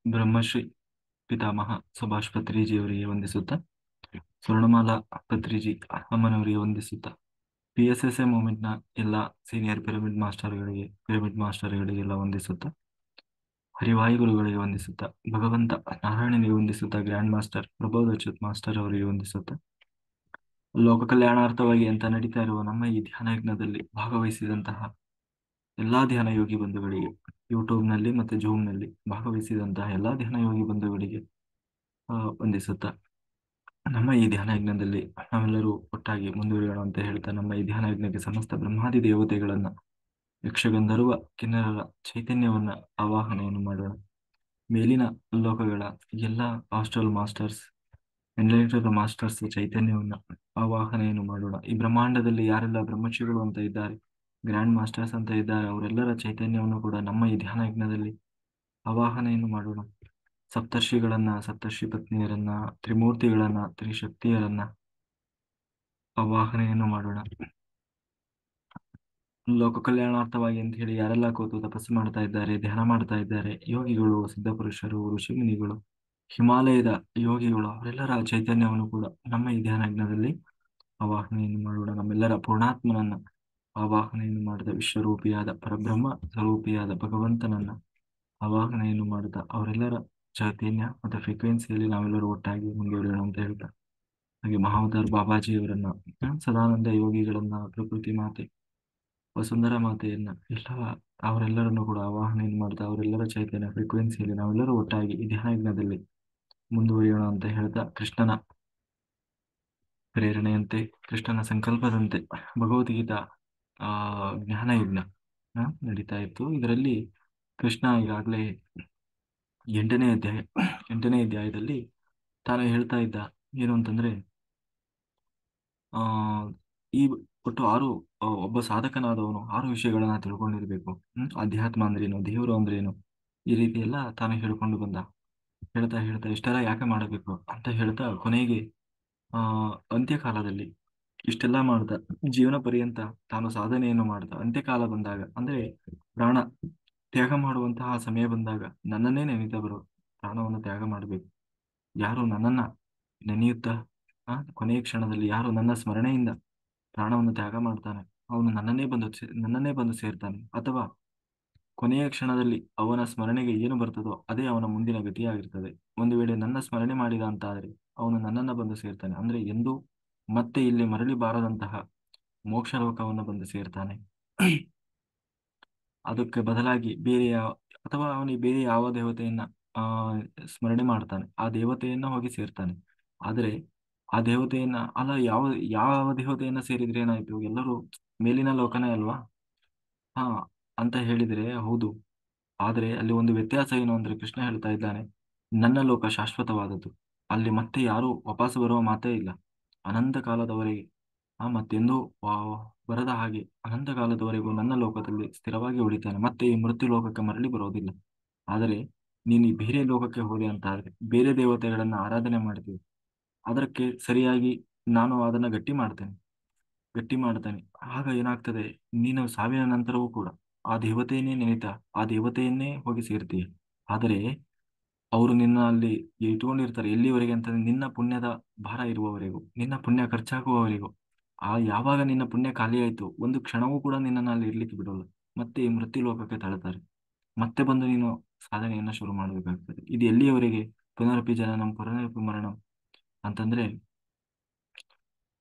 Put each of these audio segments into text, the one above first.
ಬ್ರಹ್ಮಶ್ರೀ ಪಿತಾಮಹ ಸುಭಾಷ್ ಪತ್ರಿಜಿಯವರಿಗೆ ವಂದಿಸುತ್ತಾ, ಸ್ವರ್ಣಮಾಲಾ ಪತ್ರಿಜಿ ಅಮ್ಮನವರಿಗೆ ವಂದಿಸುತ್ತಾ, PSSA ಮೂವ್ಮೆಂಟ್ನ ಎಲ್ಲ senior pyramid ಮಾಸ್ಟರ್ಗಳಿಗೆಲ್ಲ ವಂದಿಸುತ್ತಾ, ಹರಿವಾಯು ಗುರುಗಳಿಗೆ ವಂದಿಸುತ್ತಾ, ಭಗವಂತ ನಾರಾಯಣನಿಗೆ ವಂದಿಸುತ್ತಾ, grand master Prabodh Achyuth master ಅವರಿಗೆ ವಂದಿಸುತ್ತಾ, ಲೋಕ ಕಲ್ಯಾಣಾರ್ಥವಾಗಿ ಅಂತ ನಡೀತಾ ಇರುವ ನಮ್ಮ ಈ ಧ್ಯಾನ ಯಜ್ಞದಲ್ಲಿ ಭಾಗವಹಿಸಿದಂತಹ ಎಲ್ಲಾ ಧ್ಯಾನ ಯೋಗಿ ಬಂಧುಗಳಿಗೆ, ಯೂಟ್ಯೂಬ್ನಲ್ಲಿ ಮತ್ತು ಜೂಮ್ನಲ್ಲಿ ಭಾಗವಹಿಸಿದಂತಹ ಎಲ್ಲಾ ಧ್ಯಾನ ಯೋಗಿ ಬಂಧುಗಳಿಗೆ ವಂದಿಸುತ್ತಾ, ನಮ್ಮ ಈ ಧ್ಯಾನ ಯಜ್ಞದಲ್ಲಿ ನಾವೆಲ್ಲರೂ ಒಟ್ಟಾಗಿ ಮುಂದುವರಿಯೋಣ ಅಂತ ಹೇಳ್ತಾ, ನಮ್ಮ ಈ ಧ್ಯಾನ ಯಜ್ಞಕ್ಕೆ ಸಮಸ್ತ ಬ್ರಹ್ಮಾದಿ ದೇವತೆಗಳನ್ನ, ಯಕ್ಷಗಂಧರ್ವ ಕಿನ್ನರರ ಚೈತನ್ಯವನ್ನ ಆವಾಹನೆಯನ್ನು ಮಾಡೋಣ. ಮೇಲಿನ ಲೋಕಗಳ ಎಲ್ಲ ಹಾಸ್ಟೆಲ್ ಮಾಸ್ಟರ್ಸ್, ಎನ್ಲೈಟರ್ ಮಾಸ್ಟರ್ಸ್ ಚೈತನ್ಯವನ್ನ ಆವಾಹನೆಯನ್ನು ಮಾಡೋಣ. ಈ ಬ್ರಹ್ಮಾಂಡದಲ್ಲಿ ಯಾರೆಲ್ಲ ಬ್ರಹ್ಮರ್ಷಿಗಳು ಅಂತ ಇದ್ದಾರೆ, ಗ್ರ್ಯಾಂಡ್ ಮಾಸ್ಟರ್ಸ್ ಅಂತ ಇದ್ದಾರೆ, ಅವರೆಲ್ಲರ ಚೈತನ್ಯವನ್ನು ಕೂಡ ನಮ್ಮ ಈ ಧ್ಯಾನ ಯಜ್ಞದಲ್ಲಿ ಆವಾಹನೆಯನ್ನು ಮಾಡೋಣ. ಸಪ್ತರ್ಷಿಗಳನ್ನ, ಸಪ್ತರ್ಷಿ ಪತ್ನಿಯರನ್ನ, ತ್ರಿಮೂರ್ತಿಗಳನ್ನ, ತ್ರಿಶಕ್ತಿಯರನ್ನ ಆವಾಹನೆಯನ್ನು ಮಾಡೋಣ. ಲೋಕ ಕಲ್ಯಾಣಾರ್ಥವಾಗಿ ಅಂತ ಹೇಳಿ ಯಾರೆಲ್ಲ ಕೂತು ತಪಸ್ಸು ಮಾಡ್ತಾ ಇದ್ದಾರೆ, ಧ್ಯಾನ ಮಾಡ್ತಾ ಇದ್ದಾರೆ, ಯೋಗಿಗಳು, ಸಿದ್ಧಪುರುಷರು, ಋಷಿಮುನಿಗಳು, ಹಿಮಾಲಯದ ಯೋಗಿಗಳು, ಅವರೆಲ್ಲರ ಚೈತನ್ಯವನ್ನು ಕೂಡ ನಮ್ಮ ಈ ಧ್ಯಾನ ಯಜ್ಞದಲ್ಲಿ ಆವಾಹನೆಯನ್ನು ಮಾಡೋಣ. ನಮ್ಮೆಲ್ಲರ ಪೂರ್ಣಾತ್ಮನನ್ನ ಆವಾಹನೆಯನ್ನು ಮಾಡಿದ ವಿಶ್ವರೂಪಿಯಾದ ಪರಬ್ರಹ್ಮ ಸ್ವರೂಪಿಯಾದ ಭಗವಂತನನ್ನ ಆವಾಹನೆಯನ್ನು ಮಾಡಿದ ಅವರೆಲ್ಲರ ಚೈತನ್ಯ ಮತ್ತು ಫ್ರೀಕ್ವೆನ್ಸಿಯಲ್ಲಿ ನಾವೆಲ್ಲರೂ ಒಟ್ಟಾಗಿ ಮುಂದುವರಿಯೋಣ ಅಂತ ಹೇಳ್ತಾ, ಹಾಗೆ ಮಹಾವತಾರ್ ಬಾಬಾಜಿಯವರನ್ನ, ಸದಾನಂದ ಯೋಗಿಗಳನ್ನ, ಪ್ರಕೃತಿ ಮಾತೆ, ವಸುಂಧರಾ ಮಾತೆಯನ್ನ, ಅವರೆಲ್ಲರನ್ನು ಕೂಡ ಆವಾಹನೆಯನ್ನು ಮಾಡ್ತಾ ಅವರೆಲ್ಲರ ಚೈತನ್ಯ ಫ್ರೀಕ್ವೆನ್ಸಿಯಲ್ಲಿ ನಾವೆಲ್ಲರೂ ಒಟ್ಟಾಗಿ ಈ ಧ್ಯಾನ ಯಜ್ಞದಲ್ಲಿ ಮುಂದುವರಿಯೋಣ ಅಂತ ಹೇಳ್ತಾ, ಕೃಷ್ಣನ ಪ್ರೇರಣೆಯಂತೆ, ಕೃಷ್ಣನ ಸಂಕಲ್ಪದಂತೆ ಭಗವದ್ಗೀತಾ ಜ್ಞಾನ ಯಜ್ಞ ನಡೀತಾ ಇತ್ತು. ಇದರಲ್ಲಿ ಕೃಷ್ಣ ಈಗಾಗಲೇ ಎಂಟನೇ ಅಧ್ಯಾಯದಲ್ಲಿ ತಾನು ಹೇಳ್ತಾ ಇದ್ದ ಏನು ಅಂತಂದ್ರೆ, ಆ ಈ ಒಟ್ಟು ಒಬ್ಬ ಸಾಧಕನಾದವನು 6 ವಿಷಯಗಳನ್ನ ತಿಳ್ಕೊಂಡಿರ್ಬೇಕು. ಅಧ್ಯಾತ್ಮ ಅಂದ್ರೇನು, ದೇವರು ಅಂದ್ರೇನು, ಈ ರೀತಿ ಎಲ್ಲ ತಾನು ಹೇಳ್ಕೊಂಡು ಬಂದ. ಹೇಳ್ತಾ ಹೇಳ್ತಾ ಇಷ್ಟೆಲ್ಲ ಯಾಕೆ ಮಾಡಬೇಕು ಅಂತ ಹೇಳ್ತಾ, ಕೊನೆಗೆ ಅಂತ್ಯಕಾಲದಲ್ಲಿ ಇಷ್ಟೆಲ್ಲ ಮಾಡ್ದ, ಜೀವನ ಪರ್ಯಂತ ತಾನು ಸಾಧನೆಯನ್ನು ಮಾಡ್ದ. ಅಂತ್ಯಕಾಲ ಬಂದಾಗ ಅಂದ್ರೆ ಪ್ರಾಣ ತ್ಯಾಗ ಮಾಡುವಂತಹ ಸಮಯ ಬಂದಾಗ ನನ್ನನ್ನೇ ನೆನೀತಾ ಬರೋದು, ಪ್ರಾಣವನ್ನು ತ್ಯಾಗ ಮಾಡಬೇಕು. ಯಾರು ನನ್ನನ್ನ ನೆನೆಯುತ್ತಾ ಕೊನೆಯ ಕ್ಷಣದಲ್ಲಿ ಯಾರು ನನ್ನ ಸ್ಮರಣೆಯಿಂದ ಪ್ರಾಣವನ್ನು ತ್ಯಾಗ ಮಾಡ್ತಾನೆ, ಅವನು ನನ್ನನ್ನೇ ಬಂದು ಸೇರ್ತಾನೆ. ಅಥವಾ ಕೊನೆಯ ಕ್ಷಣದಲ್ಲಿ ಅವನ ಸ್ಮರಣೆಗೆ ಏನು ಬರ್ತದೋ ಅದೇ ಅವನ ಮುಂದಿನ ಗತಿಯಾಗಿರ್ತದೆ. ಒಂದು ವೇಳೆ ನನ್ನ ಸ್ಮರಣೆ ಮಾಡಿದ ಅಂತ ಆದ್ರೆ ಅವನು ನನ್ನನ್ನ ಬಂದು ಸೇರ್ತಾನೆ. ಅಂದ್ರೆ ಎಂದೂ ಮತ್ತೆ ಇಲ್ಲಿ ಮರಳಿ ಬಾರದಂತಹ ಮೋಕ್ಷ ಲೋಕವನ್ನು ಬಂದು ಸೇರ್ತಾನೆ. ಅದಕ್ಕೆ ಬದಲಾಗಿ ಅಥವಾ ಅವನಿಗೆ ಬೇರೆ ಯಾವ ದೇವತೆಯನ್ನ ಆ ಸ್ಮರಣೆ ಮಾಡ್ತಾನೆ, ಆ ದೇವತೆಯನ್ನ ಹೋಗಿ ಸೇರ್ತಾನೆ. ಆದ್ರೆ ಆ ದೇವತೆಯನ್ನ ಅಲ್ಲ, ಯಾವ ಯಾವ ದೇವತೆಯನ್ನ ಸೇರಿದ್ರೆ ಏನಾಯ್ತು, ಎಲ್ಲರೂ ಮೇಲಿನ ಲೋಕನೇ ಅಲ್ವಾ. ಹಾ ಅಂತ ಹೇಳಿದ್ರೆ ಹೌದು. ಆದ್ರೆ ಅಲ್ಲಿ ಒಂದು ವ್ಯತ್ಯಾಸ ಏನು ಅಂದ್ರೆ, ಕೃಷ್ಣ ಹೇಳ್ತಾ ಇದ್ದಾನೆ, ನನ್ನ ಲೋಕ ಶಾಶ್ವತವಾದದ್ದು, ಅಲ್ಲಿ ಮತ್ತೆ ಯಾರು ವಾಪಸ್ ಬರುವ ಮಾತೇ ಇಲ್ಲ. ಅನಂತ ಕಾಲದವರೆಗೆ ಮತ್ತೆಂದೂ ಬರದ ಹಾಗೆ ಅನಂತ ಕಾಲದವರೆಗೂ ನನ್ನ ಲೋಕದಲ್ಲಿ ಸ್ಥಿರವಾಗಿ ಉಳಿತಾನೆ, ಮತ್ತೆ ಈ ಮೃತ್ಯು ಲೋಕಕ್ಕೆ ಮರಳಿ ಬರೋದಿಲ್ಲ. ಆದರೆ ನೀನು ಈ ಬೇರೆ ಲೋಕಕ್ಕೆ ಹೋದೆ ಅಂತ ಆದ್ರೆ, ಬೇರೆ ದೇವತೆಗಳನ್ನ ಆರಾಧನೆ ಮಾಡ್ತೀವಿ, ಅದಕ್ಕೆ ಸರಿಯಾಗಿ ನಾನು ಅದನ್ನ ಗಟ್ಟಿ ಮಾಡ್ತೇನೆ. ಆಗ ಏನಾಗ್ತದೆ, ನೀನು ಸಾವಿನ ನಂತರವೂ ಕೂಡ ಆ ದೇವತೆಯನ್ನೇ ನೆನೀತಾ ಆ ದೇವತೆಯನ್ನೇ ಹೋಗಿ ಸೇರ್ತೀಯ. ಆದರೆ ಅವರು ನಿನ್ನ ಅಲ್ಲಿ ಇಟ್ಕೊಂಡಿರ್ತಾರೆ ಎಲ್ಲಿವರೆಗೆ ಅಂತಂದ್ರೆ, ನಿನ್ನ ಪುಣ್ಯದ ಭಾರ ಇರುವವರೆಗೂ, ನಿನ್ನ ಪುಣ್ಯ ಖರ್ಚಾಗುವವರೆಗೂ. ಯಾವಾಗ ನಿನ್ನ ಪುಣ್ಯ ಖಾಲಿ ಆಯ್ತು, ಒಂದು ಕ್ಷಣವೂ ಕೂಡ ನಿನ್ನನ್ನು ಅಲ್ಲಿ ಇರ್ಲಿಕ್ಕೆ ಬಿಡೋಲ್ಲ. ಮತ್ತೆ ಈ ಮೃತ್ಯು ಲೋಕಕ್ಕೆ ತಳ್ತಾರೆ, ಮತ್ತೆ ಬಂದು ನೀನು ಸಾಧನೆಯನ್ನ ಶುರು ಮಾಡಬೇಕಾಗ್ತದೆ. ಇದು ಎಲ್ಲಿಯವರೆಗೆ? ಪುನರಪಿ ಜನನಂ ಪುನರಪಿ ಮರಣಂ ಅಂತಂದ್ರೆ,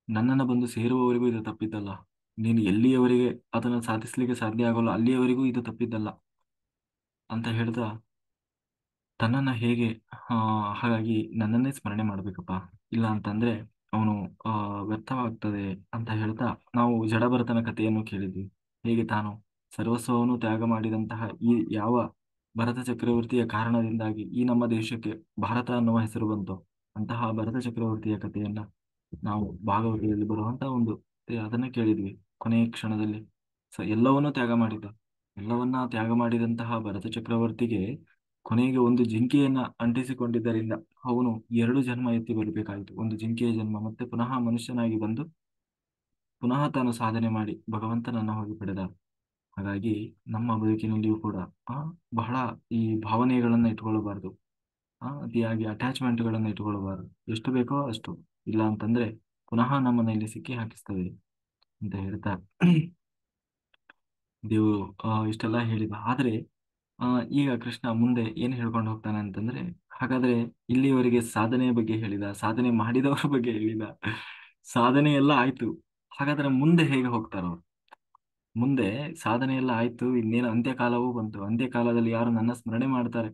ನನ್ನನ್ನು ಬಂದು ಸೇರುವವರೆಗೂ ಇದು ತಪ್ಪಿದ್ದಲ್ಲ. ನೀನು ಎಲ್ಲಿಯವರೆಗೆ ಅದನ್ನು ಸಾಧಿಸ್ಲಿಕ್ಕೆ ಸಾಧ್ಯ ಆಗೋಲ್ಲ ಅಲ್ಲಿಯವರೆಗೂ ಇದು ತಪ್ಪಿದ್ದಲ್ಲ ಅಂತ ಹೇಳ್ತಾ, ತನ್ನನ್ನ ಹೇಗೆ ಹಾಗಾಗಿ ನನ್ನನ್ನೇ ಸ್ಮರಣೆ ಮಾಡ್ಬೇಕಪ್ಪ, ಇಲ್ಲ ಅಂತಂದ್ರೆ ಅವನು ವ್ಯರ್ಥವಾಗ್ತದೆ ಅಂತ ಹೇಳ್ತಾ, ನಾವು ಜಡಭರತನ ಕಥೆಯನ್ನು ಕೇಳಿದ್ವಿ. ಹೇಗೆ ತಾನು ಸರ್ವಸ್ವವನ್ನು ತ್ಯಾಗ ಮಾಡಿದಂತಹ ಈ ಯಾವ ಭರತ ಚಕ್ರವರ್ತಿಯ ಕಾರಣದಿಂದಾಗಿ ಈ ನಮ್ಮ ದೇಶಕ್ಕೆ ಭಾರತ ಅನ್ನುವ ಹೆಸರು ಬಂತು, ಅಂತಹ ಭರತ ಚಕ್ರವರ್ತಿಯ ಕಥೆಯನ್ನ ನಾವು ಭಾಗವತದಲ್ಲಿ ಬರುವಂತಹ ಅದನ್ನ ಕೇಳಿದ್ವಿ. ಕೊನೆಯ ಕ್ಷಣದಲ್ಲಿ ಎಲ್ಲವನ್ನೂ ತ್ಯಾಗ ಮಾಡಿದ, ಎಲ್ಲವನ್ನ ತ್ಯಾಗ ಮಾಡಿದಂತಹ ಭರತ ಚಕ್ರವರ್ತಿಗೆ ಕೊನೆಗೆ ಒಂದು ಜಿಂಕೆಯನ್ನ ಅಂಟಿಸಿಕೊಂಡಿದ್ದರಿಂದ ಅವನು 2 ಜನ್ಮ ಎತ್ತಿ ಬರಬೇಕಾಯಿತು. ಒಂದು ಜಿಂಕೆಯ ಜನ್ಮ, ಮತ್ತೆ ಪುನಃ ಮನುಷ್ಯನಾಗಿ ಬಂದು ಪುನಃ ತಾನು ಸಾಧನೆ ಮಾಡಿ ಭಗವಂತನನ್ನ ಹೋಗಿ ಪಡೆದ. ಹಾಗಾಗಿ ನಮ್ಮ ಬದುಕಿನಲ್ಲಿಯೂ ಕೂಡ ಬಹಳ ಈ ಭಾವನೆಗಳನ್ನ ಇಟ್ಕೊಳ್ಳಬಾರದು. ಅತಿಯಾಗಿ ಅಟ್ಯಾಚ್ಮೆಂಟ್ಗಳನ್ನು ಇಟ್ಕೊಳ್ಬಾರ್ದು. ಎಷ್ಟು ಬೇಕೋ ಅಷ್ಟು, ಇಲ್ಲ ಅಂತಂದ್ರೆ ಪುನಃ ನಮ್ಮನ್ನ ಇಲ್ಲಿ ಸಿಕ್ಕಿ ಹಾಕಿಸ್ತವೆ ಅಂತ ಹೇಳ್ತಾ ದೇವರು ಇಷ್ಟೆಲ್ಲ ಹೇಳಿದ. ಆದ್ರೆ ಆ, ಈಗ ಕೃಷ್ಣ ಮುಂದೆ ಏನು ಹೇಳ್ಕೊಂಡು ಹೋಗ್ತಾನೆ ಅಂತಂದ್ರೆ, ಹಾಗಾದ್ರೆ ಇಲ್ಲಿಯವರೆಗೆ ಸಾಧನೆಯ ಬಗ್ಗೆ ಹೇಳಿದ, ಸಾಧನೆ ಮಾಡಿದವರ ಬಗ್ಗೆ ಹೇಳಿದ, ಸಾಧನೆ ಎಲ್ಲ ಆಯ್ತು. ಹಾಗಾದ್ರೆ ಮುಂದೆ ಹೇಗೆ ಹೋಗ್ತಾರ ಅವ್ರು? ಮುಂದೆ ಸಾಧನೆ ಎಲ್ಲ ಆಯ್ತು, ಇನ್ನೇನು ಅಂತ್ಯಕಾಲವೂ ಬಂತು. ಅಂತ್ಯಕಾಲದಲ್ಲಿ ಯಾರು ನನ್ನ ಸ್ಮರಣೆ ಮಾಡ್ತಾರೆ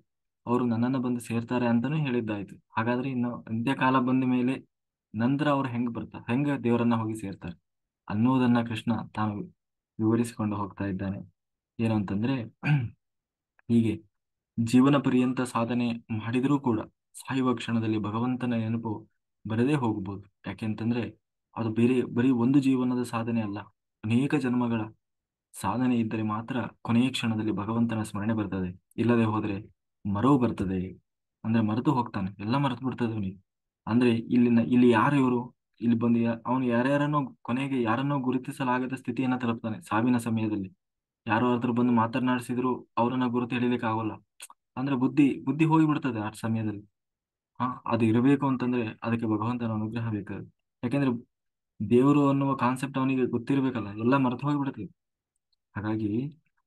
ಅವರು ನನ್ನನ್ನು ಬಂದು ಸೇರ್ತಾರೆ ಅಂತಾನೂ ಹೇಳಿದ್ದಾಯ್ತು. ಹಾಗಾದ್ರೆ ಇನ್ನು ಅಂತ್ಯಕಾಲ ಬಂದ ಮೇಲೆ ನಂತರ ಅವ್ರು ಹೆಂಗ್ ಬರ್ತಾರೆ, ಹೆಂಗ ದೇವರನ್ನ ಹೋಗಿ ಸೇರ್ತಾರೆ ಅನ್ನೋದನ್ನ ಕೃಷ್ಣ ತಾನು ವಿವರಿಸಿಕೊಂಡು ಹೋಗ್ತಾ ಇದ್ದಾನೆ. ಏನು ಅಂತಂದ್ರೆ ಹೀಗೆ ಜೀವನ ಪರ್ಯಂತ ಸಾಧನೆ ಮಾಡಿದರೂ ಕೂಡ ಸಾಯುವ ಕ್ಷಣದಲ್ಲಿ ಭಗವಂತನ ನೆನಪು ಬರದೇ ಹೋಗ್ಬೋದು. ಯಾಕೆಂತಂದ್ರೆ ಅದು ಬೇರೆ ಬರೀ ಒಂದು ಜೀವನದ ಸಾಧನೆ ಅಲ್ಲ, ಅನೇಕ ಜನ್ಮಗಳ ಸಾಧನೆ ಇದ್ದರೆ ಮಾತ್ರ ಕೊನೆಯ ಕ್ಷಣದಲ್ಲಿ ಭಗವಂತನ ಸ್ಮರಣೆ ಬರ್ತದೆ. ಇಲ್ಲದೆ ಹೋದ್ರೆ ಮರವು ಬರ್ತದೆ, ಅಂದ್ರೆ ಮರೆತು ಹೋಗ್ತಾನೆ, ಎಲ್ಲ ಮರೆತು ಬಿಡ್ತದೆ ಅವನಿಗೆ. ಅಂದ್ರೆ ಇಲ್ಲಿ ಯಾರು ಇವರು, ಇಲ್ಲಿ ಬಂದು ಅವನು ಯಾರ್ಯಾರನ್ನೋ ಕೊನೆಗೆ ಯಾರನ್ನೋ ಗುರುತಿಸಲಾಗದ ಸ್ಥಿತಿಯನ್ನ ತಲುಪ್ತಾನೆ ಸಾವಿನ ಸಮಯದಲ್ಲಿ. ಯಾರೋ ಹತ್ರ ಬಂದು ಮಾತನಾಡಿಸಿದ್ರು ಅವರನ್ನ ಗುರುತು ಹಿಡಿಲಿಕ್ಕೆ ಆಗೋಲ್ಲ. ಅಂದ್ರೆ ಬುದ್ಧಿ ಬುದ್ಧಿ ಹೋಗಿಬಿಡ್ತದೆ ಆ ಸಮಯದಲ್ಲಿ. ಅದು ಇರಬೇಕು ಅಂತಂದ್ರೆ ಅದಕ್ಕೆ ಭಗವಂತನ ಅನುಗ್ರಹ ಬೇಕಾಗುತ್ತೆ. ಯಾಕೆಂದ್ರೆ ದೇವರು ಅನ್ನುವ ಕಾನ್ಸೆಪ್ಟ್ ಅವನಿಗೆ ಗೊತ್ತಿರ್ಬೇಕಲ್ಲ, ಎಲ್ಲ ಮರೆತು ಹೋಗಿಬಿಡ್ತದೆ. ಹಾಗಾಗಿ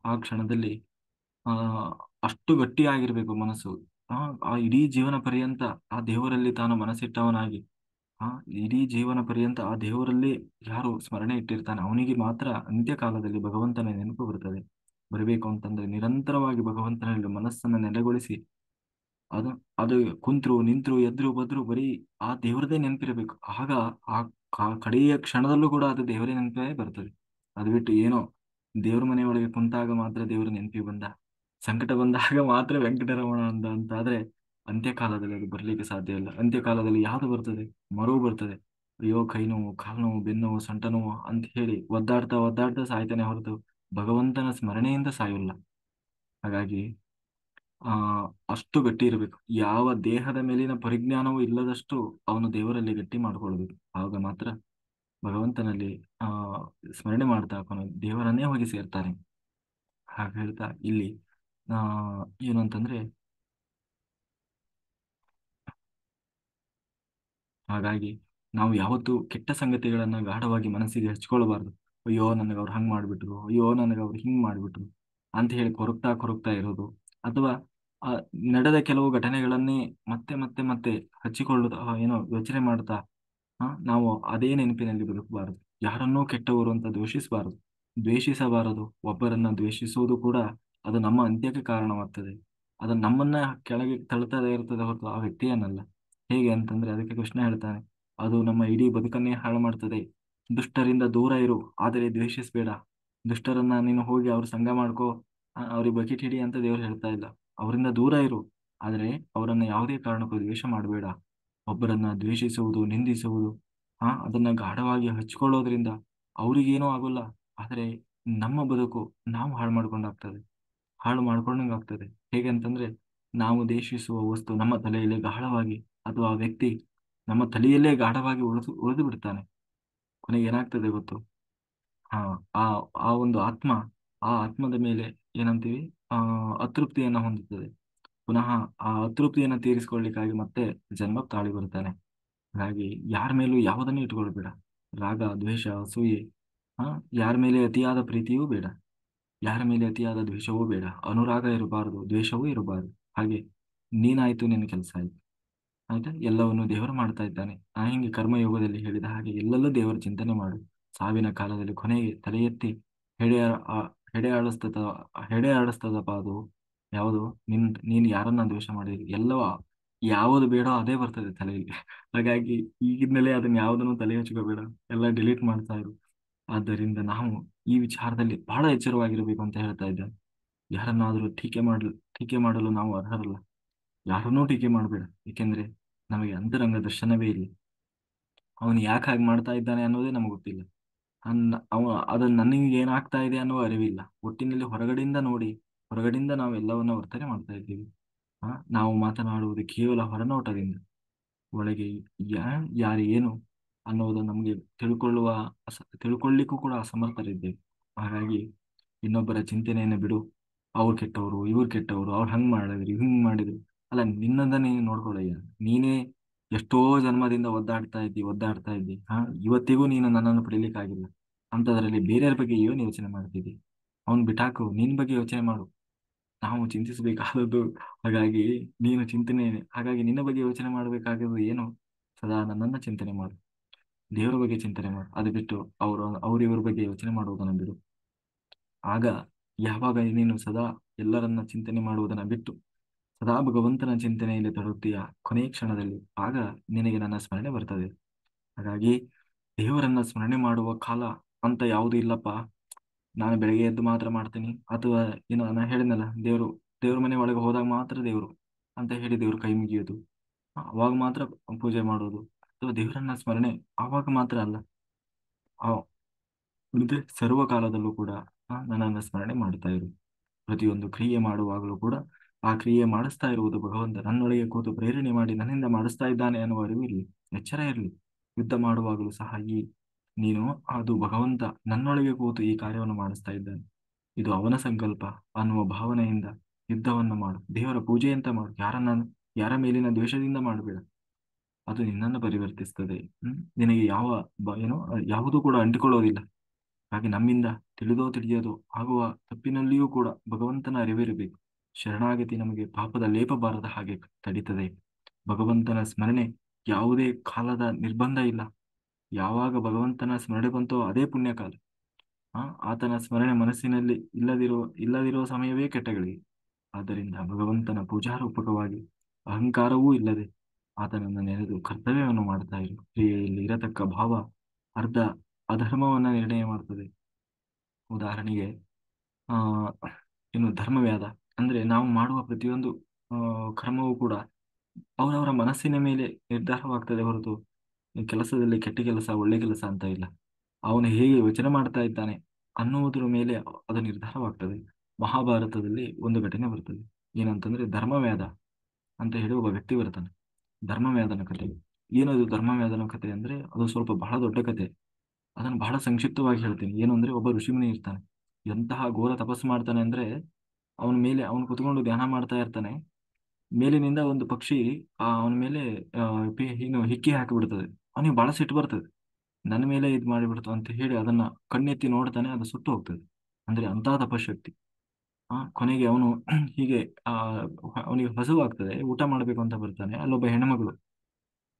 ಆ ಕ್ಷಣದಲ್ಲಿ ಆ ಅಷ್ಟು ಗಟ್ಟಿಯಾಗಿರ್ಬೇಕು ಮನಸ್ಸು. ಆ ಆ ಇಡೀ ಜೀವನ ಪರ್ಯಂತ ಆ ದೇವರಲ್ಲಿ ತಾನು ಮನಸ್ಸಿಟ್ಟವನಾಗಿ, ಆ ಇಡೀ ಜೀವನ ಪರ್ಯಂತ ಆ ದೇವರಲ್ಲಿ ಯಾರು ಸ್ಮರಣೆ ಇಟ್ಟಿರ್ತಾನೆ ಅವನಿಗೆ ಮಾತ್ರ ಅಂತ್ಯಕಾಲದಲ್ಲಿ ಭಗವಂತನ ನೆನಪು ಬರ್ತದೆ. ಬರಬೇಕು ಅಂತಂದ್ರೆ ನಿರಂತರವಾಗಿ ಭಗವಂತನಲ್ಲಿ ಮನಸ್ಸನ್ನ ನೆಲೆಗೊಳಿಸಿ, ಅದು ಅದು ಕುಂತ್ರು ನಿಂತ್ರು ಎದ್ರು ಬದ್ರು ಬರೀ ಆ ದೇವ್ರದೇ ನೆನಪಿರಬೇಕು. ಆಗ ಆ ಕಡೆಯ ಕ್ಷಣದಲ್ಲೂ ಕೂಡ ಅದು ದೇವರೇ ನೆನಪೇ ಬರ್ತದೆ. ಅದು ಬಿಟ್ಟು ಏನೋ ದೇವ್ರ ಮನೆಯೊಳಗೆ ಕುಂತಾಗ ಮಾತ್ರ ದೇವ್ರ ನೆನಪಿ ಬಂದ, ಸಂಕಟ ಬಂದಾಗ ಮಾತ್ರ ವೆಂಕಟರಮಣ ಅಂದ ಅಂತಾದ್ರೆ ಅಂತ್ಯಕಾಲದಲ್ಲಿ ಅದು ಬರ್ಲಿಕ್ಕೆ ಸಾಧ್ಯ ಇಲ್ಲ. ಅಂತ್ಯಕಾಲದಲ್ಲಿ ಯಾವುದು ಬರ್ತದೆ? ಮರವು ಬರ್ತದೆ. ಅಯ್ಯೋ ಕೈ ನೋವು, ಕಾಲು ನೋವು, ಬೆನ್ನು ನೋವು, ಸೊಂಟ ನೋವು ಅಂತ ಹೇಳಿ ಒದ್ದಾಡ್ತಾ ಒದ್ದಾಡ್ತಾ ಸಾಯ್ತಾನೆ ಹೊರತು ಭಗವಂತನ ಸ್ಮರಣೆಯಿಂದ ಸಾಯೋಲ್ಲ. ಹಾಗಾಗಿ ಆ ಅಷ್ಟು ಗಟ್ಟಿ ಇರಬೇಕು. ಯಾವ ದೇಹದ ಮೇಲಿನ ಪರಿಜ್ಞಾನವೂ ಇಲ್ಲದಷ್ಟು ಅವನು ದೇವರಲ್ಲಿ ಗಟ್ಟಿ ಮಾಡ್ಕೊಳ್ಬೇಕು. ಆಗ ಮಾತ್ರ ಭಗವಂತನಲ್ಲಿ ಆ ಸ್ಮರಣೆ ಮಾಡ್ತಾ ಕೊನೆ ದೇವರನ್ನೇ ಹೋಗಿ ಸೇರ್ತಾನೆ. ಹಾಗೆ ಹೇಳ್ತಾ ಇಲ್ಲಿ ಆ ಏನು ಅಂತಂದ್ರೆ, ಹಾಗಾಗಿ ನಾವು ಯಾವತ್ತೂ ಕೆಟ್ಟ ಸಂಗತಿಗಳನ್ನ ಗಾಢವಾಗಿ ಮನಸ್ಸಿಗೆ ಹಚ್ಕೊಳ್ಬಾರ್ದು. ಅಯ್ಯೋ ನನಗೆ ಅವ್ರು ಹಂಗ್ ಮಾಡ್ಬಿಟ್ರು, ಅಯ್ಯೋ ನನಗೆ ಅವ್ರು ಹಿಂಗ್ ಮಾಡ್ಬಿಟ್ರು ಅಂತ ಹೇಳಿ ಕೊರಗ್ತಾ ಕೊರಗ್ತಾ ಇರೋದು, ಅಥವಾ ಆ ನಡೆದ ಕೆಲವು ಘಟನೆಗಳನ್ನೇ ಮತ್ತೆ ಮತ್ತೆ ಮತ್ತೆ ಹಚ್ಚಿಕೊಳ್ಳುತ್ತಾ ಏನೋ ಯೋಚನೆ ಮಾಡ್ತಾ ನಾವು ಅದೇ ನೆನಪಿನಲ್ಲಿ ಬದುಕಬಾರದು. ಯಾರನ್ನೂ ಕೆಟ್ಟವರು ಅಂತ ದೂಷಿಸಬಾರದು, ದ್ವೇಷಿಸಬಾರದು. ಒಬ್ಬರನ್ನ ದ್ವೇಷಿಸುವುದು ಕೂಡ ಅದು ನಮ್ಮ ಅಂತ್ಯಕ್ಕೆ ಕಾರಣವಾಗ್ತದೆ. ಅದು ನಮ್ಮನ್ನ ಕೆಳಗೆ ತಳ್ತದೇ ಇರ್ತದೆ ಹೊರತು ಆ ವ್ಯಕ್ತಿಯನ್ನಲ್ಲ. ಹೇಗೆ ಅಂತಂದ್ರೆ ಅದಕ್ಕೆ ಕೃಷ್ಣ ಹೇಳ್ತಾನೆ, ಅದು ನಮ್ಮ ಇಡೀ ಬದುಕನ್ನೇ ಹಾಳು ಮಾಡ್ತದೆ. ದುಷ್ಟರಿಂದ ದೂರ ಇರು, ಆದರೆ ದ್ವೇಷಿಸಬೇಡ. ದುಷ್ಟರನ್ನ ನೀನು ಹೋಗಿ ಅವ್ರ ಸಂಘ ಮಾಡ್ಕೋ, ಅವ್ರಿಗೆ ಬಕೆಟ್ ಹಿಡಿ ಅಂತ ದೇವ್ರು ಹೇಳ್ತಾ ಇಲ್ಲ. ಅವರಿಂದ ದೂರ ಇರು, ಆದರೆ ಅವರನ್ನ ಯಾವುದೇ ಕಾರಣಕ್ಕೂ ದ್ವೇಷ ಮಾಡಬೇಡ. ಒಬ್ಬರನ್ನ ದ್ವೇಷಿಸುವುದು, ನಿಂದಿಸುವುದು, ಅದನ್ನ ಗಾಢವಾಗಿ ಹಚ್ಕೊಳ್ಳೋದ್ರಿಂದ ಅವ್ರಿಗೇನೂ ಆಗೋಲ್ಲ, ಆದರೆ ನಮ್ಮ ಬದುಕು ನಾವು ಹಾಳು ಮಾಡ್ಕೊಂಡಾಗ್ತದೆ, ಹಾಳು ಮಾಡ್ಕೊಂಡಂಗೆ ಆಗ್ತದೆ. ಹೇಗೆ ಅಂತಂದ್ರೆ ನಾವು ದ್ವೇಷಿಸುವ ವಸ್ತು ನಮ್ಮ ತಲೆಯಲ್ಲಿ ಗಾಢವಾಗಿ, ಅಥವಾ ಆ ವ್ಯಕ್ತಿ ನಮ್ಮ ತಲೆಯಲ್ಲೇ ಗಾಢವಾಗಿ ಉಳಿದು ಬಿಡ್ತಾನೆ. ಕೊನೆಗೆ ಏನಾಗ್ತದೆ ಗೊತ್ತು? ಆ ಆ ಆ ಒಂದು ಆತ್ಮ, ಆ ಆತ್ಮದ ಮೇಲೆ ಏನಂತೀವಿ, ಆ ಅತೃಪ್ತಿಯನ್ನ ಹೊಂದುತ್ತದೆ. ಪುನಃ ಆ ಅತೃಪ್ತಿಯನ್ನ ತೀರಿಸಿಕೊಳ್ಳಿಕ್ಕಾಗಿ ಮತ್ತೆ ಜನ್ಮ ತಾಳಿ ಬರ್ತಾನೆ. ಹಾಗಾಗಿ ಯಾರ ಮೇಲೂ ಯಾವುದನ್ನು ಇಟ್ಕೊಳ್ಬೇಡ. ರಾಗ, ದ್ವೇಷ, ಅಸೂಯೆ, ಆ ಯಾರ ಮೇಲೆ ಅತಿಯಾದ ಪ್ರೀತಿಯೂ ಬೇಡ, ಯಾರ ಮೇಲೆ ಅತಿಯಾದ ದ್ವೇಷವೂ ಬೇಡ. ಅನುರಾಗ ಇರಬಾರದು, ದ್ವೇಷವೂ ಇರಬಾರದು. ಹಾಗೆ ನೀನಾಯ್ತು, ನಿನ್ನ ಕೆಲಸ ಆಯ್ತು. ಆಯ್ತಾ, ಎಲ್ಲವನ್ನು ದೇವರು ಮಾಡ್ತಾ ಇದ್ದಾನೆ. ಹಿಂಗೆ ಕರ್ಮಯೋಗದಲ್ಲಿ ಹೇಳಿದ ಹಾಗೆ ಎಲ್ಲೆಲ್ಲೂ ದೇವರ ಚಿಂತನೆ ಮಾಡು. ಸಾವಿನ ಕಾಲದಲ್ಲಿ ಕೊನೆಗೆ ತಲೆ ಎತ್ತಿ ಹೆಡೆ ಆ ಹೆಡೆ ಆಡಿಸ್ತದ, ಹೆಡೆ ಆಡಿಸ್ತದಪ್ಪ ಅದು ಯಾವುದು, ನೀನು ಯಾರನ್ನ ದ್ವೇಷ ಮಾಡಿದ್ರಿ ಎಲ್ಲವ ಯಾವುದು ಬೇಡೋ ಅದೇ ಬರ್ತದೆ ತಲೆಯಲ್ಲಿ. ಹಾಗಾಗಿ ಈಗಿಂದಲೇ ಅದನ್ನ ಯಾವುದನ್ನು ತಲೆ ಹಚ್ಕೋಬೇಡ, ಎಲ್ಲ ಡಿಲೀಟ್ ಮಾಡ್ತಾ ಇರು. ಆದ್ದರಿಂದ ನಾವು ಈ ವಿಚಾರದಲ್ಲಿ ಬಹಳ ಎಚ್ಚರವಾಗಿರ್ಬೇಕು ಅಂತ ಹೇಳ್ತಾ ಇದ್ದೇನೆ. ಯಾರನ್ನಾದರೂ ಟೀಕೆ ಮಾಡಲು ನಾವು ಅರ್ಹರಲ್ಲ. ಯಾರನ್ನೂ ಟೀಕೆ ಮಾಡಬೇಡ, ಏಕೆಂದ್ರೆ ನಮಗೆ ಅಂತರಂಗ ದರ್ಶನವೇ ಇಲ್ಲ. ಅವನು ಯಾಕೆ ಹಾಗೆ ಮಾಡ್ತಾ ಇದ್ದಾನೆ ಅನ್ನೋದೇ ನಮಗೆ ಗೊತ್ತಿಲ್ಲ. ಅದು ನನಗೆ ಏನಾಗ್ತಾ ಇದೆ ಅನ್ನುವ ಅರಿವಿಲ್ಲ. ಒಟ್ಟಿನಲ್ಲಿ ಹೊರಗಡೆಯಿಂದ ನೋಡಿ, ಹೊರಗಡೆಯಿಂದ ನಾವು ಎಲ್ಲವನ್ನ ವರ್ತನೆ ಮಾಡ್ತಾ ಇದ್ದೀವಿ. ನಾವು ಮಾತನಾಡುವುದು ಕೇವಲ ಹೊರನೋಟದಿಂದ, ಒಳಗೆ ಯಾರು ಏನು ಅನ್ನೋದು ನಮಗೆ ತಿಳ್ಕೊಳ್ಳಿಕ್ಕೂ ಕೂಡ ಅಸಮರ್ಥರಿದ್ದೇವೆ. ಹಾಗಾಗಿ ಇನ್ನೊಬ್ಬರ ಚಿಂತನೆಯನ್ನು ಬಿಡು. ಅವ್ರು ಕೆಟ್ಟವರು, ಇವ್ರು ಕೆಟ್ಟವರು, ಅವ್ರು ಹಂಗ್ ಮಾಡಿದ್ರು, ಹಿಂಗ್ ಮಾಡಿದ್ರು ಅಲ್ಲ, ನಿನ್ನದ ನೀನು ನೋಡ್ಕೊಳ್ಳಯ್ಯ. ನೀನೇ ಎಷ್ಟೋ ಜನ್ಮದಿಂದ ಒದ್ದಾಡ್ತಾ ಇದ್ದಿ. ಇವತ್ತಿಗೂ ನೀನು ನನ್ನನ್ನು ಪಡಿಲಿಕ್ಕಾಗಿಲ್ಲ. ಅಂಥದ್ರಲ್ಲಿ ಬೇರೆಯವ್ರ ಬಗ್ಗೆ ಏನು ಯೋಚನೆ ಮಾಡ್ತಿದ್ದಿ? ಅವ್ನ್ ಬಿಟ್ಟಾಕು, ನಿನ್ ಬಗ್ಗೆ ಯೋಚನೆ ಮಾಡು. ನಾವು ಚಿಂತಿಸಬೇಕಾದದ್ದು ಹಾಗಾಗಿ ನೀನು ಚಿಂತನೆ ಹಾಗಾಗಿ ನಿನ್ನ ಬಗ್ಗೆ ಯೋಚನೆ ಮಾಡಬೇಕಾಗಿರೋದು ಏನು? ಸದಾ ನನ್ನನ್ನ ಚಿಂತನೆ ಮಾಡು, ದೇವರ ಬಗ್ಗೆ ಚಿಂತನೆ ಮಾಡು. ಅದು ಬಿಟ್ಟು ಅವ್ರ ಇವ್ರ ಬಗ್ಗೆ ಯೋಚನೆ ಮಾಡುವುದನ್ನು ಬಿಡು. ಆಗ ಯಾವಾಗ ನೀನು ಸದಾ ಎಲ್ಲರನ್ನ ಚಿಂತನೆ ಮಾಡುವುದನ್ನ ಬಿಟ್ಟು ಸದಾ ಭಗವಂತನ ಚಿಂತನೆಯಲ್ಲಿ ತೊಡಗುತ್ತೀಯ, ಕೊನೆಯ ಕ್ಷಣದಲ್ಲಿ ಆಗ ನಿನಗೆ ನನ್ನ ಸ್ಮರಣೆ ಬರ್ತದೆ. ಹಾಗಾಗಿ ದೇವರನ್ನ ಸ್ಮರಣೆ ಮಾಡುವ ಕಾಲ ಅಂತ ಯಾವುದೂ ಇಲ್ಲಪ್ಪ. ನಾನು ಬೆಳಗ್ಗೆ ಎದ್ದು ಮಾತ್ರ ಮಾಡ್ತೀನಿ, ಅಥವಾ ಏನು ನಾನು ಹೇಳಿದ್ನಲ್ಲ, ದೇವ್ರ ಮನೆ ಒಳಗೆ ಹೋದಾಗ ಮಾತ್ರ ದೇವರು ಅಂತ ಹೇಳಿ ದೇವ್ರ ಕೈ ಮುಗಿಯೋದು, ಅವಾಗ ಮಾತ್ರ ಪೂಜೆ ಮಾಡೋದು, ಅಥವಾ ದೇವರನ್ನ ಸ್ಮರಣೆ ಆವಾಗ ಮಾತ್ರ ಅಲ್ಲ, ಆ ಉಳಿದ ಸರ್ವಕಾಲದಲ್ಲೂ ಕೂಡ ನನ್ನನ್ನು ಸ್ಮರಣೆ ಮಾಡ್ತಾ ಇರು. ಪ್ರತಿಯೊಂದು ಕ್ರಿಯೆ ಮಾಡುವಾಗಲೂ ಕೂಡ ಆ ಕ್ರಿಯೆ ಮಾಡಿಸ್ತಾ ಇರುವುದು ಭಗವಂತ ನನ್ನೊಳಗೆ ಕೂತು ಪ್ರೇರಣೆ ಮಾಡಿ ನನ್ನಿಂದ ಮಾಡಿಸ್ತಾ ಇದ್ದಾನೆ ಅನ್ನುವ ಅರಿವು ಇರಲಿ, ಎಚ್ಚರ ಇರಲಿ. ಯುದ್ಧ ಮಾಡುವಾಗಲೂ ಸಹ ನೀನು ಅದು ಭಗವಂತ ನನ್ನೊಳಗೆ ಕೂತು ಈ ಕಾರ್ಯವನ್ನು ಮಾಡಿಸ್ತಾ ಇದ್ದಾನೆ, ಇದು ಅವನ ಸಂಕಲ್ಪ ಅನ್ನುವ ಭಾವನೆಯಿಂದ ಯುದ್ಧವನ್ನು ಮಾಡು. ದೇವರ ಪೂಜೆ ಅಂತ ಮಾಡು. ಯಾರ ಮೇಲಿನ ದ್ವೇಷದಿಂದ ಮಾಡಬೇಡ. ಅದು ನಿನ್ನನ್ನು ಪರಿವರ್ತಿಸ್ತದೆ. ನಿನಗೆ ಏನೋ ಯಾವುದೂ ಕೂಡ ಅಂಟಿಕೊಳ್ಳೋದಿಲ್ಲ. ಹಾಗೆ ನಮ್ಮಿಂದ ತಿಳಿಯೋದು ಆಗುವ ತಪ್ಪಿನಲ್ಲಿಯೂ ಕೂಡ ಭಗವಂತನ ಅರಿವಿರಬೇಕು. ಶರಣಾಗತಿ ನಮಗೆ ಪಾಪದ ಲೇಪ ಬಾರದ ಹಾಗೆ ತಡೀತದೆ. ಭಗವಂತನ ಸ್ಮರಣೆ ಯಾವುದೇ ಕಾಲದ ನಿರ್ಬಂಧ ಇಲ್ಲ. ಯಾವಾಗ ಭಗವಂತನ ಸ್ಮರಣೆ ಬಂತೋ ಅದೇ ಪುಣ್ಯಕಾಲ. ಆತನ ಸ್ಮರಣೆ ಮನಸ್ಸಿನಲ್ಲಿ ಇಲ್ಲದಿರುವ ಸಮಯವೇ ಕೆಟ್ಟಗಳಿಗೆ. ಆದ್ದರಿಂದ ಭಗವಂತನ ಪೂಜಾರೂಪಕವಾಗಿ ಅಹಂಕಾರವೂ ಇಲ್ಲದೆ ಆತನನ್ನು ನೆನೆದು ಕರ್ತವ್ಯವನ್ನು ಮಾಡ್ತಾ ಇರು. ಕ್ರಿಯೆಯಲ್ಲಿ ಇರತಕ್ಕ ಭಾವ ಅರ್ಧ ಅಧರ್ಮವನ್ನ ನಿರ್ಣಯ ಮಾಡ್ತದೆ. ಉದಾಹರಣೆಗೆ ಆ ಇನ್ನು ಧರ್ಮವ್ಯಾದ ಅಂದ್ರೆ ನಾವು ಮಾಡುವ ಪ್ರತಿಯೊಂದು ಕರ್ಮವೂ ಕೂಡ ಅವರವರ ಮನಸ್ಸಿನ ಮೇಲೆ ನಿರ್ಧಾರವಾಗ್ತದೆ ಹೊರತು ಈ ಕೆಲಸದಲ್ಲಿ ಕೆಟ್ಟ ಕೆಲಸ ಒಳ್ಳೆ ಕೆಲಸ ಅಂತ ಇಲ್ಲ. ಅವನು ಹೇಗೆ ಯೋಚನೆ ಮಾಡ್ತಾ ಇದ್ದಾನೆ ಅನ್ನುವುದರ ಮೇಲೆ ಅದು ನಿರ್ಧಾರವಾಗ್ತದೆ. ಮಹಾಭಾರತದಲ್ಲಿ ಒಂದು ಘಟನೆ ಬರ್ತದೆ. ಏನಂತಂದ್ರೆ ಧರ್ಮವ್ಯಾದ ಅಂತ ಹೇಳಿ ಒಬ್ಬ ವ್ಯಕ್ತಿ ಬರ್ತಾನೆ. ಧರ್ಮವ್ಯಾದನ ಕಥೆ ಏನದು? ಧರ್ಮವ್ಯಾದನ ಕಥೆ ಅಂದ್ರೆ ಅದು ಸ್ವಲ್ಪ ಬಹಳ ದೊಡ್ಡ ಕಥೆ. ಅದನ್ನು ಬಹಳ ಸಂಕ್ಷಿಪ್ತವಾಗಿ ಹೇಳ್ತೀನಿ. ಏನು ಅಂದ್ರೆ ಒಬ್ಬ ಋಷಿಮುನಿ ಇರ್ತಾನೆ. ಎಂತಹ ಘೋರ ತಪಸ್ಸು ಮಾಡ್ತಾನೆ ಅಂದ್ರೆ ಅವನು ಕುತ್ಕೊಂಡು ಧ್ಯಾನ ಮಾಡ್ತಾ ಇರ್ತಾನೆ. ಮೇಲಿನಿಂದ ಒಂದು ಪಕ್ಷಿ ಅವನ ಮೇಲೆ ಹಿಕ್ಕಿ ಹಾಕಿಬಿಡ್ತದೆ. ಅವನಿಗೆ ಬಹಳ ಸಿಟ್ಟು ಬರ್ತದೆ. ನನ್ನ ಮೇಲೆ ಇದು ಮಾಡಿಬಿಡ್ತು ಅಂತ ಹೇಳಿ ಅದನ್ನ ಕಣ್ಣೆತ್ತಿ ನೋಡ್ತಾನೆ, ಅದು ಸುಟ್ಟು ಹೋಗ್ತದೆ. ಅಂದ್ರೆ ಅಂತಹ ತಪಶಕ್ತಿ. ಕೊನೆಗೆ ಅವನು ಹೀಗೆ ಆ ಅವನಿಗೆ ಹಸುವಾಗ್ತದೆ, ಊಟ ಮಾಡ್ಬೇಕು ಅಂತ ಬರ್ತಾನೆ. ಅಲ್ಲೊಬ್ಬ ಹೆಣ್ಮಗಳು,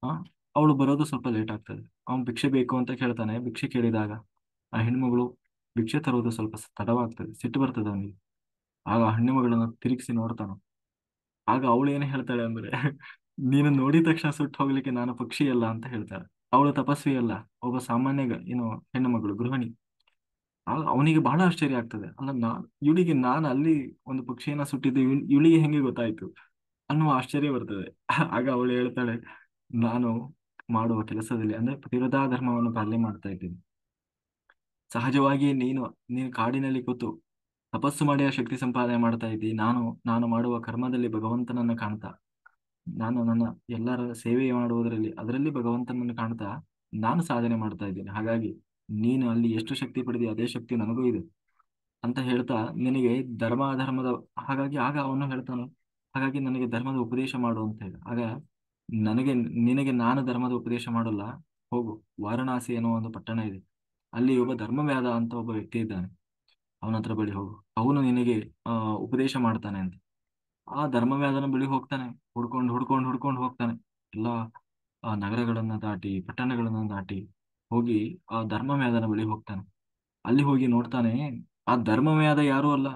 ಆ ಅವಳು ಬರೋದು ಸ್ವಲ್ಪ ಲೇಟ್ ಆಗ್ತದೆ. ಅವನು ಭಿಕ್ಷೆ ಬೇಕು ಅಂತ ಕೇಳ್ತಾನೆ. ಭಿಕ್ಷೆ ಕೇಳಿದಾಗ ಆ ಹೆಣ್ಮಗಳು ಭಿಕ್ಷೆ ತರುವುದು ಸ್ವಲ್ಪ ತಡವಾಗ್ತದೆ. ಸಿಟ್ಟು ಬರ್ತದೆ ಅವನಿಗೆ. ಆಗ ಆ ಹೆಣ್ಣುಮಗಳನ್ನ ತಿರುಗಿಸಿ ನೋಡ್ತಾನ. ಆಗ ಅವಳು ಏನು ಹೇಳ್ತಾಳೆ ಅಂದ್ರೆ ನೀನು ನೋಡಿದ ತಕ್ಷಣ ಸುಟ್ಟು ಹೋಗ್ಲಿಕ್ಕೆ ನಾನು ಪಕ್ಷಿ ಅಲ್ಲ ಅಂತ ಹೇಳ್ತಾಳೆ. ಅವಳು ತಪಸ್ವಿ ಅಲ್ಲ, ಒಬ್ಬ ಸಾಮಾನ್ಯ ಹೆಣ್ಣು ಮಗಳು, ಗೃಹಿಣಿ. ಆಗ ಅವನಿಗೆ ಬಹಳ ಆಶ್ಚರ್ಯ ಆಗ್ತದೆ. ಅಲ್ಲ, ಇವಳಿಗೆ ನಾನು ಅಲ್ಲಿ ಒಂದು ಪಕ್ಷಿಯನ್ನ ಸುಟ್ಟಿದ್ದು ಇವಳಿಗೆ ಹೆಂಗೆ ಗೊತ್ತಾಯ್ತು ಅನ್ನುವ ಆಶ್ಚರ್ಯ ಬರ್ತದೆ. ಆಗ ಅವಳು ಹೇಳ್ತಾಳೆ, ನಾನು ಮಾಡುವ ಕೆಲಸದಲ್ಲಿ ಅಂದ್ರೆ ಪ್ರತಿರೋಧ ಧರ್ಮವನ್ನು ಪಾಲನೆ ಮಾಡ್ತಾ ಇದ್ದೀನಿ. ಸಹಜವಾಗಿ ನೀನು ಕಾಡಿನಲ್ಲಿ ಕೂತು ತಪಸ್ಸು ಮಾಡಿ ಆ ಶಕ್ತಿ ಸಂಪಾದನೆ ಮಾಡ್ತಾ ಇದ್ದಿ. ನಾನು ಮಾಡುವ ಕರ್ಮದಲ್ಲಿ ಭಗವಂತನನ್ನ ಕಾಣ್ತಾ, ನಾನು ನನ್ನ ಎಲ್ಲರ ಸೇವೆ ಮಾಡುವುದರಲ್ಲಿ ಅದರಲ್ಲಿ ಭಗವಂತನನ್ನು ಕಾಣ್ತಾ ನಾನು ಸಾಧನೆ ಮಾಡ್ತಾ ಇದ್ದೀನಿ. ಹಾಗಾಗಿ ನೀನು ಅಲ್ಲಿ ಎಷ್ಟು ಶಕ್ತಿ ಪಡೆದಿ ಅದೇ ಶಕ್ತಿ ನನಗೂ ಇದೆ ಅಂತ ಹೇಳ್ತಾ ನಿನಗೆ ಧರ್ಮ ಅಧರ್ಮದ ಆಗ ಅವನು ಹೇಳ್ತಾನೆ, ಹಾಗಾಗಿ ನನಗೆ ಧರ್ಮದ ಉಪದೇಶ ಮಾಡು ಅಂತ ಹೇಳಿ. ಆಗ ನಿನಗೆ ನಾನು ಧರ್ಮದ ಉಪದೇಶ ಮಾಡಲ್ಲ, ಹೋಗು. ವಾರಣಾಸಿ ಅನ್ನೋ ಒಂದು ಪಟ್ಟಣ ಇದೆ, ಅಲ್ಲಿ ಒಬ್ಬ ಧರ್ಮವ್ಯಾದ ಅಂತ ಒಬ್ಬ ವ್ಯಕ್ತಿ ಇದ್ದಾನೆ, ಅವನ ಹತ್ರ ಬಳಿ ಹೋಗು. ಅವನು ನಿನಗೆ ಉಪದೇಶ ಮಾಡ್ತಾನೆ ಅಂತ. ಆ ಧರ್ಮವ್ಯಾದನ ಬಳಿ ಹೋಗ್ತಾನೆ. ಹುಡ್ಕೊಂಡು ಹೋಗ್ತಾನೆ. ಎಲ್ಲಾ ನಗರಗಳನ್ನ ದಾಟಿ ಪಟ್ಟಣಗಳನ್ನ ದಾಟಿ ಹೋಗಿ ಆ ಧರ್ಮವ್ಯಾದನ ಬಳಿ ಹೋಗ್ತಾನೆ. ಅಲ್ಲಿ ಹೋಗಿ ನೋಡ್ತಾನೆ, ಆ ಧರ್ಮವ್ಯಾದ ಯಾರೂ ಅಲ್ಲ.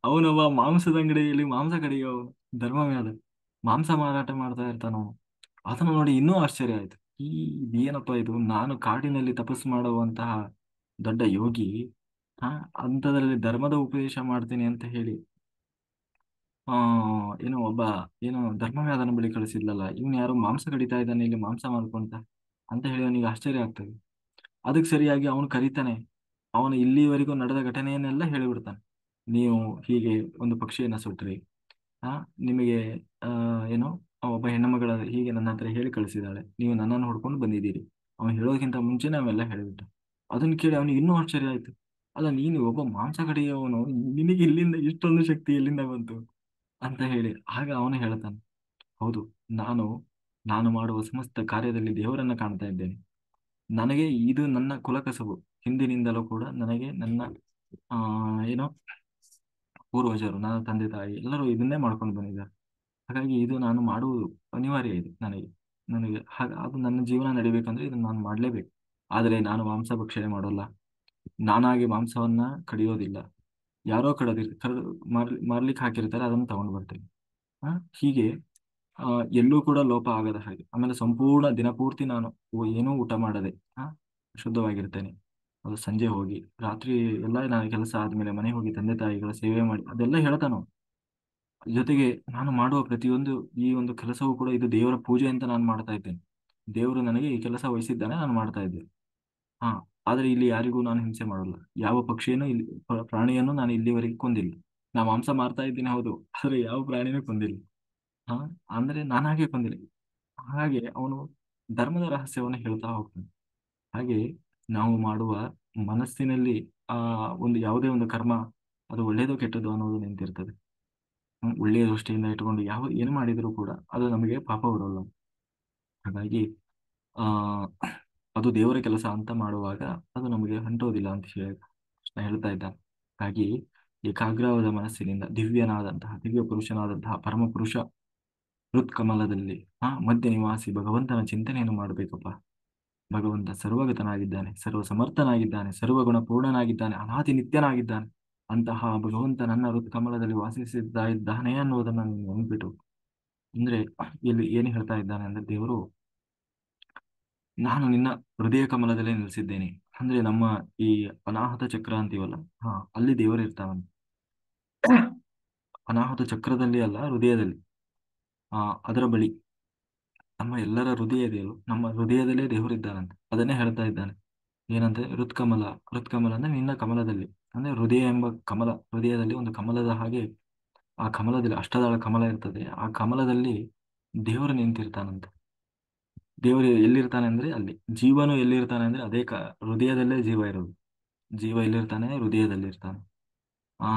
ಅವನೊಬ್ಬ ಮಾಂಸದ ಅಂಗಡಿಯಲ್ಲಿ ಮಾಂಸ ಕಡೆಗೆ ಅವನು ಧರ್ಮವ್ಯಾದ ಮಾಂಸ ಮಾರಾಟ ಮಾಡ್ತಾ ಇರ್ತಾನ ಅವನು. ಅದನ್ನು ನೋಡಿ ಇನ್ನೂ ಆಶ್ಚರ್ಯ ಆಯ್ತು. ಇದೇನಪ್ಪ ಇದು, ನಾನು ಕಾಡಿನಲ್ಲಿ ತಪಸ್ಸು ಮಾಡುವಂತಹ ದೊಡ್ಡ ಯೋಗಿ, ಆ ಅಂಥದ್ರಲ್ಲಿ ಧರ್ಮದ ಉಪದೇಶ ಮಾಡ್ತೀನಿ ಅಂತ ಹೇಳಿ ಆ ಏನೋ ಒಬ್ಬ ಏನೋ ಧರ್ಮವ್ಯಾದನ ಬಳಿ ಕಳಿಸಿದ್ಲಲ್ಲ, ಇವನು ಯಾರೋ ಮಾಂಸ ಕಡಿತಾ ಇದ್ದಾನೆ ಇಲ್ಲಿ ಮಾಂಸ ಮಾಡ್ಕೊಂತ ಅಂತ ಹೇಳಿ ಅವನಿಗೆ ಆಶ್ಚರ್ಯ ಆಗ್ತದೆ. ಅದಕ್ಕೆ ಸರಿಯಾಗಿ ಅವನು ಕರೀತಾನೆ. ಅವನು ಇಲ್ಲಿವರೆಗೂ ನಡೆದ ಘಟನೆಯನ್ನೆಲ್ಲ ಹೇಳಿಬಿಡ್ತಾನೆ. ನೀವು ಹೀಗೆ ಒಂದು ಪಕ್ಷಿಯನ್ನ ಸುಟ್ರಿ, ಆ ನಿಮಗೆ ಆ ಏನೋ ಒಬ್ಬ ಹೆಣ್ಣುಮಗಳ ಹೀಗೆ ನನ್ನ ಹತ್ರ ಹೇಳಿ ಕಳಿಸಿದಾಳೆ, ನೀವು ನನ್ನನ್ನು ಹುಡ್ಕೊಂಡು ಬಂದಿದ್ದೀರಿ. ಅವನು ಹೇಳೋದಕ್ಕಿಂತ ಮುಂಚೆ ನಾವೆಲ್ಲ ಹೇಳಿಬಿಟ್ಟ. ಅದನ್ನ ಕೇಳಿ ಅವನಿಗೆ ಇನ್ನೂ ಆಶ್ಚರ್ಯ ಆಯ್ತು. ಅಲ್ಲ, ನೀನು ಒಬ್ಬ ಮಾಂಸ ಕಡೆಯವನು, ನಿನಗೆ ಇಲ್ಲಿಂದ ಇಷ್ಟೊಂದು ಶಕ್ತಿ ಎಲ್ಲಿಂದ ಬಂತು ಅಂತ ಹೇಳಿ ಆಗ ಅವನು ಹೇಳ್ತಾನೆ, ಹೌದು, ನಾನು ನಾನು ಮಾಡುವ ಸಮಸ್ತ ಕಾರ್ಯದಲ್ಲಿ ದೇವರನ್ನ ಕಾಣ್ತಾ ಇದ್ದೇನೆ. ನನಗೆ ಇದು ನನ್ನ ಕುಲಕಸಬು. ಹಿಂದಿನಿಂದಲೂ ಕೂಡ ನನಗೆ ನನ್ನ ಆ ಏನೋ ಪೂರ್ವಜರು, ನನ್ನ ತಂದೆ ತಾಯಿ ಎಲ್ಲರೂ ಇದನ್ನೇ ಮಾಡ್ಕೊಂಡು ಬಂದಿದ್ದಾರೆ. ಹಾಗಾಗಿ ಇದು ನಾನು ಮಾಡುವುದು ಅನಿವಾರ್ಯ ಇದೆ ನನಗೆ. ಅದು ನನ್ನ ಜೀವನ ನಡಿಬೇಕಂದ್ರೆ ಇದನ್ನು ನಾನು ಮಾಡಲೇಬೇಕು. ಆದರೆ ನಾನು ಮಾಂಸ ಭಕ್ಷಣೆ ಮಾಡೋಲ್ಲ. ನಾನಾಗಿ ಮಾಂಸವನ್ನ ಕಡಿಯೋದಿಲ್ಲ. ಯಾರೋ ಮಾರ್ಲಿಕ್ಕೆ ಹಾಕಿರ್ತಾರೆ, ಅದನ್ನು ತಗೊಂಡು ಬರ್ತೇನೆ. ಆ, ಹೀಗೆ ಆ, ಎಲ್ಲೂ ಕೂಡ ಲೋಪ ಆಗದ ಹಾಗೆ. ಆಮೇಲೆ ಸಂಪೂರ್ಣ ದಿನಪೂರ್ತಿ ನಾನು ಏನೂ ಊಟ ಮಾಡದೆ ಶುದ್ಧವಾಗಿರ್ತೇನೆ. ಅದು ಸಂಜೆ ಹೋಗಿ ರಾತ್ರಿ ಎಲ್ಲ ನಾನು ಕೆಲಸ ಆದ್ಮೇಲೆ ಮನೆಗೆ ಹೋಗಿ ತಂದೆ ತಾಯಿಗಳ ಸೇವೆ ಮಾಡಿ ಅದೆಲ್ಲ ಹೇಳ್ತಾನು. ಜೊತೆಗೆ ನಾನು ಮಾಡುವ ಪ್ರತಿಯೊಂದು ಈ ಒಂದು ಕೆಲಸವೂ ಕೂಡ ಇದು ದೇವರ ಪೂಜೆ ಅಂತ ನಾನು ಮಾಡ್ತಾ ಇದ್ದೇನೆ. ದೇವರು ನನಗೆ ಈ ಕೆಲಸ ವಹಿಸಿದ್ದಾನೆ, ನಾನು ಮಾಡ್ತಾ ಇದ್ದೇನೆ. ಹಾ, ಆದ್ರೆ ಇಲ್ಲಿ ಯಾರಿಗೂ ನಾನು ಹಿಂಸೆ ಮಾಡಲ್ಲ. ಯಾವ ಪಕ್ಷಿಯನ್ನು ಇಲ್ಲಿ ಪ್ರಾಣಿಯನ್ನು ನಾನು ಇಲ್ಲಿವರೆಗೆ ಕೊಂದಿಲ್ಲ. ನಾ ಮಾಂಸ ಮಾರ್ತಾ ಇದ್ದೀನಿ ಹೌದು, ಆದ್ರೆ ಯಾವ ಪ್ರಾಣಿನೂ ಕೊಂದಿಲ್ಲ. ಹಾ, ಅಂದ್ರೆ ನಾನಾಗೆ ಕೊಂದಿಲ್ಲ. ಹಾಗೆ ಅವನು ಧರ್ಮದ ರಹಸ್ಯವನ್ನು ಹೇಳ್ತಾ ಹೋಗ್ತಾನೆ. ಹಾಗೆ ನಾವು ಮಾಡುವ ಮನಸ್ಸಿನಲ್ಲಿ ಆ ಒಂದು ಯಾವುದೇ ಒಂದು ಕರ್ಮ, ಅದು ಒಳ್ಳೇದೋ ಕೆಟ್ಟದೋ ಅನ್ನೋದು ನಿಂತಿರ್ತದೆ. ಒಳ್ಳೆಯ ದೃಷ್ಟಿಯಿಂದ ಇಟ್ಕೊಂಡು ಏನು ಮಾಡಿದರೂ ಕೂಡ ಅದು ನಮಗೆ ಪಾಪ ಬರೋಲ್ಲ. ಹಾಗಾಗಿ ಆ ಅದು ದೇವರ ಕೆಲಸ ಅಂತ ಮಾಡುವಾಗ ಅದು ನಮಗೆ ಅಂಟೋದಿಲ್ಲ ಅಂತ ಹೇಳಿ ಕೃಷ್ಣ ಹೇಳ್ತಾ ಇದ್ದಾನೆ. ಹಾಗಾಗಿ ಏಕಾಗ್ರವಾದ ಮನಸ್ಸಿನಿಂದ ದಿವ್ಯ ಪುರುಷನಾದಂತಹ ಪರಮಪುರುಷ ಹೃತ್ಕಮಲದಲ್ಲಿ ಮಧ್ಯ ನಿವಾಸಿ ಭಗವಂತನ ಚಿಂತನೆಯನ್ನು ಮಾಡಬೇಕಪ್ಪ. ಭಗವಂತ ಸರ್ವಗತನಾಗಿದ್ದಾನೆ, ಸರ್ವ ಸಮರ್ಥನಾಗಿದ್ದಾನೆ, ಸರ್ವಗುಣ ಪೂರ್ಣನಾಗಿದ್ದಾನೆ, ಅನಾದಿ ನಿತ್ಯನಾಗಿದ್ದಾನೆ. ಅಂತಹ ಭಗವಂತ ನನ್ನ ಹೃತ್ಕಮಲದಲ್ಲಿ ಇದ್ದಾನೆ ಅನ್ನೋದನ್ನ ನೀನು ನೆನ್ಪಿಟ್ಟು, ಅಂದ್ರೆ ಇಲ್ಲಿ ಏನು ಹೇಳ್ತಾ ಇದ್ದಾನೆ ಅಂದ್ರೆ ದೇವರು, ನಾನು ನಿನ್ನ ಹೃದಯ ಕಮಲದಲ್ಲೇ ನಿಲ್ಲಿಸಿದ್ದೇನೆ. ಅಂದ್ರೆ ನಮ್ಮ ಈ ಅನಾಹತ ಚಕ್ರ ಅಂತೀವಲ್ಲ, ಅಲ್ಲಿ ದೇವರು ಇರ್ತಾನಂತೆ. ಅನಾಹತ ಚಕ್ರದಲ್ಲಿ ಅಲ್ಲ, ಹೃದಯದಲ್ಲಿ. ಅದರ ಬಳಿ ನಮ್ಮ ಎಲ್ಲರ ಹೃದಯ ದೇವರು, ನಮ್ಮ ಹೃದಯದಲ್ಲೇ ದೇವರಿದ್ದಾನಂತೆ. ಅದನ್ನೇ ಹೇಳ್ತಾ ಇದ್ದಾನೆ. ಏನಂದ್ರೆ ಹೃತ್ಕಮಲ. ಹೃತ್ಕಮಲ ಅಂದ್ರೆ ನಿನ್ನ ಕಮಲದಲ್ಲಿ, ಅಂದ್ರೆ ಹೃದಯ ಎಂಬ ಕಮಲ, ಹೃದಯದಲ್ಲಿ ಒಂದು ಕಮಲದ ಹಾಗೆ. ಆ ಕಮಲದಲ್ಲಿ ಅಷ್ಟದಳ ಕಮಲ ಇರ್ತದೆ. ಆ ಕಮಲದಲ್ಲಿ ದೇವರು ನಿಂತಿರ್ತಾನಂತೆ. ದೇವರು ಎಲ್ಲಿರ್ತಾನೆ ಅಂದ್ರೆ ಅಲ್ಲಿ. ಜೀವನು ಎಲ್ಲಿರ್ತಾನೆ ಅಂದ್ರೆ ಅದೇ ಹೃದಯದಲ್ಲೇ ಜೀವ ಇರೋದು. ಜೀವ ಎಲ್ಲಿರ್ತಾನೆ? ಹೃದಯದಲ್ಲಿ ಇರ್ತಾನೆ. ಆ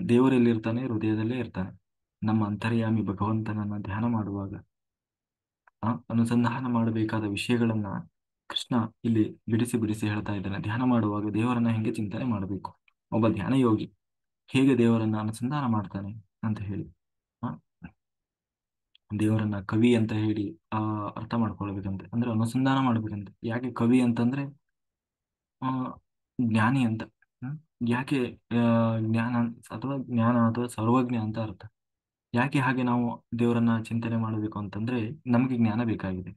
ದೇವರು ಎಲ್ಲಿರ್ತಾನೆ? ಹೃದಯದಲ್ಲೇ ಇರ್ತಾನೆ. ನಮ್ಮ ಅಂತರ್ಯಾಮಿ ಭಗವಂತನನ್ನ ಧ್ಯಾನ ಮಾಡುವಾಗ ಅನುಸಂಧಾನ ಮಾಡಬೇಕಾದ ವಿಷಯಗಳನ್ನ ಕೃಷ್ಣ ಇಲ್ಲಿ ಬಿಡಿಸಿ ಬಿಡಿಸಿ ಹೇಳ್ತಾ ಇದ್ದಾನೆ. ಧ್ಯಾನ ಮಾಡುವಾಗ ದೇವರನ್ನ ಹೆಂಗೆ ಚಿಂತನೆ ಮಾಡಬೇಕು, ಒಬ್ಬ ಧ್ಯಾನ ಯೋಗಿ ಹೇಗೆ ದೇವರನ್ನ ಅನುಸಂಧಾನ ಮಾಡ್ತಾನೆ ಅಂತ ಹೇಳಿ. ಆ ದೇವರನ್ನ ಕವಿ ಅಂತ ಹೇಳಿ ಆ ಅರ್ಥ ಮಾಡ್ಕೊಳ್ಬೇಕಂತೆ, ಅಂದ್ರೆ ಅನುಸಂಧಾನ ಮಾಡ್ಬೇಕಂತೆ. ಯಾಕೆ ಕವಿ ಅಂತಂದ್ರೆ ಆ ಜ್ಞಾನಿ ಅಂತ. ಹ್ಮ್? ಯಾಕೆ ಆ, ಜ್ಞಾನ ಅಥವಾ ಸರ್ವಜ್ಞ ಅಂತ ಅರ್ಥ. ಯಾಕೆ ಹಾಗೆ ನಾವು ದೇವರನ್ನ ಚಿಂತನೆ ಮಾಡಬೇಕು ಅಂತಂದ್ರೆ ನಮಗೆ ಜ್ಞಾನ ಬೇಕಾಗಿದೆ.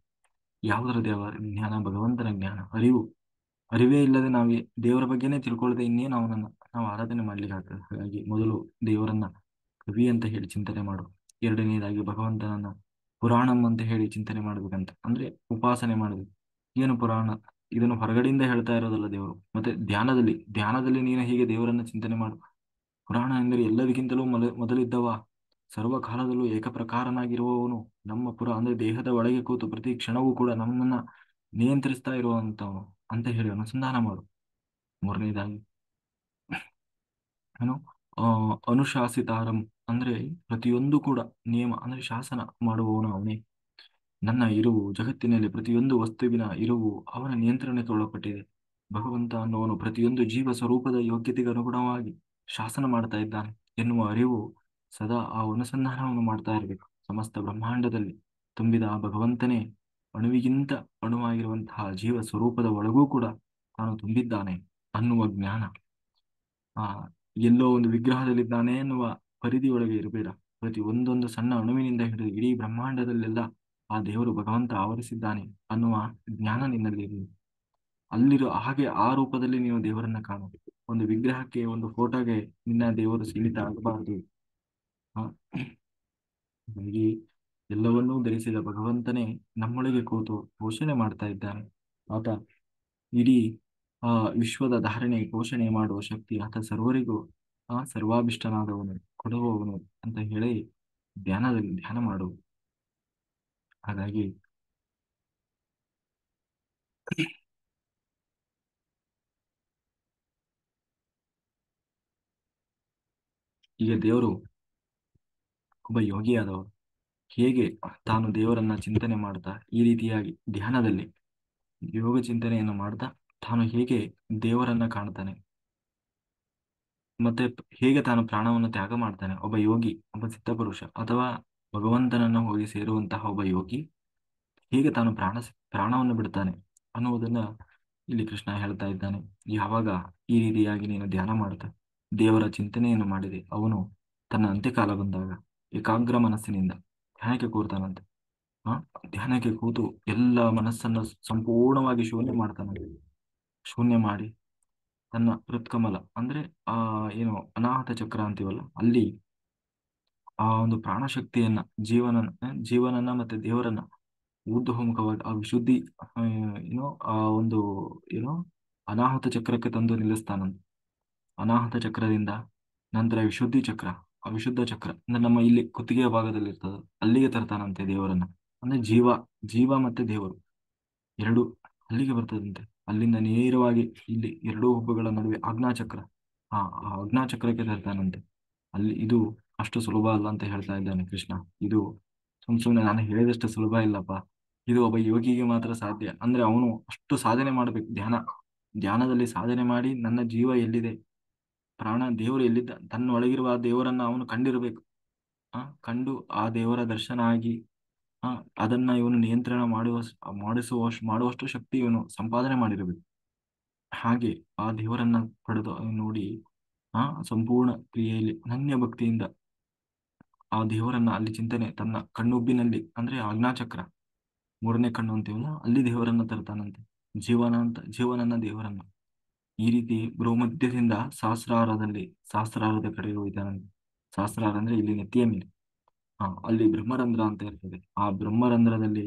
ಯಾವುದರ ಜ್ಞಾನ? ಭಗವಂತನ ಜ್ಞಾನ, ಅರಿವು. ಅರಿವೇ ಇಲ್ಲದೆ ನಾವು ದೇವರ ಬಗ್ಗೆನೇ ತಿಳ್ಕೊಳ್ಳದೆ ಇನ್ನೇನು ಅವನನ್ನ ನಾವು ಆರಾಧನೆ ಮಾಡ್ಲಿಕ್ಕೆ ಆಗ್ತದೆ. ಹಾಗಾಗಿ ಮೊದಲು ದೇವರನ್ನ ಕವಿ ಅಂತ ಹೇಳಿ ಚಿಂತನೆ ಮಾಡು. ಎರಡನೇದಾಗಿ ಭಗವಂತನನ್ನ ಪುರಾಣಂ ಅಂತ ಹೇಳಿ ಚಿಂತನೆ ಮಾಡ್ಬೇಕಂತ, ಅಂದ್ರೆ ಉಪಾಸನೆ ಮಾಡಬೇಕು. ಏನು ಪುರಾಣ? ಇದನ್ನು ಹೊರಗಡೆಯಿಂದ ಹೇಳ್ತಾ ಇರೋದಲ್ಲ ದೇವರು. ಮತ್ತೆ ಧ್ಯಾನದಲ್ಲಿ ನೀನು ಹೀಗೆ ದೇವರನ್ನ ಚಿಂತನೆ ಮಾಡು. ಪುರಾಣ ಎಂದರೆ ಎಲ್ಲದಕ್ಕಿಂತಲೂ ಮೊದಲಿದ್ದವ, ಸರ್ವಕಾಲದಲ್ಲೂ ಏಕಪ್ರಕಾರನಾಗಿರುವವನು, ನಮ್ಮ ಅಂದ್ರೆ ದೇಹದ ಒಳಗೆ ಕೂತು ಪ್ರತಿ ಕ್ಷಣವೂ ಕೂಡ ನಮ್ಮನ್ನ ನಿಯಂತ್ರಿಸ್ತಾ ಇರುವಂತವನು ಅಂತ ಹೇಳಿ ಅನುಸಂಧಾನ ಮಾಡು. ಮೂರನೇದಾಗಿ ಏನು ಅನುಶಾಸಿತಾರಂ, ಅಂದ್ರೆ ಪ್ರತಿಯೊಂದು ಕೂಡ ನಿಯಮ ಅಂದ್ರೆ ಶಾಸನ ಮಾಡುವವನು ಅವನೇ. ನನ್ನ ಇರುವು ಜಗತ್ತಿನಲ್ಲಿ ಪ್ರತಿಯೊಂದು ವಸ್ತುವಿನ ಇರುವು ಅವನ ನಿಯಂತ್ರಣಕ್ಕೆ ಒಳಪಟ್ಟಿದೆ. ಭಗವಂತ ಅನ್ನೋವನು ಪ್ರತಿಯೊಂದು ಜೀವ ಸ್ವರೂಪದ ಯೋಗ್ಯತೆಗೆ ಅನುಗುಣವಾಗಿ ಶಾಸನ ಮಾಡ್ತಾ ಇದ್ದಾನೆ ಎನ್ನುವ ಅರಿವು ಸದಾ ಆ ಅನುಸಂಧಾನವನ್ನು ಮಾಡ್ತಾ ಇರಬೇಕು. ಸಮಸ್ತ ಬ್ರಹ್ಮಾಂಡದಲ್ಲಿ ತುಂಬಿದ ಆ ಭಗವಂತನೇ ಅಣುವಿಗಿಂತ ಅಣುವಾಗಿರುವಂತಹ ಜೀವ ಸ್ವರೂಪದ ಒಳಗೂ ಕೂಡ ತಾನು ತುಂಬಿದ್ದಾನೆ ಅನ್ನುವ ಜ್ಞಾನ. ಆ ಎಲ್ಲೋ ಒಂದು ವಿಗ್ರಹದಲ್ಲಿದ್ದಾನೆ ಎನ್ನುವ ಪರಿಧಿಯೊಳಗೆ ಇರಬೇಡ. ಪ್ರತಿ ಒಂದೊಂದು ಸಣ್ಣ ಅಣುವಿನಿಂದ ಹಿಡಿದು ಇಡೀ ಬ್ರಹ್ಮಾಂಡದಲ್ಲೆಲ್ಲ ಆ ದೇವರು ಭಗವಂತ ಆವರಿಸಿದ್ದಾನೆ ಅನ್ನುವ ಜ್ಞಾನ ನಿನ್ನಲ್ಲಿ ಇರಲಿ. ಹಾಗೆ ಆ ರೂಪದಲ್ಲಿ ನೀವು ದೇವರನ್ನ ಕಾಣಬೇಕು. ಒಂದು ವಿಗ್ರಹಕ್ಕೆ, ಒಂದು ಫೋಟೋಗೆ ನಿನ್ನ ದೇವರು ಸೀಮಿತ ಆಗಬಾರದು. ಆ, ಹಾಗಾಗಿ ಎಲ್ಲವನ್ನೂ ಧರಿಸಿದ ಭಗವಂತನೇ ನಮ್ಮೊಳಗೆ ಕೂತು ಪೋಷಣೆ ಮಾಡ್ತಾ ಇದ್ದಾನೆ. ಆತ ಇಡೀ ಆ ವಿಶ್ವದ ಧಾರಣೆ ಪೋಷಣೆ ಮಾಡುವ ಶಕ್ತಿ ಆತ ಸರ್ವರಿಗೂ ಸರ್ವಾಭಿಷ್ಟನಾದವನು, ಕೊಡುವವನು ಅಂತ ಹೇಳಿ ಧ್ಯಾನ ಮಾಡು. ಹಾಗಾಗಿ ಈಗ ದೇವರು ಒಬ್ಬ ಯೋಗಿಯಾದವರು ಹೇಗೆ ತಾನು ದೇವರನ್ನ ಚಿಂತನೆ ಮಾಡ್ತಾ ಈ ರೀತಿಯಾಗಿ ಧ್ಯಾನದಲ್ಲಿ ಯೋಗ ಚಿಂತನೆಯನ್ನು ಮಾಡ್ತಾ ತಾನು ಹೇಗೆ ದೇವರನ್ನ ಕಾಣ್ತಾನೆ, ಮತ್ತೆ ಹೇಗೆ ತಾನು ಪ್ರಾಣವನ್ನು ತ್ಯಾಗ ಮಾಡ್ತಾನೆ. ಒಬ್ಬ ಯೋಗಿ, ಒಬ್ಬ ಸಿದ್ಧಪುರುಷ ಅಥವಾ ಭಗವಂತನನ್ನು ಹೋಗಿ ಸೇರುವಂತಹ ಒಬ್ಬ ಯೋಗಿ ಹೇಗೆ ತಾನು ಪ್ರಾಣವನ್ನು ಬಿಡ್ತಾನೆ ಅನ್ನುವುದನ್ನ ಇಲ್ಲಿ ಕೃಷ್ಣ ಹೇಳ್ತಾ ಇದ್ದಾನೆ. ಯಾವಾಗ ಈ ರೀತಿಯಾಗಿ ನೀನು ಧ್ಯಾನ ಮಾಡ್ತಾ ದೇವರ ಚಿಂತನೆಯನ್ನು ಮಾಡಿದೆ, ಅವನು ತನ್ನ ಅಂತ್ಯಕಾಲ ಬಂದಾಗ ಏಕಾಗ್ರ ಮನಸ್ಸಿನಿಂದ ಧ್ಯಾನಕ್ಕೆ ಕೂರ್ತಾನಂತೆ. ಆ ಧ್ಯಾನಕ್ಕೆ ಕೂತು ಎಲ್ಲ ಮನಸ್ಸನ್ನು ಸಂಪೂರ್ಣವಾಗಿ ಶೂನ್ಯ ಮಾಡ್ತಾನಂತೆ. ಶೂನ್ಯ ಮಾಡಿ ತನ್ನ ಹೃತ್ಕಮಲ ಅಂದ್ರೆ ಆ ಏನು ಅನಾಹತ ಚಕ್ರ ಅಂತೀವಲ್ಲ, ಅಲ್ಲಿ ಆ ಒಂದು ಪ್ರಾಣಶಕ್ತಿಯನ್ನ ಜೀವನನ್ನ ಮತ್ತೆ ದೇವರನ್ನ ಊರ್ಧ್ವಮುಖವಾಗಿ ಆ ವಿಶುದ್ಧಿ ಏನೋ ಆ ಒಂದು ಏನೋ ಅನಾಹುತ ಚಕ್ರಕ್ಕೆ ತಂದು ನಿಲ್ಲಿಸ್ತಾನಂತೆ. ಅನಾಹುತ ಚಕ್ರದಿಂದ ನಂತರ ವಿಶುದ್ಧಿ ಚಕ್ರ, ಆ ವಿಶುದ್ಧ ಚಕ್ರ ಅಂದ್ರೆ ನಮ್ಮ ಇಲ್ಲಿ ಕುತ್ತಿಗೆಯ ಭಾಗದಲ್ಲಿ ಇರ್ತದೆ, ಅಲ್ಲಿಗೆ ತರ್ತಾನಂತೆ ದೇವರನ್ನ. ಅಂದ್ರೆ ಜೀವ ಮತ್ತೆ ದೇವರು ಎರಡು ಅಲ್ಲಿಗೆ ಬರ್ತದಂತೆ. ಅಲ್ಲಿಂದ ನೇರವಾಗಿ ಇಲ್ಲಿ ಎರಡೂ ಹುಬ್ಬುಗಳ ನಡುವೆ ಆಜ್ಞಾಚಕ್ರ, ಆ ಆಜ್ಞಾಚಕ್ರಕ್ಕೆ ತರ್ತಾನಂತೆ. ಅಲ್ಲಿ ಇದು ಅಷ್ಟು ಸುಲಭ ಅಲ್ಲ ಅಂತ ಹೇಳ್ತಾ ಇದ್ದಾನೆ ಕೃಷ್ಣ. ಇದು ಸುಮ್ನೆ ನಾನು ಹೇಳಿದಷ್ಟು ಸುಲಭ ಇಲ್ಲಪ್ಪ. ಇದು ಒಬ್ಬ ಯೋಗಿಗೆ ಮಾತ್ರ ಸಾಧ್ಯ. ಅಂದ್ರೆ ಅವನು ಅಷ್ಟು ಸಾಧನೆ ಮಾಡ್ಬೇಕು. ಧ್ಯಾನದಲ್ಲಿ ಸಾಧನೆ ಮಾಡಿ ನನ್ನ ಜೀವ ಎಲ್ಲಿದೆ, ಪ್ರಾಣ ದೇವರು ಎಲ್ಲಿದ್ದ, ತನ್ನ ಒಳಗಿರುವ ಆ ದೇವರನ್ನ ಅವನು ಕಂಡಿರಬೇಕು. ಕಂಡು ಆ ದೇವರ ದರ್ಶನ ಆಗಿ ಆ ಅದನ್ನ ಇವನು ನಿಯಂತ್ರಣ ಮಾಡುವಷ್ಟು ಶಕ್ತಿ ಇವನು ಸಂಪಾದನೆ ಮಾಡಿರಬೇಕು. ಹಾಗೆ ಆ ದೇವರನ್ನ ಪಡೆದು ನೋಡಿ ಸಂಪೂರ್ಣ ಕ್ರಿಯೆಯಲ್ಲಿ ಅನನ್ಯ ಭಕ್ತಿಯಿಂದ ಆ ದೇವರನ್ನ ಅಲ್ಲಿ ಚಿಂತನೆ ತನ್ನ ಕಣ್ಣುಬ್ಬಿನಲ್ಲಿ ಅಂದ್ರೆ ಆಜ್ಞಾಚಕ್ರ, ಮೂರನೇ ಕಣ್ಣು ಅಂತೀವಲ್ಲ, ಅಲ್ಲಿ ದೇವರನ್ನ ತರ್ತಾನಂತೆ. ಜೀವನನ್ನ ದೇವರನ್ನ ಈ ರೀತಿ ಭ್ರೂಮಧ್ಯದಿಂದ ಸಹಸ್ರಾರದ ಕಡೆಗೆ ಹೋಯ್ತಾನಂತೆ. ಸಹಸ್ರಾರ ಅಂದ್ರೆ ಇಲ್ಲಿ ನೆತ್ತಿಯ ಮೇಲೆ, ಅಲ್ಲಿ ಬ್ರಹ್ಮರಂಧ್ರ ಅಂತ ಇರ್ತದೆ. ಆ ಬ್ರಹ್ಮರಂಧ್ರದಲ್ಲಿ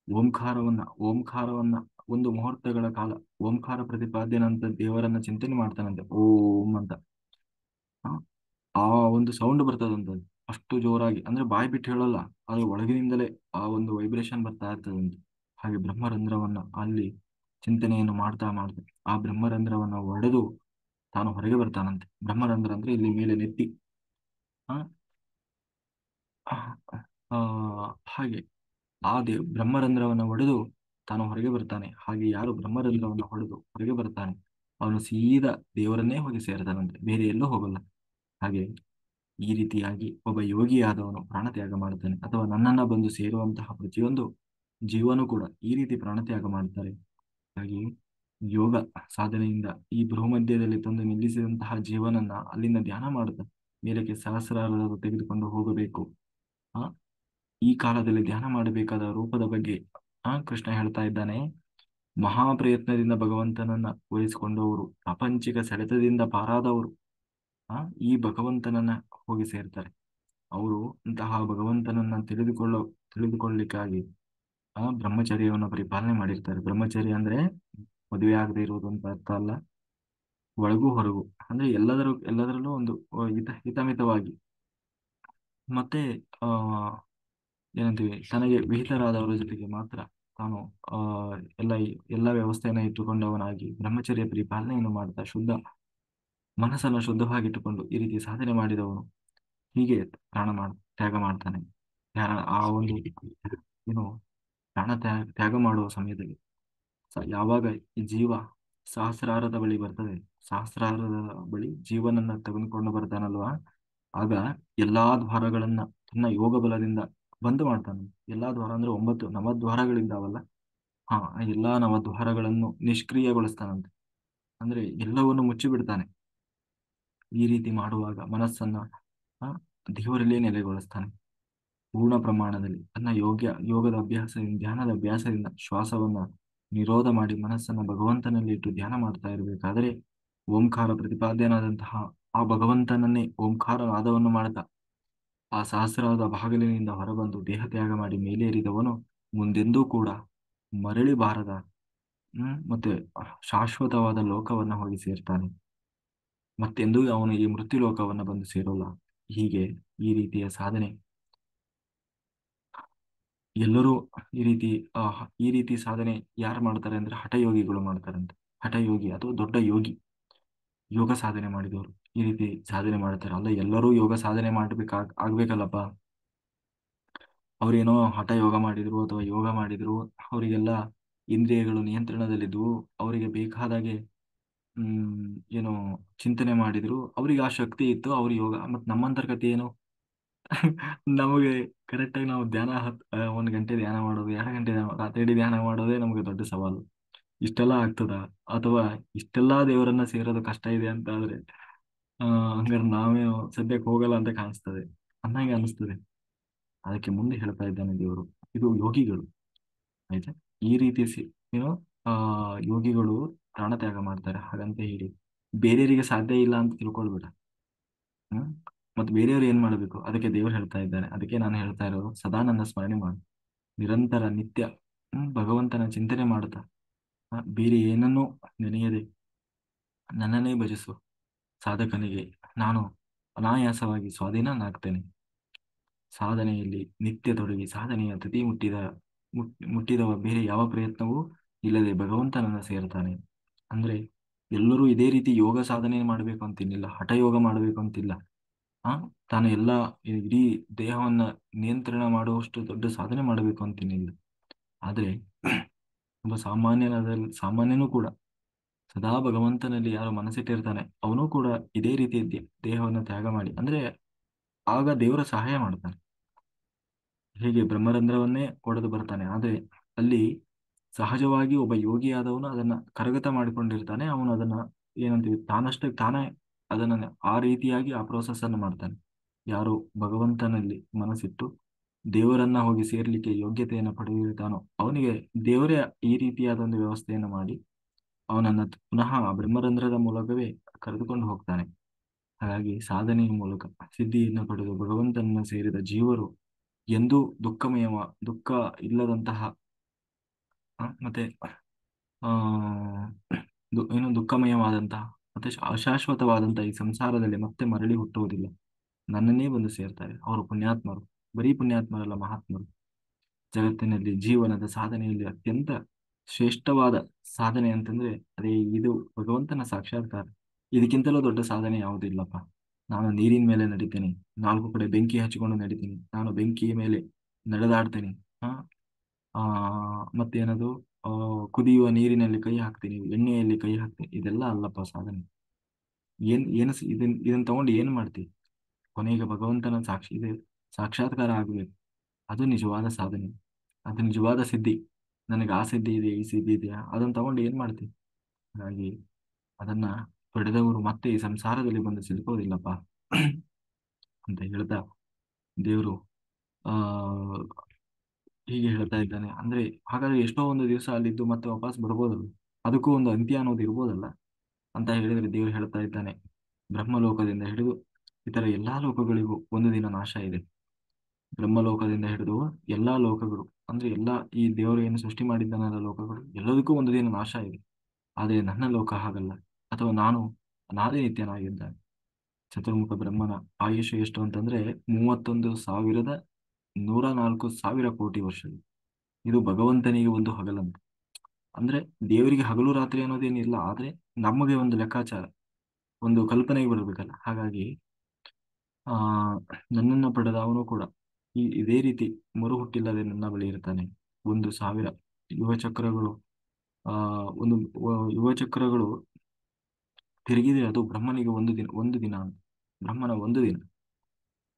ಓಂಕಾರವನ್ನ ಒಂದು ಮುಹೂರ್ತಗಳ ಕಾಲ ಓಂಕಾರ ಪ್ರತಿಪಾದ್ಯನಂತ ದೇವರನ್ನ ಚಿಂತನೆ ಮಾಡ್ತಾನಂತೆ. ಓಂ ಅಂತ ಆ ಆ ಒಂದು ಸೌಂಡ್ ಬರ್ತದಂತ, ಅಷ್ಟು ಜೋರಾಗಿ. ಅಂದ್ರೆ ಬಾಯಿ ಬಿಟ್ಟು ಹೇಳಲ್ಲ, ಅದು ಒಳಗಿನಿಂದಲೇ ಆ ಒಂದು ವೈಬ್ರೇಷನ್ ಬರ್ತಾ ಇರ್ತದಂತೆ. ಹಾಗೆ ಬ್ರಹ್ಮರಂಧ್ರವನ್ನ ಅಲ್ಲಿ ಚಿಂತನೆಯನ್ನು ಮಾಡ್ತಾ ಮಾಡ್ತಾ ಆ ಬ್ರಹ್ಮರಂಧ್ರವನ್ನ ಒಡೆದು ತಾನು ಹೊರಗೆ ಬರ್ತಾನಂತೆ. ಬ್ರಹ್ಮರಂಧ್ರ ಅಂದ್ರೆ ಇಲ್ಲಿ ಮೇಲೆ ನೆತ್ತಿ. ಆ ಆ, ಆ, ಹಾಗೆ ಬ್ರಹ್ಮರಂಧ್ರವನ್ನ ಒಡೆದು ತಾನು ಹೊರಗೆ ಬರ್ತಾನೆ. ಹಾಗೆ ಯಾರು ಬ್ರಹ್ಮರಂಧ್ರವನ್ನ ಹೊಡೆದು ಹೊರಗೆ ಬರ್ತಾನೆ ಅವನು ಸೀದಾ ದೇವರನ್ನೇ ಹೋಗಿ ಸೇರ್ತಾನಂತೆ, ಬೇರೆ ಎಲ್ಲೂ ಹೋಗಲ್ಲ. ಹಾಗೆ ಈ ರೀತಿಯಾಗಿ ಒಬ್ಬ ಯೋಗಿಯಾದವನು ಪ್ರಾಣತ್ಯಾಗ ಮಾಡ್ತಾನೆ, ಅಥವಾ ನನ್ನನ್ನ ಬಂದು ಸೇರುವಂತಹ ಪ್ರತಿಯೊಂದು ಜೀವನೂ ಕೂಡ ಈ ರೀತಿ ಪ್ರಾಣತ್ಯಾಗ ಮಾಡ್ತಾರೆ. ಹಾಗೆ ಯೋಗ ಸಾಧನೆಯಿಂದ ಈ ಭೂಮಧ್ಯದಲ್ಲಿ ತಂದು ನಿಲ್ಲಿಸಿದಂತಹ ಜೀವನನ್ನ ಅಲ್ಲಿಂದ ಧ್ಯಾನ ಮಾಡುತ್ತಾ ಮೇಲಕ್ಕೆ ಸಹಸ್ರಾರ ತೆಗೆದುಕೊಂಡು ಹೋಗಬೇಕು. ಆ ಈ ಕಾಲದಲ್ಲಿ ಧ್ಯಾನ ಮಾಡಬೇಕಾದ ರೂಪದ ಬಗ್ಗೆ ಕೃಷ್ಣ ಹೇಳ್ತಾ ಇದ್ದಾನೆ. ಮಹಾಪ್ರಯತ್ನದಿಂದ ಭಗವಂತನನ್ನ ವಹಿಸಿಕೊಂಡವರು, ಪ್ರಾಪಂಚಿಕ ಸೆಳೆತದಿಂದ ಪಾರಾದವರು ಈ ಭಗವಂತನನ್ನ ಹೋಗಿ ಸೇರ್ತಾರೆ. ಅವರು ಅಂತಹ ಭಗವಂತನನ್ನ ತಿಳಿದುಕೊಳ್ಳಿಕ್ಕಾಗಿ ಬ್ರಹ್ಮಚರ್ಯವನ್ನು ಪರಿಪಾಲನೆ ಮಾಡಿರ್ತಾರೆ. ಬ್ರಹ್ಮಚರ್ಯ ಅಂದ್ರೆ ಮದುವೆ ಆಗದೆ ಇರುವುದು ಅಂತ ಅರ್ಥ ಅಲ್ಲ. ಒಳಗೂ ಹೊರಗೂ ಅಂದ್ರೆ ಎಲ್ಲದರಲ್ಲೂ ಒಂದು ಹಿತಮಿತವಾಗಿ, ಮತ್ತೆ ಆ ಏನಂತೀವಿ, ತನಗೆ ವಿಹಿತರಾದವರ ಜೊತೆಗೆ ಮಾತ್ರ ತಾನು ಆ ಎಲ್ಲ ಎಲ್ಲ ವ್ಯವಸ್ಥೆಯನ್ನ ಇಟ್ಟುಕೊಂಡವನಾಗಿ ಬ್ರಹ್ಮಚರ್ಯ ಪರಿಪಾಲನೆಯನ್ನು ಮಾಡ್ತಾ ಮನಸ್ಸನ್ನು ಶುದ್ಧವಾಗಿಟ್ಟುಕೊಂಡು ಈ ರೀತಿ ಸಾಧನೆ ಮಾಡಿದವನು ಹೀಗೆ ತ್ಯಾಗ ಮಾಡ್ತಾನೆ. ಆ ಒಂದು ಏನು ತ್ಯಾಗ ಮಾಡುವ ಸಮಯದಲ್ಲಿ ಯಾವಾಗ ಈ ಜೀವ ಸಹಸ್ರಾರದ ಬಳಿ ಬರ್ತದೆ, ಸಹಸ್ರಾರದ ಬಳಿ ಜೀವನನ್ನ ತೆಗೆದುಕೊಂಡು ಬರ್ತಾನಲ್ವಾ, ಆಗ ಎಲ್ಲಾ ದ್ವಾರಗಳನ್ನ ತನ್ನ ಯೋಗ ಬಲದಿಂದ ಬಂದ್ ಮಾಡ್ತಾನೆ. ಎಲ್ಲಾ ದ್ವಾರ ಅಂದ್ರೆ 9 ನವದ್ವಾರಗಳಿದ್ದಾವಲ್ಲ, ಆ ಎಲ್ಲಾ ನವದ್ವಾರಗಳನ್ನು ನಿಷ್ಕ್ರಿಯಗೊಳಿಸ್ತಾನಂತೆ. ಅಂದ್ರೆ ಎಲ್ಲವನ್ನು ಮುಚ್ಚಿಬಿಡ್ತಾನೆ. ಈ ರೀತಿ ಮಾಡುವಾಗ ಮನಸ್ಸನ್ನ ಆ, ದೇವರಲ್ಲೇ ನೆಲೆಗೊಳಿಸ್ತಾನೆ. ಪೂರ್ಣ ಪ್ರಮಾಣದಲ್ಲಿ ತನ್ನ ಯೋಗದ ಅಭ್ಯಾಸದಿಂದ, ಧ್ಯಾನದ ಅಭ್ಯಾಸದಿಂದ ಶ್ವಾಸವನ್ನ ನಿರೋಧ ಮಾಡಿ ಮನಸ್ಸನ್ನ ಭಗವಂತನಲ್ಲಿ ಇಟ್ಟು ಧ್ಯಾನ ಮಾಡ್ತಾ ಇರಬೇಕಾದ್ರೆ ಓಂಕಾರ ಪ್ರತಿಪಾದ್ಯನಾದಂತಹ ಆ ಭಗವಂತನನ್ನೇ ಓಂಕಾರ ನಾದವನ್ನು ಮಾಡ್ತಾ ಆ ಸಹಸ್ರಾರದ ಬಾಗಿಲಿನಿಂದ ಹೊರಬಂದು ದೇಹ ತ್ಯಾಗ ಮಾಡಿ ಮೇಲೇರಿದವನು ಮುಂದೆಂದೂ ಕೂಡ ಮರಳಿ ಬಾರದ ಮತ್ತೆ ಶಾಶ್ವತವಾದ ಲೋಕವನ್ನ ಹೋಗಿ ಸೇರ್ತಾನೆ. ಮತ್ತೆಂದೂ ಅವನು ಈ ಮೃತ್ಯು ಲೋಕವನ್ನ ಬಂದು ಸೇರೋಲ್ಲ. ಹೀಗೆ ಈ ರೀತಿಯ ಸಾಧನೆ ಎಲ್ಲರೂ ಈ ರೀತಿ ಸಾಧನೆ ಯಾರು ಮಾಡ್ತಾರೆ ಅಂದ್ರೆ ಹಠಯೋಗಿಗಳು ಮಾಡ್ತಾರಂತೆ. ಹಠಯೋಗಿ ಅಥವಾ ದೊಡ್ಡ ಯೋಗಿ, ಯೋಗ ಸಾಧನೆ ಮಾಡಿದವರು ಈ ರೀತಿ ಸಾಧನೆ ಮಾಡ್ತಾರೆ. ಅಲ್ಲ ಎಲ್ಲರೂ ಯೋಗ ಸಾಧನೆ ಆಗ್ಬೇಕಲ್ಲಪ್ಪ. ಅವ್ರೇನೋ ಹಠ ಯೋಗ ಮಾಡಿದ್ರು ಅಥವಾ ಯೋಗ ಮಾಡಿದ್ರು, ಅವರಿಗೆಲ್ಲ ಇಂದ್ರಿಯಗಳು ನಿಯಂತ್ರಣದಲ್ಲಿದ್ವು, ಅವರಿಗೆ ಬೇಕಾದಾಗೆ ಏನು ಚಿಂತನೆ ಮಾಡಿದ್ರು, ಅವ್ರಿಗೆ ಆ ಶಕ್ತಿ ಇತ್ತು, ಅವ್ರ ಯೋಗ. ಮತ್ತು ನಮ್ಮಂತರ ಕಥೆ ಏನು? ನಮಗೆ ಕರೆಕ್ಟಾಗಿ ನಾವು ಧ್ಯಾನ 1 ಗಂಟೆ ಧ್ಯಾನ ಮಾಡೋದು, 2 ಗಂಟೆ ರಾತ್ರಿ ಧ್ಯಾನ ಮಾಡೋದೇ ನಮಗೆ ದೊಡ್ಡ ಸವಾಲು. ಇಷ್ಟೆಲ್ಲ ಆಗ್ತದ? ಅಥವಾ ಇಷ್ಟೆಲ್ಲಾ ದೇವರನ್ನ ಸೇರೋದು ಕಷ್ಟ ಇದೆ ಅಂತ ಆದ್ರೆ ಹಂಗಾರೆ ನಾವೇನು ಸದ್ಯಕ್ಕೆ ಹೋಗಲ್ಲ ಅಂತ ಕಾಣಿಸ್ತದೆ, ಅನ್ನಂಗೆ ಅನಿಸ್ತದೆ. ಅದಕ್ಕೆ ಮುಂದೆ ಹೇಳ್ತಾ ಇದ್ದಾನೆ ದೇವರು, ಇದು ಯೋಗಿಗಳು, ಆಯ್ತಾ? ಈ ರೀತಿ ಏನು ಆ ಯೋಗಿಗಳು ಪ್ರಾಣತ್ಯಾಗ ಮಾಡ್ತಾರೆ, ಹಾಗಂತ ಹೇಳಿ ಬೇರೆಯವರಿಗೆ ಸಾಧ್ಯ ಇಲ್ಲ ಅಂತ ತಿಳ್ಕೊಳ್ಬೇಡ. ಹ್ಮ್ ಮತ್ತೆ ಬೇರೆಯವರು ಏನ್ ಮಾಡಬೇಕು? ಅದಕ್ಕೆ ದೇವರು ಹೇಳ್ತಾ ಇದ್ದಾನೆ, ಅದಕ್ಕೆ ನಾನು ಹೇಳ್ತಾ ಇರೋದು, ಸದಾ ನನ್ನ ಸ್ಮರಣೆ ಮಾಡು, ನಿರಂತರ ನಿತ್ಯ ಭಗವಂತನ ಚಿಂತನೆ ಮಾಡುತ್ತಾ ಬೇರೆ ಏನನ್ನೂ ನೆನೆಯದೆ ನನ್ನನ್ನೇ ಭಜಿಸು ಸಾಧಕನಿಗೆ ನಾನು ಅನಾಯಾಸವಾಗಿ ಸ್ವಾಧೀನನಾಗ್ತೇನೆ. ಸಾಧನೆಯಲ್ಲಿ ನಿತ್ಯ ತೊಡಗಿ ಸಾಧನೆಯ ತುದಿ ಮುಟ್ಟಿದವ ಬೇರೆ ಯಾವ ಪ್ರಯತ್ನವೂ ಇಲ್ಲದೆ ಭಗವಂತನನ್ನ ಸೇರ್ತಾನೆ. ಅಂದ್ರೆ ಎಲ್ಲರೂ ಇದೇ ರೀತಿ ಯೋಗ ಸಾಧನೆ ಮಾಡಬೇಕು ಅಂತಿಲ್ಲ, ಹಠ ಯೋಗ ಮಾಡಬೇಕು ಅಂತಿಲ್ಲ. ಆ ತಾನು ಎಲ್ಲ ಇಡೀ ದೇಹವನ್ನ ನಿಯಂತ್ರಣ ಮಾಡುವಷ್ಟು ದೊಡ್ಡ ಸಾಧನೆ ಮಾಡಬೇಕು ಅಂತೇನಿಲ್ಲ. ಆದ್ರೆ ಒಬ್ಬ ಸಾಮಾನ್ಯನೂ ಕೂಡ ಸದಾ ಭಗವಂತನಲ್ಲಿ ಯಾರು ಮನಸ್ಸಿಟ್ಟಿರ್ತಾನೆ ಅವನು ಕೂಡ ಇದೇ ರೀತಿ ದೇಹವನ್ನು ತ್ಯಾಗ ಮಾಡಿ, ಅಂದ್ರೆ ಆಗ ದೇವರ ಸಹಾಯ ಮಾಡ್ತಾನೆ. ಹೇಗೆ ಬ್ರಹ್ಮರಂಧ್ರವನ್ನೇ ಒಡೆದು ಬರ್ತಾನೆ, ಆದ್ರೆ ಅಲ್ಲಿ ಸಹಜವಾಗಿ ಒಬ್ಬ ಯೋಗಿಯಾದವನು ಅದನ್ನ ಕರಗತ ಮಾಡಿಕೊಂಡಿರ್ತಾನೆ. ಅವನು ಅದನ್ನ ಏನಂತೀವಿ, ತಾನಷ್ಟಕ್ಕೆ ತಾನೇ ಅದನ್ನ ಆ ರೀತಿಯಾಗಿ ಆ ಪ್ರೋಸೆಸ್ ಅನ್ನು ಮಾಡ್ತಾನೆ. ಯಾರು ಭಗವಂತನಲ್ಲಿ ಮನಸ್ಸಿಟ್ಟು ದೇವರನ್ನ ಹೋಗಿ ಸೇರ್ಲಿಕ್ಕೆ ಯೋಗ್ಯತೆಯನ್ನು ಪಡೆದಿರ್ತಾನೋ ಅವನಿಗೆ ದೇವರೇ ಈ ರೀತಿಯಾದ ಒಂದು ವ್ಯವಸ್ಥೆಯನ್ನು ಮಾಡಿ ಅವನನ್ನ ಪುನಃ ಆ ಬ್ರಹ್ಮರಂಧ್ರದ ಮೂಲಕವೇ ಕರೆದುಕೊಂಡು ಹೋಗ್ತಾನೆ. ಹಾಗಾಗಿ ಸಾಧನೆಯ ಮೂಲಕ ಸಿದ್ಧಿಯನ್ನು ಪಡೆದು ಭಗವಂತನನ್ನ ಸೇರಿದ ಜೀವರು ಎಂದೂ ದುಃಖ ಇಲ್ಲದಂತಹ ಮತ್ತೆ ಆ ಏನು ದುಃಖಮಯವಾದಂತಹ ಮತ್ತೆ ಅಶಾಶ್ವತವಾದಂತಹ ಈ ಸಂಸಾರದಲ್ಲಿ ಮತ್ತೆ ಮರಳಿ ಹುಟ್ಟುವುದಿಲ್ಲ, ನನ್ನನ್ನೇ ಬಂದು ಸೇರ್ತಾರೆ. ಅವರು ಪುಣ್ಯಾತ್ಮರು, ಬರೀ ಪುಣ್ಯಾತ್ಮರಲ್ಲ, ಮಹಾತ್ಮರು. ಜಗತ್ತಿನಲ್ಲಿ ಜೀವನದ ಸಾಧನೆಯಲ್ಲಿ ಅತ್ಯಂತ ಶ್ರೇಷ್ಠವಾದ ಸಾಧನೆ ಅಂತಂದ್ರೆ ಅದೇ ಇದು, ಭಗವಂತನ ಸಾಕ್ಷಾತ್ಕಾರ. ಇದಕ್ಕಿಂತಲೂ ದೊಡ್ಡ ಸಾಧನೆ ಯಾವುದಿಲ್ಲಪ್ಪ. ನಾನು ನೀರಿನ ಮೇಲೆ ನಡಿತೇನೆ, 4 ಕಡೆ ಬೆಂಕಿ ಹಚ್ಚಿಕೊಂಡು ನಡಿತೀನಿ, ನಾನು ಬೆಂಕಿಯ ಮೇಲೆ ನಡೆದಾಡ್ತೇನೆ. ಆ ಆ ಮತ್ತೇನದು ಆ ಕುದಿಯುವ ನೀರಿನಲ್ಲಿ ಕೈ ಹಾಕ್ತೀನಿ, ಎಣ್ಣೆಯಲ್ಲಿ ಕೈ ಹಾಕ್ತೀನಿ, ಇದೆಲ್ಲ ಅಲ್ಲಪ್ಪ ಸಾಧನೆ. ಇದನ್ನ ತಗೊಂಡು ಏನ್ ಮಾಡ್ತೀವಿ? ಕೊನೆಗೆ ಭಗವಂತನ ಸಾಕ್ಷಾತ್ಕಾರ ಆಗ್ಬೇಕು. ಅದು ನಿಜವಾದ ಸಾಧನೆ, ಅದು ನಿಜವಾದ ಸಿದ್ಧಿ. ನನಗೆ ಆ ಸಿದ್ಧಿ ಇದೆ, ಈ ಸಿದ್ಧಿ ಇದೆಯಾ, ಅದನ್ನ ತಗೊಂಡು ಏನ್ ಮಾಡ್ತೀವಿ? ಹಾಗಾಗಿ ಅದನ್ನ ಪಡೆದವರು ಮತ್ತೆ ಈ ಸಂಸಾರದಲ್ಲಿ ಬಂದು ಸಿಲುಕೋದಿಲ್ಲಪ್ಪ ಅಂತ ಹೇಳ್ತಾ ದೇವರು ಆ ಹೀಗೆ ಹೇಳ್ತಾ ಇದ್ದಾನೆ. ಅಂದ್ರೆ ಹಾಗಾದ್ರೆ ಎಷ್ಟೋ ಒಂದು ದಿವಸ ಅಲ್ಲಿದ್ದು ಮತ್ತೆ ವಾಪಸ್ ಬರ್ಬೋದಲ್ಲ, ಅದಕ್ಕೂ ಒಂದು ಅಂತ್ಯ ಅನ್ನೋದು ಇರ್ಬೋದಲ್ಲ ಅಂತ ಹೇಳಿದ್ರೆ ದೇವರು ಹೇಳ್ತಾ ಇದ್ದಾನೆ, ಬ್ರಹ್ಮಲೋಕದಿಂದ ಹಿಡಿದು ಇತರ ಎಲ್ಲಾ ಲೋಕಗಳಿಗೂ ಒಂದು ದಿನ ನಾಶ ಇದೆ. ಬ್ರಹ್ಮಲೋಕದಿಂದ ಹಿಡಿದು ಎಲ್ಲಾ ಲೋಕಗಳು, ಅಂದ್ರೆ ಎಲ್ಲಾ ಈ ದೇವರು ಏನು ಸೃಷ್ಟಿ ಮಾಡಿದ್ದಾನಲ್ಲ ಲೋಕಗಳು, ಎಲ್ಲದಕ್ಕೂ ಒಂದು ದಿನ ನಾಶ ಇದೆ. ಆದರೆ ನನ್ನ ಲೋಕ ಹಾಗಲ್ಲ, ಅಥವಾ ನಾನು ಅನಾದಿ ನಿತ್ಯನಾಗಿದ್ದಾನೆ. ಚತುರ್ಮುಖ ಬ್ರಹ್ಮನ ಆಯುಷ್ ಎಷ್ಟು ಅಂತಂದ್ರೆ 31,104,000 ಕೋಟಿ ವರ್ಷಗಳು. ಇದು ಭಗವಂತನಿಗೆ ಒಂದು ಹಗಲಂತ. ಅಂದ್ರೆ ದೇವರಿಗೆ ಹಗಲು ರಾತ್ರಿ ಅನ್ನೋದೇನಿಲ್ಲ, ಆದ್ರೆ ನಮಗೆ ಒಂದು ಲೆಕ್ಕಾಚಾರ, ಒಂದು ಕಲ್ಪನೆಗೆ ಬರಬೇಕಲ್ಲ. ಹಾಗಾಗಿ ಆ ನನ್ನನ್ನು ಪಡೆದ ಅವನು ಕೂಡ ಇದೇ ರೀತಿ ಮರು ಹುಟ್ಟಿಲ್ಲದೆ ನನ್ನ ಬಳಿ ಇರ್ತಾನೆ. 1,000 ಯುಗಚಕ್ರಗಳು ಆ ಒಂದು ಯುಗಚಕ್ರಗಳು ತಿರುಗಿದ್ರೆ ಅದು ಬ್ರಹ್ಮನಿಗೆ ಒಂದು ದಿನ ಅಂತ. ಬ್ರಹ್ಮನ ಒಂದು ದಿನ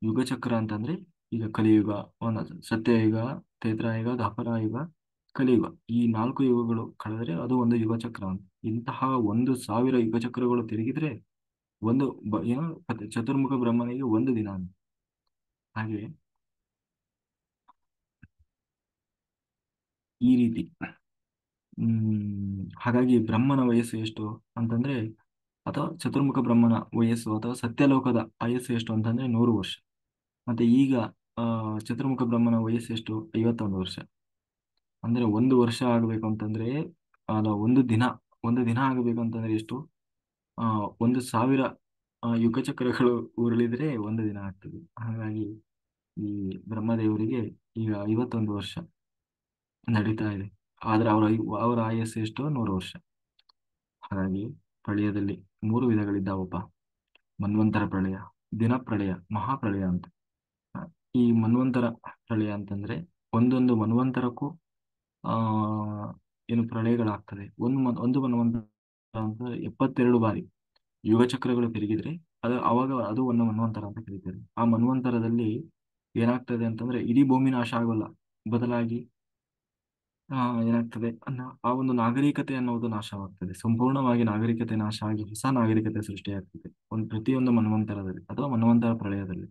ಯುಗಚಕ್ರ ಅಂತಂದ್ರೆ, ಈಗ ಕಲಿಯುಗ, ಸತ್ಯಯುಗ, ತ್ರೇತಾಯುಗ, ದ್ವಾಪರಯುಗ, ಕಲಿಯುಗ, ಈ 4 ಯುಗಗಳು ಕಳೆದ್ರೆ ಅದು ಒಂದು ಯುಗಚಕ್ರ ಅಂತ. ಇಂತಹ 1,000 ಯುಗಚಕ್ರಗಳು ತಿರುಗಿದ್ರೆ ಏನು ಚತುರ್ಮುಖ ಬ್ರಹ್ಮನಿಗೆ ಒಂದು ದಿನ ಅಂತ. ಹಾಗೆ ಈ ರೀತಿ ಹಾಗಾಗಿ ಬ್ರಹ್ಮನ ವಯಸ್ಸು ಎಷ್ಟು ಅಂತಂದ್ರೆ, ಅಥವಾ ಚತುರ್ಮುಖ ಬ್ರಹ್ಮನ ವಯಸ್ಸು ಅಥವಾ ಸತ್ಯಲೋಕದ ಆಯಸ್ಸು ಎಷ್ಟು ಅಂತಂದ್ರೆ 100 ವರ್ಷ. ಮತ್ತೆ ಈಗ ಚತುರ್ಮುಖ ಬ್ರಹ್ಮನ ವಯಸ್ಸು ಎಷ್ಟು? 51 ವರ್ಷ. ಅಂದ್ರೆ 1 ವರ್ಷ ಆಗ್ಬೇಕು ಅಂತಂದ್ರೆ, ಅಲ್ಲ, ಒಂದು ದಿನ ಆಗಬೇಕು ಅಂತಂದ್ರೆ ಎಷ್ಟು? 1,000 ಯುಗಚಕ್ರಗಳು ಉರುಳಿದ್ರೆ ಒಂದು ದಿನ ಆಗ್ತದೆ. ಹಾಗಾಗಿ ಈ ಬ್ರಹ್ಮದೇವರಿಗೆ ಈಗ 51 ವರ್ಷ ನಡೀತಾ ಇದೆ. ಆದ್ರೆ ಅವರ ಆಯಸ್ಸು ಎಷ್ಟು? 100 ವರ್ಷ. ಹಾಗಾಗಿ ಪ್ರಳಯದಲ್ಲಿ 3 ವಿಧಗಳಿದ್ದಾವಪ್ಪ: ಮನ್ವಂತರ ಪ್ರಳಯ, ದಿನ ಪ್ರಳಯ, ಮಹಾಪ್ರಳಯ ಅಂತ. ಈ ಮನ್ವಂತರ ಪ್ರಳಯ ಅಂತಂದ್ರೆ ಒಂದೊಂದು ಮನ್ವಂತರಕ್ಕೂ ಆ ಏನು ಪ್ರಳಯಗಳಾಗ್ತದೆ. ಒಂದು ಮನ್ವಂತರ ಅಂತಂದ್ರೆ 72 ಬಾರಿ ಯುಗ ಚಕ್ರಗಳು ತಿರುಗಿದ್ರೆ ಅವಾಗ ಅದು ಒಂದು ಮನ್ವಂತರ ಅಂತ ಕರೀತಾರೆ. ಆ ಮನ್ವಂತರದಲ್ಲಿ ಏನಾಗ್ತದೆ ಅಂತಂದ್ರೆ ಇಡೀ ಭೂಮಿ ನಾಶ ಆಗೋಲ್ಲ, ಬದಲಾಗಿ ಏನಾಗ್ತದೆ ಆ ಒಂದು ನಾಗರಿಕತೆ ಅನ್ನೋದು ನಾಶವಾಗ್ತದೆ. ಸಂಪೂರ್ಣವಾಗಿ ನಾಗರಿಕತೆ ನಾಶ ಆಗಿ ಹೊಸ ನಾಗರಿಕತೆ ಸೃಷ್ಟಿಯಾಗ್ತದೆ ಪ್ರತಿಯೊಂದು ಮನ್ವಂತರದಲ್ಲಿ ಅಥವಾ ಮನ್ವಂತರ ಪ್ರಳಯದಲ್ಲಿ.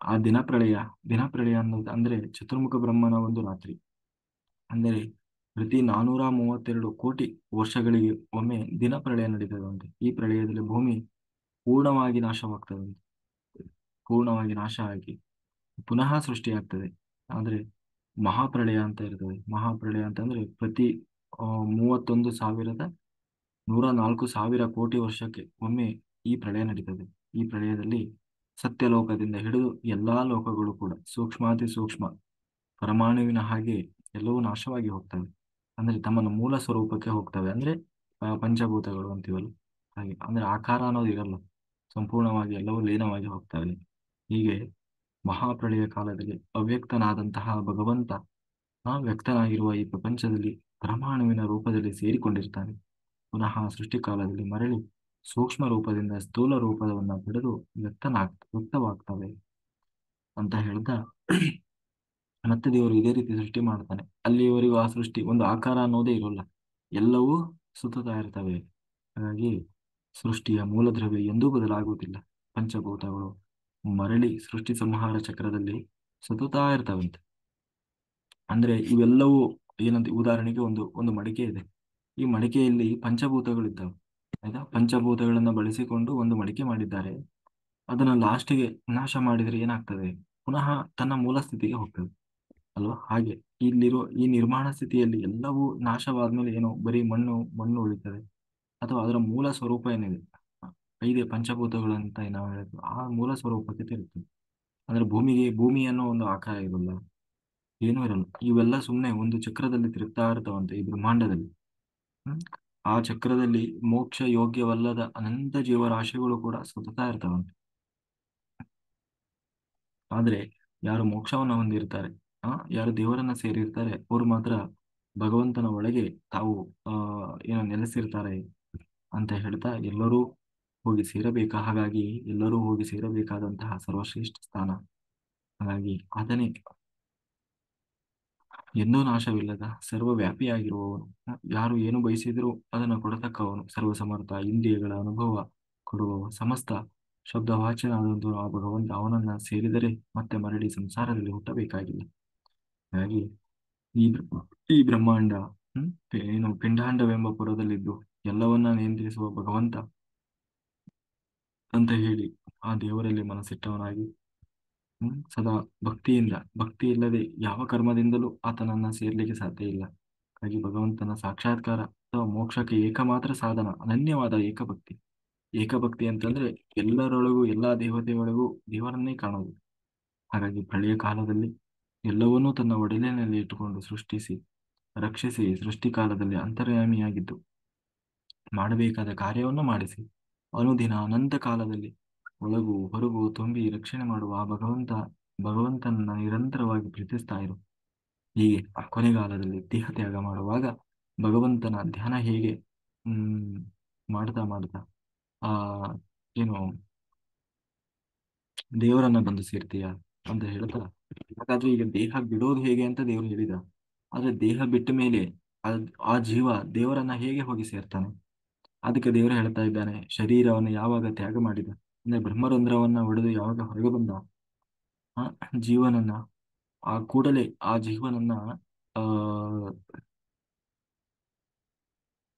ಆ ದಿನ ಪ್ರಳಯ ಅನ್ನೋದು ಅಂದ್ರೆ ಚತುರ್ಮುಖ ಬ್ರಹ್ಮನ ಒಂದು ರಾತ್ರಿ. ಅಂದರೆ ಪ್ರತಿ 432 ಕೋಟಿ ವರ್ಷಗಳಿಗೆ ಒಮ್ಮೆ ದಿನ ಪ್ರಳಯ ನಡೀತದಂತೆ. ಈ ಪ್ರಳಯದಲ್ಲಿ ಭೂಮಿ ಪೂರ್ಣವಾಗಿ ನಾಶವಾಗ್ತದಂತೆ. ಪೂರ್ಣವಾಗಿ ನಾಶ ಆಗಿ ಪುನಃ ಸೃಷ್ಟಿಯಾಗ್ತದೆ. ಆದ್ರೆ ಮಹಾಪ್ರಳಯ ಅಂತ ಇರ್ತದೆ. ಮಹಾಪ್ರಳಯ ಅಂತಂದ್ರೆ ಪ್ರತಿ 31,104,000 ಕೋಟಿ ವರ್ಷಕ್ಕೆ ಒಮ್ಮೆ ಈ ಪ್ರಳಯ ನಡೀತದೆ. ಈ ಪ್ರಳಯದಲ್ಲಿ ಸತ್ಯಲೋಕದಿಂದ ಹಿಡಿದು ಎಲ್ಲಾ ಲೋಕಗಳು ಕೂಡ ಸೂಕ್ಷ್ಮಾತಿ ಸೂಕ್ಷ್ಮ ಪರಮಾಣುವಿನ ಹಾಗೆ ಎಲ್ಲವೂ ನಾಶವಾಗಿ ಹೋಗ್ತವೆ. ಅಂದ್ರೆ ತಮ್ಮ ಮೂಲ ಸ್ವರೂಪಕ್ಕೆ ಹೋಗ್ತವೆ. ಅಂದ್ರೆ ಪಂಚಭೂತಗಳು ಅಂತೀವಲ್ಲ ಹಾಗೆ. ಅಂದ್ರೆ ಆಕಾರ ಅನ್ನೋದು ಇರಲ್ಲ, ಸಂಪೂರ್ಣವಾಗಿ ಎಲ್ಲವೂ ಲೀನವಾಗಿ ಹೋಗ್ತವೆ. ಹೀಗೆ ಮಹಾಪ್ರಳಯ ಕಾಲದಲ್ಲಿ ಅವ್ಯಕ್ತನಾದಂತಹ ಭಗವಂತ ವ್ಯಕ್ತನಾಗಿರುವ ಈ ಪ್ರಪಂಚದಲ್ಲಿ ಪರಮಾಣುವಿನ ರೂಪದಲ್ಲಿ ಸೇರಿಕೊಂಡಿರ್ತಾನೆ. ಪುನಃ ಸೃಷ್ಟಿಕಾಲದಲ್ಲಿ ಮರಳಿ ಸೂಕ್ಷ್ಮ ರೂಪದಿಂದ ಸ್ಥೂಲ ರೂಪವನ್ನು ಪಡೆದು ವ್ಯಕ್ತವಾಗ್ತವೆ ಅಂತ ಹೇಳ್ತಾ ಮತ್ತೆ ದೇವರು ಇದೇ ರೀತಿ ಸೃಷ್ಟಿ ಮಾಡ್ತಾನೆ. ಅಲ್ಲಿಯವರೆಗೂ ಆ ಸೃಷ್ಟಿ ಒಂದು ಆಕಾರ ಅನ್ನೋದೇ ಇರೋಲ್ಲ, ಎಲ್ಲವೂ ಸುತ್ತುತ್ತಾ ಇರ್ತವೆ. ಹಾಗಾಗಿ ಸೃಷ್ಟಿಯ ಮೂಲದ್ರವ್ಯ ಎಂದೂ ಬದಲಾಗುವುದಿಲ್ಲ. ಪಂಚಭೂತಗಳು ಮರಳಿ ಸೃಷ್ಟಿ ಸಂಹಾರ ಚಕ್ರದಲ್ಲಿ ಸುತ್ತುತ್ತಾ ಇರ್ತವಂತೆ. ಅಂದ್ರೆ ಇವೆಲ್ಲವೂ ಏನಂತ, ಉದಾಹರಣೆಗೆ ಒಂದು ಒಂದು ಮಡಿಕೆ ಇದೆ. ಈ ಮಡಿಕೆಯಲ್ಲಿ ಪಂಚಭೂತಗಳಿದ್ದಾವೆ, ಆಯ್ತಾ. ಪಂಚಭೂತಗಳನ್ನ ಬಳಸಿಕೊಂಡು ಒಂದು ಮಡಿಕೆ ಮಾಡಿದ್ದಾರೆ. ಅದನ್ನ ಲಾಸ್ಟಿಗೆ ನಾಶ ಮಾಡಿದ್ರೆ ಏನಾಗ್ತದೆ? ಪುನಃ ತನ್ನ ಮೂಲ ಸ್ಥಿತಿಗೆ ಹೋಗ್ತದೆ ಅಲ್ವಾ. ಹಾಗೆ ಇಲ್ಲಿರೋ ಈ ನಿರ್ಮಾಣ ಸ್ಥಿತಿಯಲ್ಲಿ ಎಲ್ಲವೂ ನಾಶವಾದ್ಮೇಲೆ ಏನೋ ಬರೀ ಮಣ್ಣು ಮಣ್ಣು ಉಳಿತದೆ, ಅಥವಾ ಅದರ ಮೂಲ ಸ್ವರೂಪ ಏನಿದೆ, ಐದೇ ಪಂಚಭೂತಗಳು ಅಂತ ನಾವು ಹೇಳಿದ್ವಿ, ಆ ಮೂಲ ಸ್ವರೂಪಕ್ಕೆ ತಿರುಗ್ತದೆ. ಅಂದ್ರೆ ಭೂಮಿ ಅನ್ನೋ ಒಂದು ಆಕಾರ ಇರಲ್ಲ, ಏನೂ ಇರಲ್ಲ. ಇವೆಲ್ಲ ಸುಮ್ಮನೆ ಒಂದು ಚಕ್ರದಲ್ಲಿ ತಿರುಗ್ತಾ ಇರ್ತಾವಂತೆ ಈ ಬ್ರಹ್ಮಾಂಡದಲ್ಲಿ. ಹ್ಮ್ ಆ ಚಕ್ರದಲ್ಲಿ ಮೋಕ್ಷ ಯೋಗ್ಯವಲ್ಲದ ಅನಂತ ಜೀವರಾಶಿಗಳು ಕೂಡ ಸುತ್ತಾ ಇರ್ತಾವಂತೆ. ಆದ್ರೆ ಯಾರು ಮೋಕ್ಷವನ್ನ ಹೊಂದಿರ್ತಾರೆ, ಯಾರು ದೇವರನ್ನ ಸೇರಿರ್ತಾರೆ, ಅವರು ಮಾತ್ರ ಭಗವಂತನ ಒಳಗೆ ತಾವು ಏನೋ ನೆಲೆಸಿರ್ತಾರೆ ಅಂತ ಹೇಳ್ತಾ ಎಲ್ಲರೂ ಹೋಗಿ ಹಾಗಾಗಿ ಎಲ್ಲರೂ ಹೋಗಿ ಸೇರಬೇಕಾದಂತಹ ಸರ್ವಶ್ರೇಷ್ಠ ಸ್ಥಾನ. ಹಾಗಾಗಿ ಅದನ್ನೇ ಎಂದೂ ನಾಶವಿಲ್ಲದ ಸರ್ವವ್ಯಾಪಿಯಾಗಿರುವವನು, ಯಾರು ಏನು ಬಯಸಿದರೂ ಅದನ್ನು ಕೊಡತಕ್ಕವನು, ಸರ್ವಸಮರ್ಥ, ಇಂದ್ರಿಯಗಳ ಅನುಭವ ಕೊಡುವವ, ಸಮಸ್ತ ಶಬ್ದವಾಚ್ಯನಾದಂತಹ ಆ ಭಗವಂತ, ಅವನನ್ನ ಸೇರಿದರೆ ಮತ್ತೆ ಮರಳಿ ಸಂಸಾರದಲ್ಲಿ ಹುಟ್ಟಬೇಕಾಗಿಲ್ಲ. ಹಾಗಾಗಿ ಈ ಈ ಬ್ರಹ್ಮಾಂಡ ಏನು ಪಿಂಡಾಂಡವೆಂಬ ಪುರದಲ್ಲಿದ್ದು ಎಲ್ಲವನ್ನ ನಿಯಂತ್ರಿಸುವ ಭಗವಂತ ಅಂತ ಹೇಳಿ ಆ ದೇವರಲ್ಲಿ ಮನಸ್ಸಿಟ್ಟವನಾಗಿ ಸದಾ ಭಕ್ತಿ ಇಲ್ಲದೆ ಯಾವ ಕರ್ಮದಿಂದಲೂ ಆತನನ್ನ ಸೇರ್ಲಿಕ್ಕೆ ಸಾಧ್ಯ ಇಲ್ಲ. ಹಾಗಾಗಿ ಭಗವಂತನ ಸಾಕ್ಷಾತ್ಕಾರ ಅಥವಾ ಮೋಕ್ಷಕ್ಕೆ ಏಕಮಾತ್ರ ಸಾಧನ ಅನನ್ಯವಾದ ಏಕಭಕ್ತಿ. ಏಕಭಕ್ತಿ ಅಂತಂದ್ರೆ ಎಲ್ಲರೊಳಗೂ ಎಲ್ಲಾ ದೇವತೆಗಳಿಗೂ ದೇವರನ್ನೇ ಕಾಣುವುದು. ಹಾಗಾಗಿ ಪ್ರಳಯ ಕಾಲದಲ್ಲಿ ಎಲ್ಲವನ್ನೂ ತನ್ನ ಒಡಲಿನಲ್ಲಿ ಇಟ್ಟುಕೊಂಡು ಸೃಷ್ಟಿಸಿ ರಕ್ಷಿಸಿ ಸೃಷ್ಟಿಕಾಲದಲ್ಲಿ ಅಂತರ್ಯಾಮಿಯಾಗಿದ್ದು ಮಾಡಬೇಕಾದ ಕಾರ್ಯವನ್ನು ಮಾಡಿಸಿ ಅನುದಿನ ಅನಂತ ಕಾಲದಲ್ಲಿ ಒಳಗು ಹೊರಗು ತುಂಬಿ ರಕ್ಷಣೆ ಮಾಡುವ ಆ ಭಗವಂತನನ್ನ ನಿರಂತರವಾಗಿ ಪ್ರೀತಿಸ್ತಾ ಇರು. ಹೀಗೆ ಕೊನೆಗಾಲದಲ್ಲಿ ದೇಹತ್ಯಾಗ ಮಾಡುವಾಗ ಭಗವಂತನ ಧ್ಯಾನ ಹೇಗೆ ಮಾಡ್ತಾ ಮಾಡ್ತಾ ಆ ಏನು ದೇವರನ್ನ ಬಂದು ಸೇರ್ತೀಯ ಅಂತ ಹೇಳ್ತಾ, ಹಾಗಾದ್ರೆ ಈಗ ದೇಹ ಬಿಡೋದು ಹೇಗೆ ಅಂತ ದೇವರು ಹೇಳಿದ. ಆದ್ರೆ ದೇಹ ಬಿಟ್ಟ ಮೇಲೆ ಆ ಜೀವ ದೇವರನ್ನ ಹೇಗೆ ಹೋಗಿ ಸೇರ್ತಾನೆ? ಅದಕ್ಕೆ ದೇವರು ಹೇಳ್ತಾ ಇದ್ದಾನೆ, ಶರೀರವನ್ನು ಯಾವಾಗ ತ್ಯಾಗ ಮಾಡಿದ, ಅಂದ್ರೆ ಬ್ರಹ್ಮರಂಧ್ರವನ್ನ ಒಡೆದು ಯಾವಾಗ ಹೊರಗೆ ಬಂದ, ಆ ಜೀವನನ್ನ ಆ ಕೂಡಲೇ ಆ ಜೀವನನ್ನ ಆ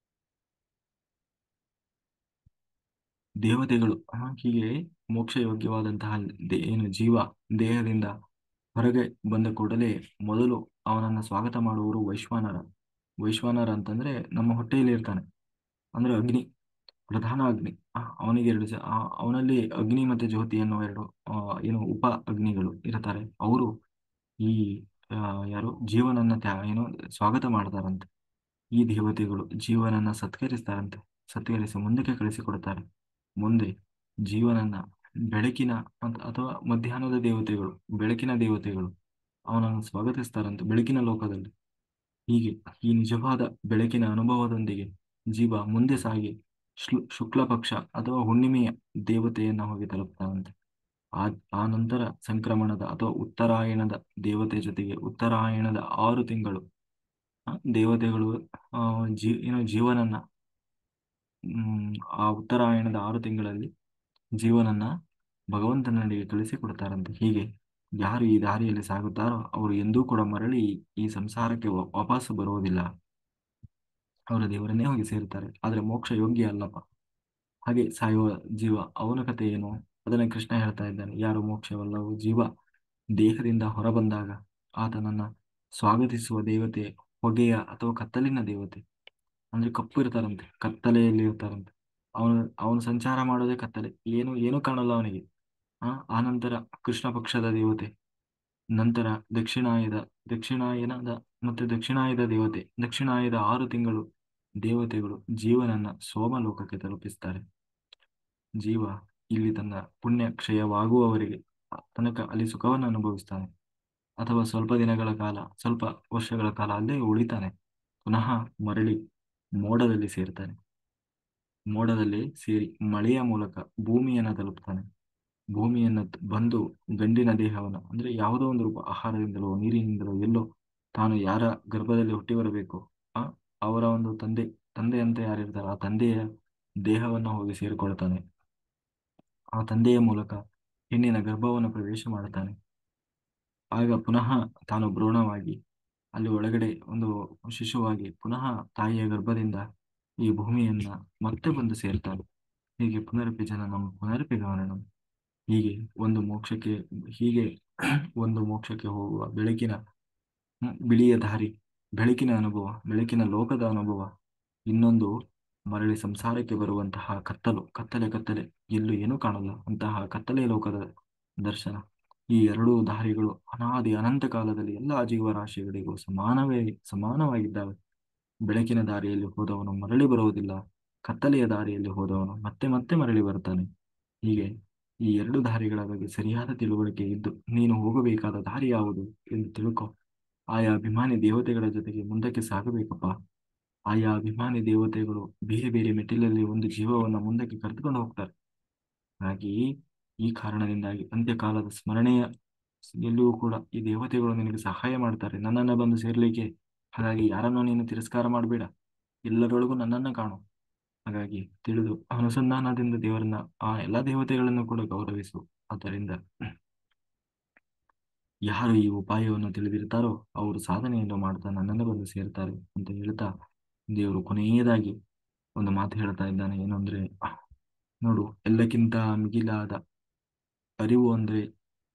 ದೇವತೆಗಳು ಹೀಗೆ ಮೋಕ್ಷ ಯೋಗ್ಯವಾದಂತಹ ಏನು ಜೀವ ದೇಹದಿಂದ ಹೊರಗೆ ಬಂದ ಕೂಡಲೇ ಮೊದಲು ಅವನನ್ನ ಸ್ವಾಗತ ಮಾಡುವವರು ವೈಶ್ವಾನರ. ವೈಶ್ವಾನರ ಅಂತಂದ್ರೆ ನಮ್ಮ ಹೊಟ್ಟೆಯಲ್ಲಿ ಇರ್ತಾನೆ, ಅಂದ್ರೆ ಅಗ್ನಿ, ಪ್ರಧಾನ ಅಗ್ನಿ. ಅವನಿಗೆ ಅವನಲ್ಲಿ ಅಗ್ನಿ ಮತ್ತೆ ಜ್ಯೋತಿ ಅನ್ನೋ ಎರಡು ಏನು ಉಪ ಅಗ್ನಿಗಳು ಇರ್ತಾರೆ. ಅವರು ಈ ಯಾರು ಜೀವನನ್ನ ಏನು ಸ್ವಾಗತ ಮಾಡ್ತಾರಂತೆ. ಈ ದೇವತೆಗಳು ಜೀವನನ್ನ ಸತ್ಕರಿಸ್ತಾರಂತೆ. ಸತ್ಕರಿಸಿ ಮುಂದಕ್ಕೆ ಕಳಿಸಿಕೊಡ್ತಾರೆ. ಮುಂದೆ ಜೀವನನ್ನ ಬೆಳಕಿನ ಅಥವಾ ಮಧ್ಯಾಹ್ನದ ದೇವತೆಗಳು, ಬೆಳಕಿನ ದೇವತೆಗಳು ಅವನನ್ನು ಸ್ವಾಗತಿಸ್ತಾರಂತೆ ಬೆಳಕಿನ ಲೋಕದಲ್ಲಿ. ಹೀಗೆ ಈ ನಿಜವಾದ ಬೆಳಕಿನ ಅನುಭವದೊಂದಿಗೆ ಜೀವ ಮುಂದೆ ಸಾಗಿ ಶುಕ್ಲ ಪಕ್ಷ ಅಥವಾ ಹುಣ್ಣಿಮೆಯ ದೇವತೆಯನ್ನ ಹೋಗಿ ತಲುಪ್ತಾನಂತೆ. ಆ ಆ ನಂತರ ಸಂಕ್ರಮಣದ ಅಥವಾ ಉತ್ತರಾಯಣದ ದೇವತೆ ಜೊತೆಗೆ ಉತ್ತರಾಯಣದ 6 ತಿಂಗಳು ದೇವತೆಗಳು ಜೀವನನ್ನ ಆ ಉತ್ತರಾಯಣದ 6 ತಿಂಗಳಲ್ಲಿ ಜೀವನನ್ನ ಭಗವಂತನಿಗೆ ಕಳಿಸಿಕೊಡ್ತಾರಂತೆ. ಹೀಗೆ ಯಾರು ಈ ದಾರಿಯಲ್ಲಿ ಸಾಗುತ್ತಾರೋ ಅವರು ಎಂದೂ ಕೂಡ ಮರಳಿ ಈ ಸಂಸಾರಕ್ಕೆ ವಾಪಸ್ ಬರುವುದಿಲ್ಲ. ಅವರ ದೇವರನ್ನೇ ಹೋಗಿ ಸೇರುತ್ತಾರೆ. ಆದರೆ ಮೋಕ್ಷ ಯೋಗ್ಯ ಅಲ್ಲಪ್ಪ. ಹಾಗೆ ಸಾಯುವ ಜೀವ ಅವನ ಕಥೆ ಏನು ಅದನ್ನ ಕೃಷ್ಣ ಹೇಳ್ತಾ ಇದ್ದಾನೆ. ಯಾರು ಮೋಕ್ಷವಲ್ಲವೋ ಜೀವ ದೇಹದಿಂದ ಹೊರಬಂದಾಗ ಆತನನ್ನ ಸ್ವಾಗತಿಸುವ ದೇವತೆ ಹೊಗೆಯ ಅಥವಾ ಕತ್ತಲಿನ ದೇವತೆ. ಅಂದ್ರೆ ಕಪ್ಪು ಇರ್ತಾರಂತೆ, ಕತ್ತಲೆಯಲ್ಲಿ ಇರ್ತಾರಂತೆ. ಅವನು ಅವನು ಸಂಚಾರ ಮಾಡೋದೇ ಕತ್ತಲೆ, ಏನು ಕಾಣಲ್ಲ ಅವನಿಗೆ. ಆ ನಂತರ ಕೃಷ್ಣ ಪಕ್ಷದ ದೇವತೆ, ನಂತರ ದಕ್ಷಿಣಾಯನದ ಮತ್ತೆ ದಕ್ಷಿಣಾಯದ ದೇವತೆ, ದಕ್ಷಿಣಾಯದ 6 ತಿಂಗಳು ದೇವತೆಗಳು ಜೀವನನ್ನ ಸೋಮಲೋಕಕ್ಕೆ ತಲುಪಿಸ್ತಾರೆ. ಜೀವ ಇಲ್ಲಿ ತನ್ನ ಪುಣ್ಯ ಕ್ಷಯವಾಗುವವರೆಗೆ ತನಕ ಅಲ್ಲಿ ಸುಖವನ್ನು ಅನುಭವಿಸ್ತಾನೆ, ಅಥವಾ ಸ್ವಲ್ಪ ದಿನಗಳ ಕಾಲ, ಸ್ವಲ್ಪ ವರ್ಷಗಳ ಕಾಲ ಅಲ್ಲೇ ಉಳಿತಾನೆ. ಪುನಃ ಮರಳಿ ಮೋಡದಲ್ಲಿ ಸೇರ್ತಾನೆ. ಮೋಡದಲ್ಲಿ ಸೇರಿ ಮಳೆಯ ಮೂಲಕ ಭೂಮಿಯನ್ನ ತಲುಪ್ತಾನೆ. ಭೂಮಿಯನ್ನ ಬಂದು ಗಂಡಿನ ದೇಹವನ್ನು ಅಂದ್ರೆ ಯಾವುದೋ ಒಂದು ರೂಪ, ಆಹಾರದಿಂದಲೋ ನೀರಿನಿಂದಲೋ ಎಲ್ಲೋ ತಾನು ಯಾರ ಗರ್ಭದಲ್ಲಿ ಹುಟ್ಟಿ ಬರಬೇಕು ಆ ಅವರ ಒಂದು ತಂದೆ ಅಂತ ಯಾರಿರ್ತಾರೆ ಆ ತಂದೆಯ ದೇಹವನ್ನು ಹೋಗಿ ಸೇರಿಕೊಳ್ತಾನೆ. ಆ ತಂದೆಯ ಮೂಲಕ ಹೆಣ್ಣಿನ ಗರ್ಭವನ್ನು ಪ್ರವೇಶ ಮಾಡುತ್ತಾನೆ. ಆಗ ಪುನಃ ತಾನು ಭ್ರೂಣವಾಗಿ ಅಲ್ಲಿ ಒಳಗಡೆ ಒಂದು ಶಿಶುವಾಗಿ ಪುನಃ ತಾಯಿಯ ಗರ್ಭದಿಂದ ಈ ಭೂಮಿಯನ್ನ ಮತ್ತೆ ಬಂದು ಸೇರ್ತಾನೆ. ಹೀಗೆ ಪುನರಪಿ ಜನನಂ ಪುನರಪಿ ಗಮನಂ. ಹೀಗೆ ಒಂದು ಮೋಕ್ಷಕ್ಕೆ ಹೀಗೆ ಒಂದು ಮೋಕ್ಷಕ್ಕೆ ಹೋಗುವ ಬೆಳಕಿನ ಬಿಳಿಯ ದಾರಿ, ಬೆಳಕಿನ ಅನುಭವ, ಬೆಳಕಿನ ಲೋಕದ ಅನುಭವ. ಇನ್ನೊಂದು ಮರಳಿ ಸಂಸಾರಕ್ಕೆ ಬರುವಂತಹ ಕತ್ತಲೆ ಎಲ್ಲೂ ಏನೂ ಕಾಣಲ್ಲ ಅಂತಹ ಕತ್ತಲೆ ಲೋಕದ ದರ್ಶನ. ಈ ಎರಡೂ ದಾರಿಗಳು ಅನಾದಿ ಅನಂತ ಕಾಲದಲ್ಲಿ ಎಲ್ಲ ಜೀವರಾಶಿಗಳಿಗೂ ಸಮಾನವಾಗಿದ್ದಾವೆ. ಬೆಳಕಿನ ದಾರಿಯಲ್ಲಿ ಹೋದವನು ಮರಳಿ ಬರುವುದಿಲ್ಲ, ಕತ್ತಲೆಯ ದಾರಿಯಲ್ಲಿ ಹೋದವನು ಮತ್ತೆ ಮತ್ತೆ ಮರಳಿ ಬರ್ತಾನೆ. ಹೀಗೆ ಈ ಎರಡು ದಾರಿಗಳ ಬಗ್ಗೆ ಸರಿಯಾದ ತಿಳುವಳಿಕೆ ಇದ್ದು ನೀನು ಹೋಗಬೇಕಾದ ದಾರಿ ಯಾವುದು ಎಂದು ತಿಳ್ಕೊ. ಆಯಾ ಅಭಿಮಾನಿ ದೇವತೆಗಳ ಜೊತೆಗೆ ಮುಂದಕ್ಕೆ ಸಾಗಬೇಕಪ್ಪ. ಆಯಾ ಅಭಿಮಾನಿ ದೇವತೆಗಳು ಬೇರೆ ಬೇರೆ ಮೆಟ್ಟಿಲಲ್ಲಿ ಒಂದು ಜೀವವನ್ನು ಮುಂದಕ್ಕೆ ಕರೆದುಕೊಂಡು ಹೋಗ್ತಾರೆ. ಹಾಗಾಗಿ ಈ ಕಾರಣದಿಂದಾಗಿ ಅಂತ್ಯಕಾಲದ ಸ್ಮರಣೆಯ ಎಲ್ಲಿಯೂ ಕೂಡ ಈ ದೇವತೆಗಳು ನಿನಗೆ ಸಹಾಯ ಮಾಡ್ತಾರೆ ನನ್ನನ್ನು ಬಂದು ಸೇರ್ಲಿಕ್ಕೆ. ಹಾಗಾಗಿ ಯಾರನ್ನೂ ನೀನು ತಿರಸ್ಕಾರ ಮಾಡಬೇಡ, ಎಲ್ಲರೊಳಗೂ ನನ್ನನ್ನು ಕಾಣು. ಹಾಗಾಗಿ ತಿಳಿದು ಅನುಸಂಧಾನದಿಂದ ದೇವರನ್ನ ಆ ಎಲ್ಲಾ ದೇವತೆಗಳನ್ನು ಕೂಡ ಗೌರವಿಸು. ಆದ್ದರಿಂದ ಯಾರು ಈ ಉಪಾಯವನ್ನು ತಿಳಿದಿರ್ತಾರೋ ಅವರು ಸಾಧನೆಯನ್ನು ಮಾಡ್ತಾ ನನ್ನನ್ನು ಬಂದು ಸೇರ್ತಾರೆ ಅಂತ ಹೇಳ್ತಾ ದೇವರು ಕೊನೆಯದಾಗಿ ಒಂದು ಮಾತು ಹೇಳ್ತಾ ಇದ್ದಾನೆ. ಏನು ಅಂದ್ರೆ, ನೋಡು, ಎಲ್ಲಕ್ಕಿಂತ ಮಿಗಿಲಾದ ಅರಿವು ಅಂದ್ರೆ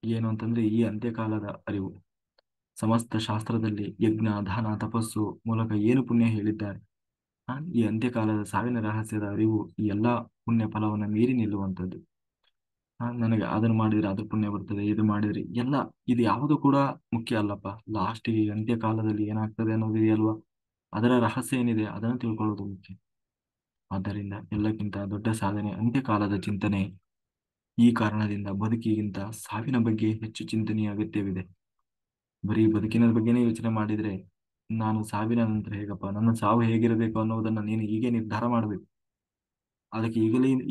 ಏನು ಅಂತಂದ್ರೆ ಈ ಅಂತ್ಯಕಾಲದ ಅರಿವು. ಸಮಸ್ತ ಶಾಸ್ತ್ರದಲ್ಲಿ ಯಜ್ಞ ದಾನ ತಪಸ್ಸು ಮೂಲಕ ಏನು ಪುಣ್ಯ ಹೇಳಿದ್ದಾರೆ, ಈ ಅಂತ್ಯಕಾಲದ ಸಾವಿನ ರಹಸ್ಯದ ಅರಿವು ಈ ಎಲ್ಲಾ ಪುಣ್ಯ ಫಲವನ್ನು ಮೀರಿ ನಿಲ್ಲುವಂಥದ್ದು. ನನಗೆ ಅದನ್ನು ಮಾಡಿದ್ರೆ ಅದು ಪುಣ್ಯ ಬರ್ತದೆ, ಇದು ಮಾಡಿದ್ರೆ ಎಲ್ಲ, ಇದು ಯಾವುದು ಕೂಡ ಮುಖ್ಯ ಅಲ್ಲಪ್ಪ. ಲಾಸ್ಟಿಗೆ ಅಂತ್ಯಕಾಲದಲ್ಲಿ ಏನಾಗ್ತದೆ ಅನ್ನೋದು ಇದೆಯಲ್ವಾ, ಅದರ ರಹಸ್ಯ ಏನಿದೆ ಅದನ್ನು ತಿಳ್ಕೊಳ್ಳೋದು ಮುಖ್ಯ. ಆದ್ದರಿಂದ ಎಲ್ಲಕ್ಕಿಂತ ದೊಡ್ಡ ಸಾಧನೆ ಅಂತ್ಯಕಾಲದ ಚಿಂತನೆ. ಈ ಕಾರಣದಿಂದ ಬದುಕಿಗಿಂತ ಸಾವಿನ ಬಗ್ಗೆ ಹೆಚ್ಚು ಚಿಂತನೆಯ ಅಗತ್ಯವಿದೆ. ಬರೀ ಬದುಕಿನ ಬಗ್ಗೆನೇ ಯೋಚನೆ ಮಾಡಿದ್ರೆ ನಾನು ಸಾವಿನ ನಂತರ ಹೇಗಪ್ಪ, ನನ್ನ ಸಾವು ಹೇಗಿರಬೇಕು ಅನ್ನೋದನ್ನ ನೀನು ಹೀಗೆ ನಿರ್ಧಾರ ಮಾಡಬೇಕು. ಅದಕ್ಕೆ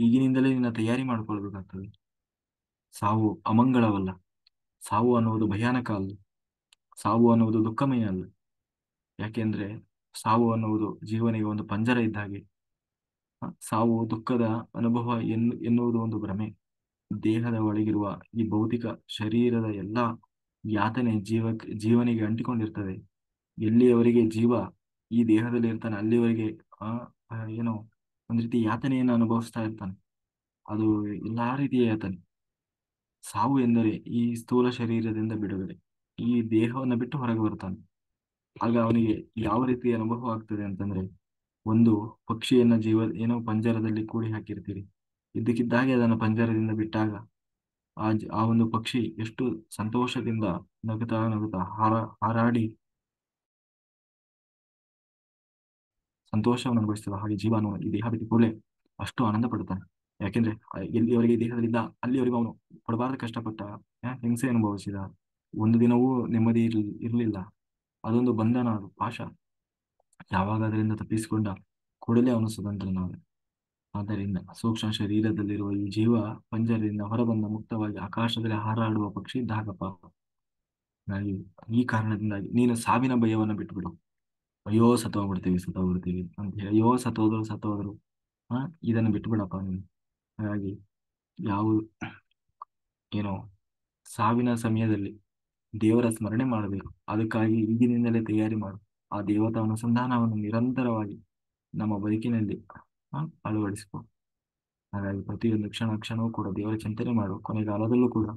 ಈಗಿನಿಂದಲೇ ನಿನ್ನ ತಯಾರಿ ಮಾಡ್ಕೊಳ್ಬೇಕಾಗ್ತದೆ. ಸಾವು ಅಮಂಗಳವಲ್ಲ, ಸಾವು ಅನ್ನುವುದು ಭಯಾನಕ ಅಲ್ಲ, ಸಾವು ಅನ್ನುವುದು ದುಃಖಮಯ ಅಲ್ಲ. ಯಾಕೆಂದ್ರೆ ಸಾವು ಅನ್ನುವುದು ಜೀವನಿಗೆ ಒಂದು ಪಂಜರ ಇದ್ದ ಹಾಗೆ. ಸಾವು ದುಃಖದ ಅನುಭವ ಎನ್ನುವುದು ಒಂದು ಭ್ರಮೆ. ದೇಹದ ಒಳಗಿರುವ ಈ ಭೌತಿಕ ಶರೀರದ ಎಲ್ಲ ಯಾತನೆ ಜೀವನಿಗೆ ಅಂಟಿಕೊಂಡಿರ್ತದೆ. ಎಲ್ಲಿಯವರೆಗೆ ಜೀವ ಈ ದೇಹದಲ್ಲಿ ಇರ್ತಾನೆ ಅಲ್ಲಿವರೆಗೆ ಆ ಏನೋ ಒಂದ್ ರೀತಿ ಯಾತನೆಯನ್ನು ಅನುಭವಿಸ್ತಾ ಇರ್ತಾನೆ. ಅದು ಎಲ್ಲಾ ರೀತಿಯ ಯಾತನೆ. ಸಾವು ಎಂದರೆ ಈ ಸ್ಥೂಲ ಶರೀರದಿಂದ ಬಿಡುಗಡೆ, ಈ ದೇಹವನ್ನು ಬಿಟ್ಟು ಹೊರಗೆ ಬರ್ತಾನೆ. ಆಗ ಅವನಿಗೆ ಯಾವ ರೀತಿಯ ಅನುಭವ ಆಗ್ತದೆ ಅಂತಂದ್ರೆ, ಒಂದು ಪಕ್ಷಿಯನ್ನ ಏನೋ ಪಂಜರದಲ್ಲಿ ಕೂಡಿ ಹಾಕಿರ್ತೀರಿ, ಇದ್ದಕ್ಕಿದ್ದಾಗೆ ಅದನ್ನು ಪಂಜರದಿಂದ ಬಿಟ್ಟಾಗ ಆ ಒಂದು ಪಕ್ಷಿ ಎಷ್ಟು ಸಂತೋಷದಿಂದ ನಗುತ್ತಾ ನಗುತ್ತಾ ಹಾರಾಡಿ ಸಂತೋಷವನ್ನು ಅನುಭವಿಸ್ತದೆ. ಹಾಗೆ ಜೀವನು ಈ ದೇಹ ಬಿಟ್ಟು ಕೂಡಲೇ ಅಷ್ಟು ಆನಂದ ಪಡ್ತಾನೆ. ಯಾಕೆಂದ್ರೆ ಎಲ್ಲಿಯವರೆಗೆ ದೇಹದಲ್ಲಿದ್ದ ಅಲ್ಲಿವರೆಗೂ ಅವನು ಪಡಬಾರದ ಕಷ್ಟಪಟ್ಟ, ಹಿಂಸೆ ಅನುಭವಿಸಿದ. ಒಂದು ದಿನವೂ ನೆಮ್ಮದಿ ಇರಲಿಲ್ಲ. ಅದೊಂದು ಬಂಧನ, ಅದು ಪಾಶ. ಯಾವಾಗ ಅದರಿಂದ ತಪ್ಪಿಸಿಕೊಂಡ ಕೂಡಲೇ ಅವನು ಸ್ವತಂತ್ರನಾದ. ಆದ್ದರಿಂದ ಸೂಕ್ಷ್ಮ ಶರೀರದಲ್ಲಿರುವ ಈ ಜೀವ ಪಂಜರದಿಂದ ಹೊರಬಂದ ಮುಕ್ತವಾಗಿ ಆಕಾಶದಲ್ಲಿ ಹಾರಾಡುವ ಪಕ್ಷಿ ಇದ್ದಾಗಪ್ಪ. ಹಾಗಾಗಿ ಈ ಕಾರಣದಿಂದಾಗಿ ನೀನು ಸಾವಿನ ಭಯವನ್ನು ಬಿಟ್ಬಿಡು. ಅಯ್ಯೋ ಸತ್ತೋಗ್ಬಿಡ್ತೀವಿ ಸತ್ತೋಗ್ಬಿಡ್ತೀವಿ ಅಂತ ಹೇಳಿ, ಅಯ್ಯೋ ಸತ್ತೋದ್ರು ಸತ್ತೋದ್ರು, ಹಾ, ಇದನ್ನು ಬಿಟ್ಬಿಡಪ್ಪ ನೀನು. ಹಾಗಾಗಿ ಯಾವ ಏನೋ ಸಾವಿನ ಸಮಯದಲ್ಲಿ ದೇವರ ಸ್ಮರಣೆ ಮಾಡಬೇಕು. ಅದಕ್ಕಾಗಿ ಈಗಿನಿಂದಲೇ ತಯಾರಿ ಮಾಡು. ಆ ದೇವತಾ ಅನುಸಂಧಾನವನ್ನು ನಿರಂತರವಾಗಿ ನಮ್ಮ ಬದುಕಿನಲ್ಲಿ ಅಳವಡಿಸಿಕೊ. ಹಾಗಾಗಿ ಪ್ರತಿಯೊಂದು ಕ್ಷಣ ಕ್ಷಣವೂ ಕೂಡ ದೇವರ ಚಿಂತನೆ ಮಾಡು. ಕೊನೆಗಾಲದಲ್ಲೂ ಕೂಡ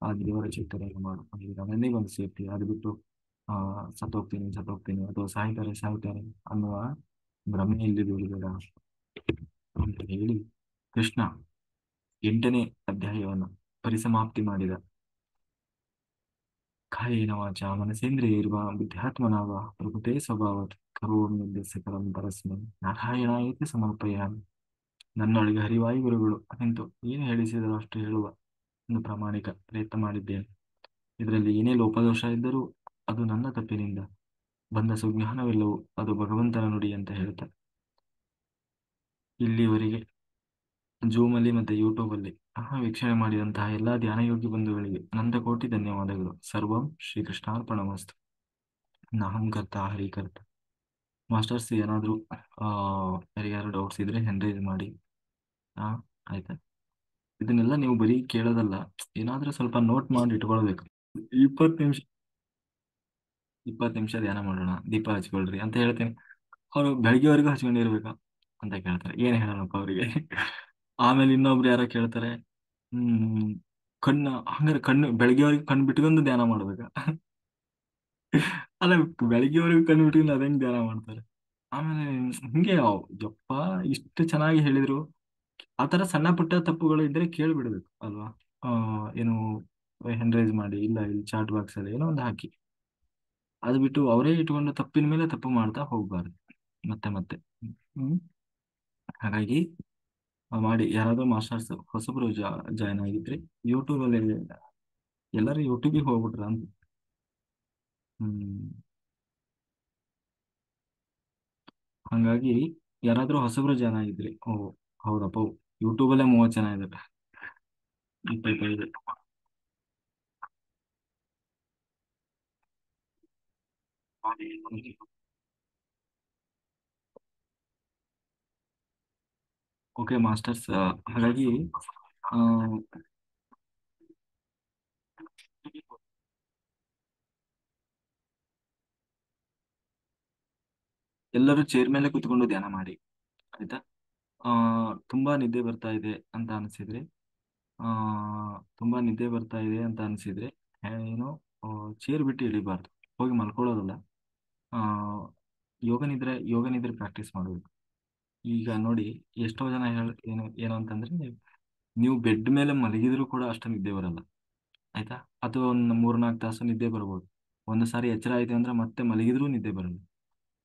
ಆ ದೇವರ ಚಿಂತನೆಯನ್ನು ಮಾಡು. ಈಗ ನನ್ನೇ ಬಂದು ಸೇರ್ತಿ, ಅದು ಬಿಟ್ಟು ಸತ್ತೋಗ್ತೀನಿ ಸತ್ತೋಗ್ತೀನಿ ಅಥವಾ ಸಾಯ್ತಾರೆ ಸಾಯ್ತಾರೆ ಅನ್ನುವ ಭ್ರಮೆಯಲ್ಲಿ ಬೀಳಬೇಡ ಅಂತ ಹೇಳಿ ಕೃಷ್ಣ 8ನೇ ಅಧ್ಯಾಯವನ್ನು ಪರಿಸಮಾಪ್ತಿ ಮಾಡಿದ. ಕಾಯೇನ ವಾಚ ಮನಸೇಂದ್ರಿಯೈರ್ವಾ ಬುದ್ಧ್ಯಾತ್ಮನಾವ ಪ್ರಕೃತೇ ಸ್ವಭಾವತ್ ಕರೋಮಿ ಯದ್ಯಸ್ಯ ಪರಂ ಪರಸ್ಮೈ ನಾರಾಯಣಾಯೇತಿ ಸಮರ್ಪಯಾಮಿ. ನನ್ನೊಳಗೆ ಹರಿವಾಯು ಗುರುಗಳು ನಿಂತು ಏನು ಹೇಳಿಸಿದರೂ ಅಷ್ಟು ಹೇಳುವ ಒಂದು ಪ್ರಾಮಾಣಿಕ ಪ್ರಯತ್ನ ಮಾಡಿದ್ದೇನೆ. ಇದರಲ್ಲಿ ಏನೇ ಲೋಪದೋಷ ಇದ್ದರೂ ಅದು ನನ್ನ ತಪ್ಪಿನಿಂದ ಬಂದ ಸುಜ್ಞಾನವೆಲ್ಲವೂ ಅದು ಭಗವಂತನ ನುಡಿ ಅಂತ ಹೇಳ್ತಾರೆ. ಇಲ್ಲಿವರೆಗೆ ಜೂಮಲ್ಲಿ ಮತ್ತೆ ಯೂಟ್ಯೂಬಲ್ಲಿ ವೀಕ್ಷಣೆ ಮಾಡಿದಂತಹ ಎಲ್ಲಾ ಧ್ಯಾನಯೋಗಿ ಬಂಧುಗಳಿಗೆ ಅನಂತ ಕೋಟಿ ಧನ್ಯವಾದಗಳು. ಸರ್ವಂ ಶ್ರೀಕೃಷ್ಣಾರ್ಪಣಮಸ್ತು. ನಾಹಂ ಕರ್ತ ಹರಿಕರ್ತ. ಮಾಸ್ಟರ್ಸ್ ಏನಾದರೂ ಯಾರಿಗಾರು ಡೌಟ್ಸ್ ಇದ್ರೆ ಹ್ಯಾಂಡ್ ಮಾಡಿ. ಹಾ, ಆಯ್ತಾ? ಇದನ್ನೆಲ್ಲ ನೀವು ಬರೀ ಕೇಳೋದಲ್ಲ, ಏನಾದ್ರೂ ಸ್ವಲ್ಪ ನೋಟ್ ಮಾಡಿ ಇಟ್ಕೊಳ್ಬೇಕು. 20 ನಿಮಿಷ 20 ನಿಮಿಷ ಧ್ಯಾನ ಮಾಡೋಣ, ದೀಪ ಹಚ್ಕೊಳ್ರಿ ಅಂತ ಹೇಳ್ತೇನೆ. ಅವರು ಬೆಳಗ್ಗೆವರೆಗೂ ಹಚ್ಕೊಂಡಿರ್ಬೇಕಾ ಅಂತ ಕೇಳ್ತಾರೆ. ಏನ್ ಹೇಳೋಣಪ್ಪ ಅವರಿಗೆ? ಆಮೇಲೆ ಇನ್ನೊಬ್ರು ಯಾರೋ ಕೇಳ್ತಾರೆ, ಹ್ಮ್ ಕಣ್ಣು ಹಂಗಾರೆ ಕಣ್ಣು ಬೆಳಗ್ಗೆವರೆಗೂ ಕಣ್ಣು ಬಿಟ್ಕೊಂಡು ಧ್ಯಾನ ಮಾಡ್ಬೇಕಾ? ಅಲ್ಲ, ಬೆಳಗ್ಗೆವರೆಗೂ ಕಣ್ಣು ಬಿಟ್ಕೊಂಡು ಅದೇಂಗ್ ಧ್ಯಾನ ಮಾಡ್ತಾರೆ? ಆಮೇಲೆ ಹಿಂಗೆ ಯಪ್ಪ, ಇಷ್ಟು ಚೆನ್ನಾಗಿ ಹೇಳಿದ್ರು. ಆತರ ಸಣ್ಣ ಪುಟ್ಟ ತಪ್ಪುಗಳು ಇದ್ರೆ ಕೇಳ್ಬಿಡ್ಬೇಕು ಅಲ್ವಾ? ಆ ಏನು ಹ್ಯಾಂಡ್ ಮಾಡಿ, ಇಲ್ಲ ಇಲ್ಲಿ ಚಾಟ್ ಬಾಕ್ಸ್ ಅಲ್ಲಿ ಏನೋ ಒಂದು ಹಾಕಿ. ಅದು ಬಿಟ್ಟು ಅವರೇ ಇಟ್ಕೊಂಡು ತಪ್ಪಿನ ಮೇಲೆ ತಪ್ಪು ಮಾಡ್ತಾ ಹೋಗ್ಬಾರ್ದು ಮತ್ತೆ ಮತ್ತೆ. ಹ್ಮ್ ಹಾಗಾಗಿ ಮಾಡಿ. ಯಾರಾದ್ರೂ ಮಾಸ್ಟರ್ಸ್ ಹೊಸಬ್ರು ಜಾಯ್ನ್ ಆಗಿದ್ರೆ ಯೂಟ್ಯೂಬ್ ಅಲ್ಲಿ ಎಲ್ಲರೂ ಯೂಟ್ಯೂಬಿಗೆ ಹೋಗ್ಬಿಟ್ರ ಅಂತ. ಹ್ಮ್ ಹಂಗಾಗಿ ಯಾರಾದ್ರೂ ಹೊಸಬ್ರು ಜಾಯ್ನ್ ಆಗಿದ್ರಿ, ಓ ಹೌದಪ್ಪ, ಯೂಟ್ಯೂಬ್ ಅಲ್ಲೇ 30 ಜನ ಇದ್ದಾರೆ, 25. ಓಕೆ ಮಾಸ್ಟರ್ಸ್, ಹಾಗಾಗಿ ಆ, ಎಲ್ಲರೂ ಚೇರ್ ಮೇಲೆ ಕುತ್ಕೊಂಡು ಧ್ಯಾನ ಮಾಡಿ, ಆಯ್ತಾ? ಆ ತುಂಬಾ ನಿದ್ದೆ ಬರ್ತಾ ಇದೆ ಅಂತ ಅನಿಸಿದ್ರೆ, ಆ ತುಂಬಾ ನಿದ್ದೆ ಬರ್ತಾ ಇದೆ ಅಂತ ಅನಿಸಿದ್ರೆ ಏನು, ಚೇರ್ ಬಿಟ್ಟು ಇಳಿಬಾರ್ದು, ಹೋಗಿ ಮಲ್ಕೊಳ್ಳೋದಲ್ಲ. ಆ ಯೋಗ ನಿದ್ರೆ ಪ್ರಾಕ್ಟೀಸ್ ಮಾಡಬೇಕು. ಈಗ ನೋಡಿ, ಎಷ್ಟೋ ಜನ ಏನು ಅಂತಂದ್ರೆ, ನೀವು ಬೆಡ್ ಮೇಲೆ ಮಲಗಿದ್ರು ಕೂಡ ಅಷ್ಟು ನಿದ್ದೆ ಬರಲ್ಲ, ಆಯ್ತಾ? ಅಥವಾ ಒಂದು 3-4 ತಾಸು ನಿದ್ದೆ ಬರ್ಬೋದು. ಒಂದು ಸಾರಿ ಎಚ್ಚರ ಆಯ್ತು ಅಂದ್ರೆ ಮತ್ತೆ ಮಲಗಿದ್ರೂ ನಿದ್ದೆ ಬರಲ್ಲ.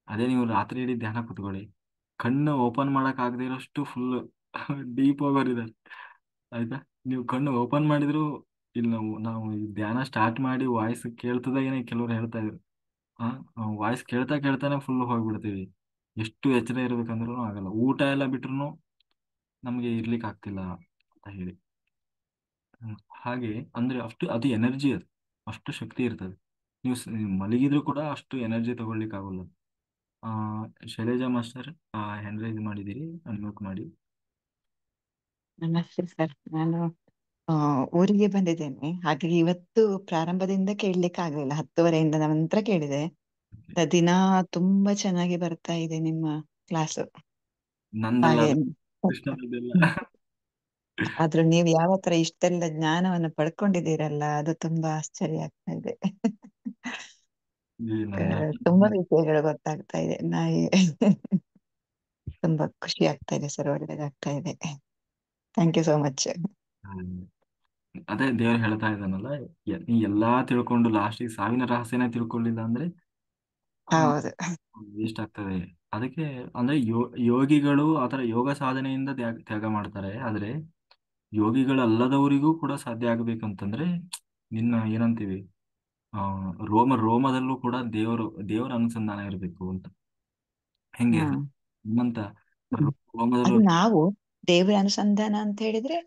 ಅದೇ ನೀವು ರಾತ್ರಿ ಇಡೀ ಧ್ಯಾನ ಕೂತ್ಕೊಳ್ಳಿ, ಕಣ್ಣು ಓಪನ್ ಮಾಡಕ್ ಆಗದೆ ಇರೋಷ್ಟು ಫುಲ್ ಡೀಪ್ ಹೋಗೋರಿದ್ದಾರೆ, ಆಯ್ತಾ? ನೀವು ಕಣ್ಣು ಓಪನ್ ಮಾಡಿದ್ರು, ಇಲ್ಲಿ ನಾವು ಈ ಧ್ಯಾನ ಸ್ಟಾರ್ಟ್ ಮಾಡಿ ವಾಯ್ಸ್ ಕೇಳ್ತದ ಏನೇ ಕೆಲವ್ರು ಹೇಳ್ತಾ ಇದ್ರು, ಆ ವಾಯ್ಸ್ ಕೇಳ್ತಾ ಕೇಳ್ತಾನೆ ಫುಲ್ ಹೋಗ್ಬಿಡ್ತೀವಿ. ಎಷ್ಟು ಎಚ್ಚರ ಇರ್ಬೇಕಂದ್ರೂ ಆಗಲ್ಲ, ಊಟ ಎಲ್ಲ ಬಿಟ್ರು ನಮ್ಗೆ ಇರ್ಲಿಕ್ಕೆ ಆಗ್ತಿಲ್ಲ ಅಂತ ಹೇಳಿ. ಹಾಗೆ ಅಂದ್ರೆ ಅಷ್ಟು ಅದು ಎನರ್ಜಿ, ಅದು ಅಷ್ಟು ಶಕ್ತಿ ಇರ್ತದೆ. ನೀವು ಮಲಗಿದ್ರು ಕೂಡ ಅಷ್ಟು ಎನರ್ಜಿ ತಗೊಳ್ಲಿಕ್ಕೆ ಆಗೋಲ್ಲ. ಆ ಶೈಲೇಜಾ ಮಾಸ್ಟರ್, ಹ್ಯಾಂಡ್ ರೈಸ್ ಮಾಡಿದ್ದೀರಿ, ಅನ್ಮ್ಯೂಟ್ ಮಾಡಿ. ನಮಸ್ತೆ ಸರ್. ನಾನು ಊರಿಗೆ ಬಂದಿದ್ದೇನೆ, ಹಾಗಾಗಿ ಇವತ್ತು ಪ್ರಾರಂಭದಿಂದ ಕೇಳಲಿಕ್ಕೆ ಆಗಲಿಲ್ಲ. 10:30ಯಿಂದ ನಂತರ ಕೇಳಿದೆ. ದಿನ ತುಂಬಾ ಚೆನ್ನಾಗಿ ಬರ್ತಾ ಇದೆ ನಿಮ್ಮ ಕ್ಲಾಸು. ನಂದಲ್ಲ ಹಾಗೆ ಅದು, ಕೃಷ್ಣನದೆಲ್ಲ. ಆದ್ರೂ ನೀವು ಯಾವ ತರ ಇಷ್ಟೆಲ್ಲ ಜ್ಞಾನವನ್ನು ಪಡ್ಕೊಂಡಿದ್ದೀರಲ್ಲ, ಅದು ತುಂಬಾ ಆಶ್ಚರ್ಯ ಆಗ್ತಾ ಇದೆ. ಈ ನನ್ನ ತುಂಬಾ ವಿಷಯಗಳು ಗೊತ್ತಾಗ್ತಾ ಇದೆ. ತುಂಬಾ ಖುಷಿ ಆಗ್ತಾ ಇದೆ ಸರ್, ಒಳ್ಳೇದಾಗ್ತಾ ಇದೆ. Thank you so much. ಹ್ಮ್. ಅದೇ ದೇವ್ರು ಹೇಳ್ತಾ ಇದ್ದಾನಲ್ಲ, ನೀ ಎಲ್ಲಾ ತಿಳ್ಕೊಂಡು ಲಾಸ್ಟಿಗೆ ಸಾವಿನ ರಹಸ್ಯನ ತಿಳ್ಕೊಳ್ಳಿಲ್ಲ ಅಂದ್ರೆ ಹೌದು. ವೇಸ್ಟ್ ಆಗ್ತದೆ. ಅದಕ್ಕೆ ಅಂದ್ರೆ ಯೋಗಿಗಳು ಆತರ ಯೋಗ ಸಾಧನೆಯಿಂದ ತ್ಯಾಗ ಮಾಡ್ತಾರೆ. ಆದ್ರೆ ಯೋಗಿಗಳಲ್ಲದವರಿಗೂ ಕೂಡ ಸಾಧ್ಯ ಆಗ್ಬೇಕಂತಂದ್ರೆ ನಿನ್ನ ಏನಂತೀವಿ, ಆ ರೋಮದಲ್ಲೂ ಕೂಡ ದೇವರ ಅನುಸಂಧಾನ ಇರಬೇಕು ಅಂತ. ಹೆಂಗೆ ಹ್ಮ್ ನಿಮ್ಮಂತ ಹ್ಮ್. ರೋಮದಲ್ಲೂ ಅದು ನಾವು ದೇವರ ಅನುಸಂಧಾನ ಅಂತ ಹೇಳಿದ್ರೆ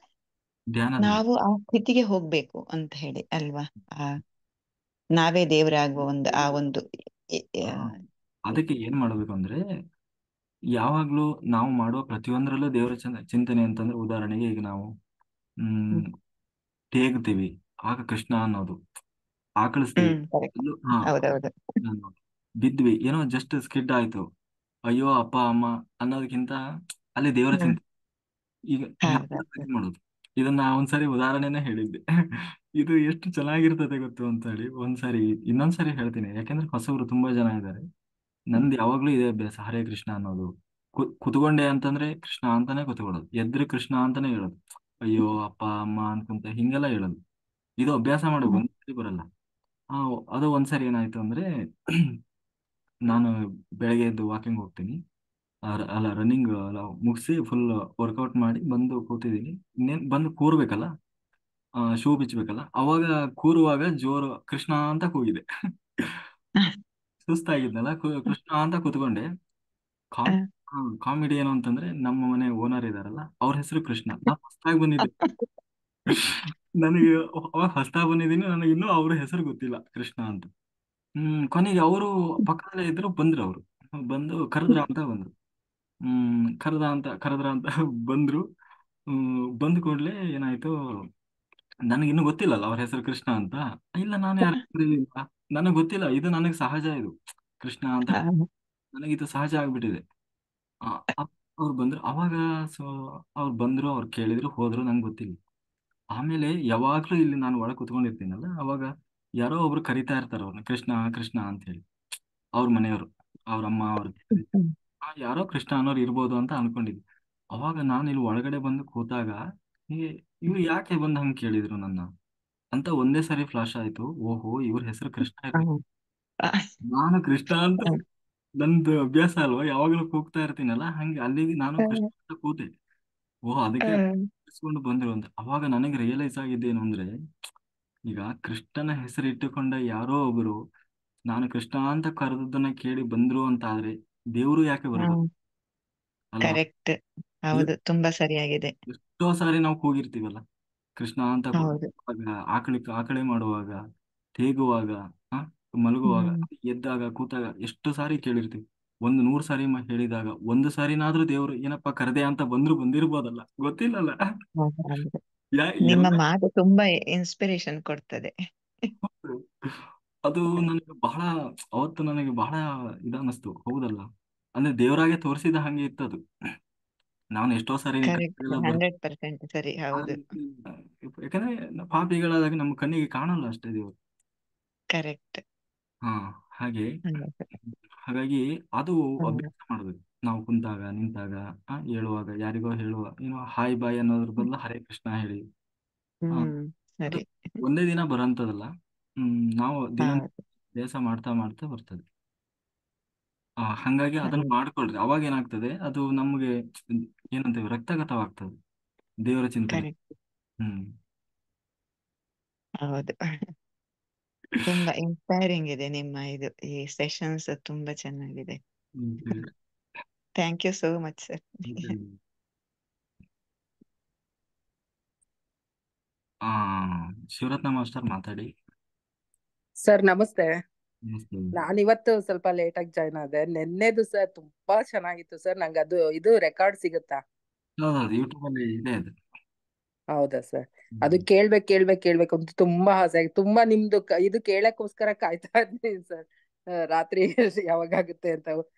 ಧ್ಯಾನದಲ್ಲಿ. ನಾವು ಆ ಸ್ಥಿತಿಗೆ ಹೋಗ್ಬೇಕು ಅಂತ ಹೇಳಿ ಅಲ್ವಾ? ಆ ನಾವೇ ದೇವರಾಗುವ ಒಂದು ಆ ಒಂದು ಎ- ಆ, ಆ, ಅದಕ್ಕೆ ಏನ್ ಮಾಡ್ಬೇಕು ಅಂದ್ರೆ ಯಾವಾಗ್ಲೂ ನಾವು ಮಾಡುವ ಪ್ರತಿಯೊಂದರಲ್ಲೂ ದೇವರ ಚಿಂತನೆ ಅಂತಂದ್ರೆ, ಉದಾಹರಣೆಗೆ ಈಗ ನಾವು ಹ್ಮ್ ತೇಗ್ತೀವಿ, ಆಗ ಕೃಷ್ಣ ಅನ್ನೋದು. ಆಕಳಿಸ್ತೀವಿ, ಕರೆಕ್ಟ್. ಅಲ್ಲೂ ಹಾ ಹೌದೌದು. ಕೃಷ್ಣ ಅನ್ನೋದು. ಬಿದ್ವಿ, ಏನೋ ಜಸ್ಟ್ ಸ್ಕಿಡ್ ಆಯ್ತು, ಅಯ್ಯೋ ಅಪ್ಪ ಅಮ್ಮ ಅನ್ನೋದಕ್ಕಿಂತ ಅಲ್ಲಿ ದೇವರ ಹ್ಮ್. ಚಿಂತನೆ. ಈಗ ಹೌದೌದು. ನೆನಪು ಮಾಡೋದು. ಇದನ್ನ ನಾ ಒಂದ್ಸರಿ ಉದಾಹರಣೆನೇ ಹೇಳಿದ್ದೆ. ಇದು ಎಷ್ಟು ಚೆನ್ನಾಗಿರ್ತದೆ ಗೊತ್ತು ಅಂತ ಹೇಳಿ. ಒಂದ್ಸರಿ ಇನ್ನೊಂದ್ಸರಿ ಹೇಳ್ತೀನಿ, ಯಾಕೆಂದ್ರೆ ಹೊಸಬ್ರು ತುಂಬಾ ಜನ ಇದ್ದಾರೆ. ನಂದು ಯಾವಾಗ್ಲೂ ಇದೇ ಅಭ್ಯಾಸ, ಹರೇ ಕೃಷ್ಣ ಅನ್ನೋದು. ಕುತ್ಕೊಂಡೆ ಅಂತಂದ್ರೆ ಕೃಷ್ಣ ಅಂತಾನೆ ಕುತ್ಕೊಳ್ಳೋದು, ಎದ್ರೆ ಕೃಷ್ಣ ಅಂತಾನೆ ಹೇಳೋದು. ಅಯ್ಯೋ ಅಪ್ಪ ಅಮ್ಮ ಅನ್ಕೊಂತ ಹಿಂಗೆಲ್ಲ ಹೇಳೋದು. ಇದು ಅಭ್ಯಾಸ ಮಾಡ್ಬೇಕು, ಹ್ಮ್. ಒಂದ್ಸರಿ ಬರಲ್ಲ. ಆ ಅದು ಒಂದ್ಸರಿ ಏನಾಯ್ತು ಅಂದ್ರೆ ನಾನು ಬೆಳಗ್ಗೆ ಎದ್ದು ವಾಕಿಂಗ್ ಹೋಗ್ತೀನಿ. ಅಲ್ಲ ರನ್ನಿಂಗ್ ಮುಗಿಸಿ ಫುಲ್ ವರ್ಕೌಟ್ ಮಾಡಿ ಬಂದು ಕೂತಿದ್ದೀನಿ. ಇನ್ನೇನ್ ಬಂದು ಕೂರ್ಬೇಕಲ್ಲ, ಶೂ ಬಿಚ್ಚಬೇಕಲ್ಲ, ಅವಾಗ ಕೂರುವಾಗ ಜೋರು ಕೃಷ್ಣ ಅಂತ ಕೂಗಿದೆ. ಸುಸ್ತಾಗಿದ್ನಲ್ಲ, ಕೃಷ್ಣ ಅಂತ ಕೂತ್ಕೊಂಡೆ. ಕಾಮ್ ಕಾಮಿಡಿ ಏನು ಅಂತಂದ್ರೆ, ನಮ್ಮ ಮನೆ ಓನರ್ ಇದಾರಲ್ಲ, ಅವ್ರ ಹೆಸರು ಕೃಷ್ಣ. ನಾ ಹೊಸ್ದಾಗಿ ಬಂದಿದ್ದೆ, ನನಗೆ ಅವಾಗ ಹೊಸ್ದಾಗಿ ಬಂದಿದ್ದೀನಿ, ನನಗೆ ಇನ್ನೂ ಅವ್ರ ಹೆಸರು ಗೊತ್ತಿಲ್ಲ ಕೃಷ್ಣ ಅಂತ. ಕೊನೆಗೆ ಅವರು ಪಕ್ಕದಲ್ಲೇ ಇದ್ರು, ಬಂದ್ರು ಅವರು. ಬಂದು ಕರೆದ್ರ ಅಂತ ಬಂದ್ರು. ಕರೆದ್ರ ಅಂತ ಬಂದ್ರು. ಬಂದ ಕೂಡಲೇ ಏನಾಯ್ತು, ನನಗಿನ್ನೂ ಗೊತ್ತಿಲ್ಲಲ್ಲ ಅವ್ರ ಹೆಸರು ಕೃಷ್ಣ ಅಂತ. ಇಲ್ಲ, ನಾನು ಯಾರು ಕರೀಲಿಲ್ಲ, ನನಗೆ ಗೊತ್ತಿಲ್ಲ, ಇದು ನನಗೆ ಸಹಜ ಇದು, ಕೃಷ್ಣ ಅಂತ ನನಗಿದು ಸಹಜ ಆಗ್ಬಿಟ್ಟಿದೆ. ಆ, ಅವ್ರು ಬಂದ್ರು ಅವಾಗ. ಸೊ ಅವ್ರು ಬಂದ್ರು, ಅವ್ರು ಕೇಳಿದ್ರು, ಹೋದ್ರು, ನಂಗೆ ಗೊತ್ತಿಲ್ಲ. ಆಮೇಲೆ ಯಾವಾಗ್ಲೂ ಇಲ್ಲಿ ನಾನು ಒಳಗೆ ಕುತ್ಕೊಂಡಿರ್ತೀನಲ್ಲ, ಅವಾಗ ಯಾರೋ ಒಬ್ರು ಕರಿತಾ ಇರ್ತಾರೆ ಅವ್ರನ್ನ, ಕೃಷ್ಣ ಕೃಷ್ಣ ಅಂತ ಹೇಳಿ. ಅವ್ರ ಮನೆಯವರು, ಅವ್ರ ಅಮ್ಮ ಅವ್ರ ಯಾರೋ ಕೃಷ್ಣ ಅನ್ನೋರು ಇರ್ಬೋದು ಅಂತ ಅನ್ಕೊಂಡಿದ್ದೆ. ಅವಾಗ ನಾನು ಇಲ್ಲಿ ಒಳಗಡೆ ಬಂದು ಕೂತಾಗ ಇವ್ರು ಯಾಕೆ ಬಂದು ಹಂಗೆ ಕೇಳಿದ್ರು ನನ್ನ ಅಂತ ಒಂದೇ ಸರಿ ಫ್ಲಾಶ್ ಆಯ್ತು. ಓಹೋ, ಇವ್ರ ಹೆಸರು ಕೃಷ್ಣ ಇರ್ಬೇಕು, ನಾನು ಕೃಷ್ಣ ಅಂತ. ನಂದು ಅಭ್ಯಾಸ ಅಲ್ವಾ, ಯಾವಾಗಲೂ ಕೂಗ್ತಾ ಇರ್ತೀನಲ್ಲ, ಹಂಗೆ ಅಲ್ಲಿಗೆ ನಾನು ಕೃಷ್ಣ ಅಂತ ಕೂತೆ. ಓಹ್, ಅದಕ್ಕೆ ಕರ್ಸ್ಕೊಂಡು ಬಂದ್ರು ಅಂತ. ಅವಾಗ ನನಗೆ ರಿಯಲೈಸ್ ಆಗಿದ್ದೇನು ಅಂದ್ರೆ, ಈಗ ಕೃಷ್ಣನ ಹೆಸರು ಇಟ್ಟುಕೊಂಡ ಯಾರೋ ಒಬ್ರು ನಾನು ಕೃಷ್ಣ ಅಂತ ಕರೆದದ್ದನ್ನ ಕೇಳಿ ಬಂದ್ರು ಅಂತ ಆದ್ರೆ, ದೇವರು ಯಾಕೆ ಬರ್ಬೋದು ಅಲ್ವಾ? ಕರೆಕ್ಟ್. ಈಗ ಹೌದು, ತುಂಬಾ ಸರಿಯಾಗಿದೆ. ಎಷ್ಟೋ ಸಾರಿ ನಾವು ಕೂಗಿರ್ತೀವಲ್ಲ ಕೃಷ್ಣ ಅಂತ ಹೌದು. ಆಕಳೆ ಮಾಡುವಾಗ, ತೇಗುವಾಗ, ಆ, ಮಲಗುವಾಗ, ಹ್ಮ್. ಎದ್ದಾಗ, ಕೂತಾಗ ಎಷ್ಟು ಸಾರಿ ಕೇಳಿರ್ತೀವಿ. ಒಂದು 100 ಸಾರಿ ಹೇಳಿದಾಗ ಒಂದು ಸಾರಿನಾದ್ರೂ ದೇವ್ರು ಏನಪ್ಪಾ ಕರೆದೆ ಅಂತ ಬಂದಿರ್ಬೋದಲ್ಲ, ಗೊತ್ತಿಲ್ಲಲ್ಲ. ಹೌದು, ಹೌದು. ಯಾ ನಿಮ್ಮ ಎಲ್ಲ ಮಾತು ತುಂಬಾ ಇನ್ಸ್ಪಿರೇಷನ್ ಕೊಡ್ತದೆ. ಅದು ನನಗೆ ಬಹಳ, ಅವತ್ತು ನನಗೆ ಬಹಳ ಇದನ್ನಿಸ್ತು. ಹೌದಲ್ಲ, ಅಂದ್ರೆ ದೇವರಾಗೆ ತೋರಿಸಿದ ಹಂಗೆ ಇತ್ತದು. ನಾನು ಎಷ್ಟೋ ಸಾರಿ ಕರೆಕ್ಟ್. ಕನಸೆಲ್ಲ 100% ಸರಿ. ಹೌದು. ಯಾಕಂದ್ರೆ ಪಾಪಿಗಳಾದಾಗ ನಮ್ಮ ಕಣ್ಣಿಗೆ ಕಾಣಲ್ಲ ಅಷ್ಟೇ ದೇವರು. ಕರೆಕ್ಟ್. ಹಾ, ಹಾಗೆ. ಹೌದು. ಹಾಗಾಗಿ ಅದು ಹೌದು. ಅಭ್ಯಾಸ ಮಾಡ್ಬೇಕು. ನಾವು ಕುಂತಾಗ, ನಿಂತಾಗ, ಹೇಳುವಾಗ, ಯಾರಿಗೋ ಹೇಳುವ ಹಾಯ್ ಬಾಯ್ ಅನ್ನೋದ್ರ ಬದಲು ಹರೇ ಕೃಷ್ಣ ಹೇಳಿ. ಆ, ಹ್ಮ್. ಅದು ಸರಿ. ಒಂದೇ ದಿನ ಬರೋಂಥದ್ದಲ್ಲ. ನಾವು ದಿನ ಹೌದು. ಅಭ್ಯಾಸ ಮಾಡ್ತಾ ಮಾಡ್ತಾ ಬರ್ತದೆ. ಹಂಗಾಗಿ ಅದನ್ನ ಹೌದು. ಮಾಡ್ಕೊಳ್ರಿ, ಅವಾಗ ಏನಾಗ್ತದೆ, ಅದು ನಮಗೆ ಏನಂತೇವೆ, ರಕ್ತಗತವಾಗ್ತದೆ ದೇವರ ಚಿಂತನೆ. ಕರೆಕ್ಟ್. ಹ್ಮ್ ಹೌದು. ತುಂಬಾ ಇನ್ಸ್ಪೈರಿಂಗ್ ಇದೆ ನಿಮ್ಮ ಇದು ಈ ಸೆಷನ್ಸ್ ತುಂಬಾ ಚೆನ್ನಾಗಿದೆ. ಹ್ಮ್. Thank you so much sir. ಆ ಶಿವರತ್ನ ಮಾಸ್ಟರ್ ಮಾತಾಡಿ. ಸರ್ ನಮಸ್ತೆ. ನಮಸ್ತೆ. ನಾನಿವತ್ತು ಸ್ವಲ್ಪ ಲೇಟ್ ಆಗಿ ಜಾಯ್ನ್ ಆದೆ. ನೆನ್ನೆದು ಸರ್ ತುಂಬಾ ಚೆನ್ನಾಗಿತ್ತು ಸರ್. ನಂಗೆ ಅದು ಇದು ರೆಕಾರ್ಡ್ ಸಿಗುತ್ತಾ? ಹೌದೌದು, ಯೂಟ್ಯೂಬ್ ಅಲ್ಲಿ ಇದೆ ಅದು. ಹೌದಾ ಸರ್? ಅದು ಹ್ಮ್. ಕೇಳ್ಬೇಕು ಅಂತ ತುಂಬಾ ಆಸೆ ಆಗಿ, ತುಂಬಾ ನಿಮ್ದು ಇದು ಕೇಳಕ್ಕೋಸ್ಕರ ಕಾಯ್ತಾ ಇದ್ದೀನಿ ಸರ್. ರಾತ್ರಿ ಯಾವಾಗಾಗುತ್ತೆ ಅಂತ.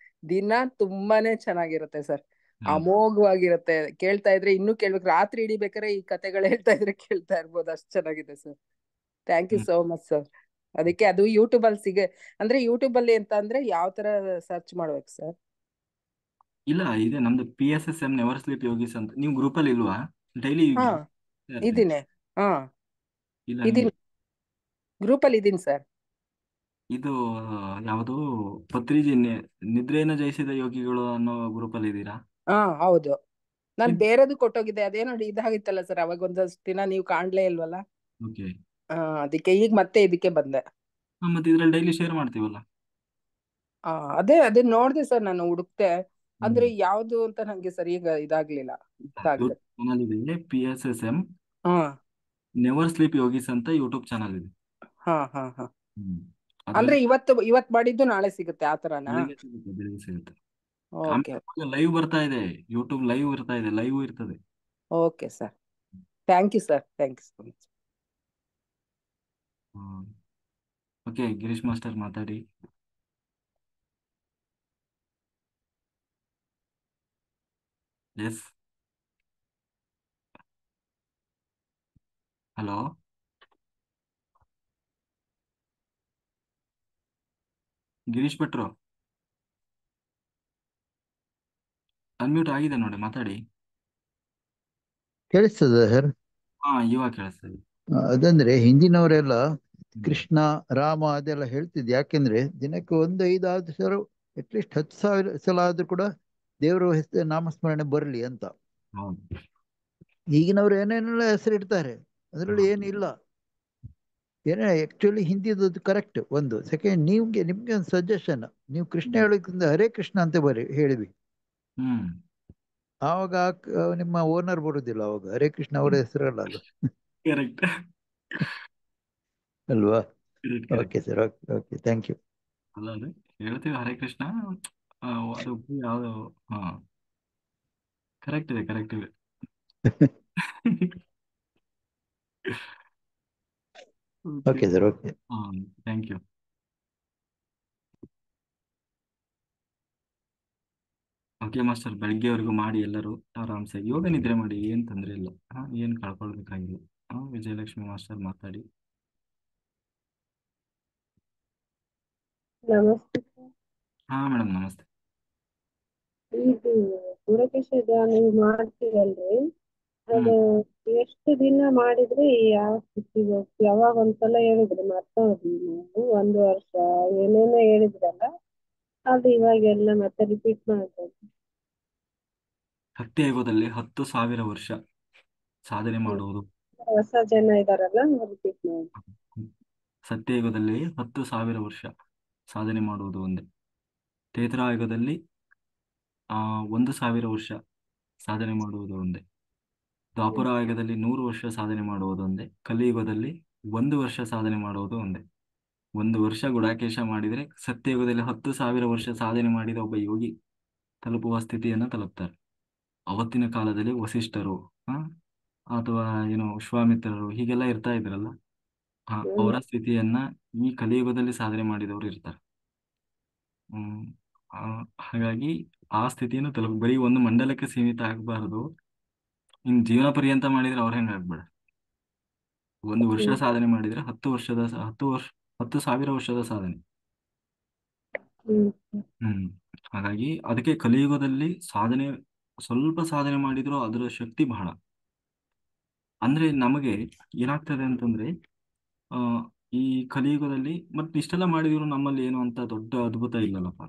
ದಿನ ತುಂಬಾನೇ ಚೆನ್ನಾಗಿರುತ್ತೆ ಸರ್, ಹೌದು. ಅಮೋಘವಾಗಿರುತ್ತೆ. ಕೇಳ್ತಾ ಇದ್ರೆ ಇನ್ನೂ ಕೇಳ್ಬೇಕು, ರಾತ್ರಿ ಇಡೀ ಬೇಕಾದ್ರೆ ಈ ಕತೆಗಳು ಹೇಳ್ತಾ ಇದ್ರೆ ಕೇಳ್ತಾ ಇರ್ಬೋದು, ಅಷ್ಟು ಚೆನ್ನಾಗಿದೆ sir. Thank you hmm. So much sir. ಅದಕ್ಕೆ ಅದು ಯೂಟ್ಯೂಬ್ ಅಲ್ಲಿ ಅಂದ್ರೆ ಯೂಟ್ಯೂಬ್ ಅಲ್ಲಿ ಅಂತ ಅಂದ್ರೆ ಯಾವ ತರ ಸರ್ಚ್ ಮಾಡ್ಬೇಕು ಸರ್? ಇಲ್ಲ, ಇದೆ ನಮ್ದು PSSM ನೆವರ್ ಸ್ಲೀಪ್ ಯೋಗೀಸ್ ಅಂತ. ನೀವು ಗ್ರೂಪ್ ಅಲ್ಲಿ ಇಲ್ವಾ? ಡೈಲಿ ಹಾ, ಇರ್ತೀನಿ. ಇದೀನಿ. ಹಾ, ಇಲ್ಲ, ನೀವು ಇದೀನಿ, ಗ್ರೂಪ್ ಅಲ್ಲಿ ಇದೀನಿ ಸರ್. ಇದು ಯಾವುದು ಪತ್ರಿಜಿ ನಿದ್ರೆಯನ್ನು ಜಯಿಸಿದ ಯೋಗಿಗಳು ಅನ್ನೋ ಗ್ರೂಪಲ್ಲಿ ಇದ್ದೀರಾ? ಹಾ ಹೌದು, ನಾನ್ ಇದು ಬೇರೆದು ಕೊಟ್ಟೋಗಿದ್ದೆ, ಅದೇನೋ ಇದಾಗಿತ್ತಲ್ಲ ಸರ್, ಅವಾಗ ಒಂದಷ್ಟು ದಿನ ನೀವು ಕಾಣ್ಲೇ ಇಲ್ವಲ್ಲ. ಓಕೆ. ಅದಕ್ಕೆ ಈಗ ಮತ್ತೆ ಇದಕ್ಕೆ ಬಂದೆ. ಮತ್ತೆ ಇದ್ರಲ್ಲಿ ಡೈಲಿ ಶೇರ್ ಮಾಡ್ತೀವಲ್ಲ. ಅದೇ ನೋಡ್ದೆ ಸರ್, ನಾನು ಹುಡುಕ್ತೆ, ಹ್ಮ್. ಅಂದ್ರೆ ಯಾವ್ದು ಅಂತ ನಂಗೆ ಸರಿ ಇದಾಗ್ಲಿಲ್ಲ, ಇಷ್ಟ ಆಗ್ಲಿಲ್ಲ. ಚಾನಲ್ ಇದೆ PSSM ಹಾ ನೆವರ್ ಸ್ಲೀಪ್ ಯೋಗೀಸ್ ಅಂತ ಯೂಟ್ಯೂಬ್ ಚಾನಲ್ ಇದೆ. ಹಾ ಹಾ ಹಾ ಹ್ಮ್. ಅಂದ್ರೆ ಅದ್ರಲ್ಲಿ ಇವತ್ ಮಾಡಿದ್ದು ನಾಳೆ ಸಿಗುತ್ತೆ ಆತರನಾ? ಬೆಳಿಗ್ಗೆ ಸಿಗುತ್ತೆ. ಓಕೆ ಆಮೇಲೆ ಲೈವ್ ಬರ್ತಾ ಇದೆ, ಯೂಟ್ಯೂಬ್ ಲೈವ್ ಬರ್ತಾ ಇದೆ, ಲೈವ್ ಇರ್ತದೆ. Okay sir, thank you sir, thank you so much. Okay, Girish master ಮಾತಾಡಿ. Yes, hello. ಗಿರೀಶ್ ಭಟ್ರು ಅನ್ಮ್ಯೂಟ್ ಆಗಿದೆ ನೋಡಿ, ಮಾತಾಡಿ. ಕೇಳಿಸ್ತದ ಸರ್? ಹಾ, ಇವಾಗ ಕೇಳಿಸ್ತದೆ. ಅದಂದ್ರೆ ಹಿಂದಿನವರೆಲ್ಲ ಹ್ಮ್. ಕೃಷ್ಣ ರಾಮ ಅದೆಲ್ಲ ಹೇಳ್ತಿದ್ರು. ಯಾಕೆಂದ್ರೆ ದಿನಕ್ಕೆ 5-6 ಸಲ, ಅಟ್ಲೀಸ್ಟ್ 10,000 ಸಲ ಆದ್ರೂ ಕೂಡ ದೇವರ ಹೆಸರು ನಾಮಸ್ಮರಣೆ ಬರಲಿ ಅಂತ. ಹೌದು. ಈಗಿನವ್ರು ಏನೇನೆಲ್ಲ ಹೆಸರಿಡ್ತಾರೆ, ಅದರಲ್ಲಿ ಹಾ. ಏನಿಲ್ಲ. ಏನೇ ಆಕ್ಚುಲಿ ಹಿಂದಿದ್ದು ಕರೆಕ್ಟ್. ಒಂದು ಸೆಕೆಂಡ್, ನಿಮ್ಗೆ ಒಂದು ಸಜೆಷನ್, ನೀವು ಕೃಷ್ಣ ಹ್ಮ್. ಹೇಳೋಕ್ಕಿಂತ ಹರೇ ಕೃಷ್ಣ ಅಂತ ಹೇಳಿವಿ. ಹ್ಮ್. ಆವಾಗ ನಿಮ್ಮ ಓನರ್ ಬರುದಿಲ್ಲ, ಅವಾಗ ಹರೇ ಕೃಷ್ಣ ಅವರ ಹೆಸರಲ್ಲ ಅದು. ಕರೆಕ್ಟ್. ಅಲ್ವಾ? Correct correct. Okay sir, okay okay, thank you. ಅಲ್ಲ ಅದೇ ಹೇಳ್ತೀವಿ ಹರೇ ಕೃಷ್ಣ. ಅದು ಯಾವ್ದು? ಹಾ, ಕರೆಕ್ಟ್ ಇದೆ, ಕರೆಕ್ಟ್ ಇದೆ. ಓಕೆ. Okay sir, okay. ಹಾ, ಥ್ಯಾಂಕ್ ಯು. ಓಕೆ ಮಾಸ್ಟರ್, ಬೆಳಿಗ್ಗೆವರೆಗೂ ಮಾಡಿ ಎಲ್ಲರೂ ಆರಾಮ್ಸೆ ಯೋಗ ನಿದ್ರೆ ಮಾಡಿ, ಏನ್ ತೊಂದರೆ ಇಲ್ಲ. ಏನ್ ಕಳ್ಕೊಳ್ಬೇಕಾಗಿಲ್ಲ. ವಿಜಯಲಕ್ಷ್ಮಿ ಮಾಸ್ಟರ್ ಮಾತಾಡಿ. ನಮಸ್ತೆ ಸರ್. ಹಾ ಮೇಡಮ್, ನಮಸ್ತೆ. ಇದು ಗುರುಕೇಶ ಧ್ಯಾನ ನೀವು ಮಾಡ್ತೀರಲ್ರಿ, ಹ್ಮ್. ಅದು ಎಷ್ಟು ದಿನ ಮಾಡಿದ್ರೆ ಯಾವ ಸ್ಥಿತಿಗೆ ಹೋಗ್ತೀವಿ? ಯಾವಾಗ ಒಂದ್ಸಲ ಹೇಳಿದ್ರಿ, ಮರ್ತೋದ್ವಿ ನಾವು, 1 ವರ್ಷ ಏನೇನೋ ಹೇಳಿದ್ರಲ್ಲ, ಅದು ಇವಾಗೆಲ್ಲ ಮತ್ತೆ ರಿಪೀಟ್ ಮಾಡ್ಬೋದು. ಸತ್ಯಯುಗದಲ್ಲಿ 10,000 ವರ್ಷ ಸಾಧನೆ ಮಾಡುವುದು. ಹೊಸ ಜನ ಇದಾರಲ್ಲ, ರಿಪೀಟ್ ಮಾಡಿ. ಸತ್ಯಯುಗದಲ್ಲಿ 10,000 ವರ್ಷ ಸಾಧನೆ ಮಾಡುವುದು ಒಂದೇ. ತ್ರೇತಾಯುಗದಲ್ಲಿ 1,000 ವರ್ಷ ಸಾಧನೆ ಮಾಡುವುದು ಒಂದೇ. ದ್ವಾಪರಾಯುಗದಲ್ಲಿ 100 ವರ್ಷ ಸಾಧನೆ ಮಾಡುವುದು ಒಂದೇ. ಕಲಿಯುಗದಲ್ಲಿ 1 ವರ್ಷ ಸಾಧನೆ ಮಾಡುವುದು ಒಂದೇ. 1 ವರ್ಷ ಗುಡಾಕೇಶ ಮಾಡಿದರೆ ಸತ್ಯಯುಗದಲ್ಲಿ 10,000 ವರ್ಷ ಸಾಧನೆ ಮಾಡಿದ ಒಬ್ಬ ಯೋಗಿ ತಲುಪುವ ಸ್ಥಿತಿಯನ್ನು ತಲುಪ್ತಾರೆ. ಅವತ್ತಿನ ಕಾಲದಲ್ಲಿ ವಸಿಷ್ಠರು, ಆ, ಅಥವಾ ವಿಶ್ವಾಮಿತ್ರರು ಹೀಗೆಲ್ಲ ಇರ್ತಾ ಇದ್ರಲ್ಲ, ಅವರ ಸ್ಥಿತಿಯನ್ನ ಈ ಕಲಿಯುಗದಲ್ಲಿ ಸಾಧನೆ ಮಾಡಿದವರು ಇರ್ತಾರೆ. ಹ್ಮ್ ಆ, ಹಾಗಾಗಿ ಆ ಸ್ಥಿತಿಯನ್ನು ಬರೀ ಒಂದು ಮಂಡಲಕ್ಕೆ ಸೀಮಿತ ಆಗಬಾರದು. ಇನ್ ಜೀವನ ಪರ್ಯಂತ ಮಾಡಿದ್ರೆ ಅವ್ರ ಹೆಂಗಾಗ್ಬೇಡ. 1 ವರ್ಷ ಸಾಧನೆ ಮಾಡಿದ್ರೆ 10,000 ವರ್ಷದ ಸಾಧನೆ. ಹ್ಮ್ ಹಾಗಾಗಿ ಅದಕ್ಕೆ ಕಲಿಯುಗದಲ್ಲಿ ಸಾಧನೆ, ಸ್ವಲ್ಪ ಸಾಧನೆ ಮಾಡಿದ್ರು ಅದರ ಶಕ್ತಿ ಬಹಳ. ಅಂದ್ರೆ ನಮಗೆ ಏನಾಗ್ತದೆ ಅಂತಂದ್ರೆ, ಆ ಈ ಕಲಿಯುಗದಲ್ಲಿ ಮತ್ತೆ ಇಷ್ಟೆಲ್ಲ ಮಾಡಿದ್ರು ನಮ್ಮಲ್ಲಿ ಏನು ಅಂತ ದೊಡ್ಡ ಅದ್ಭುತ ಇಲ್ಲಲ್ಲಪ್ಪ,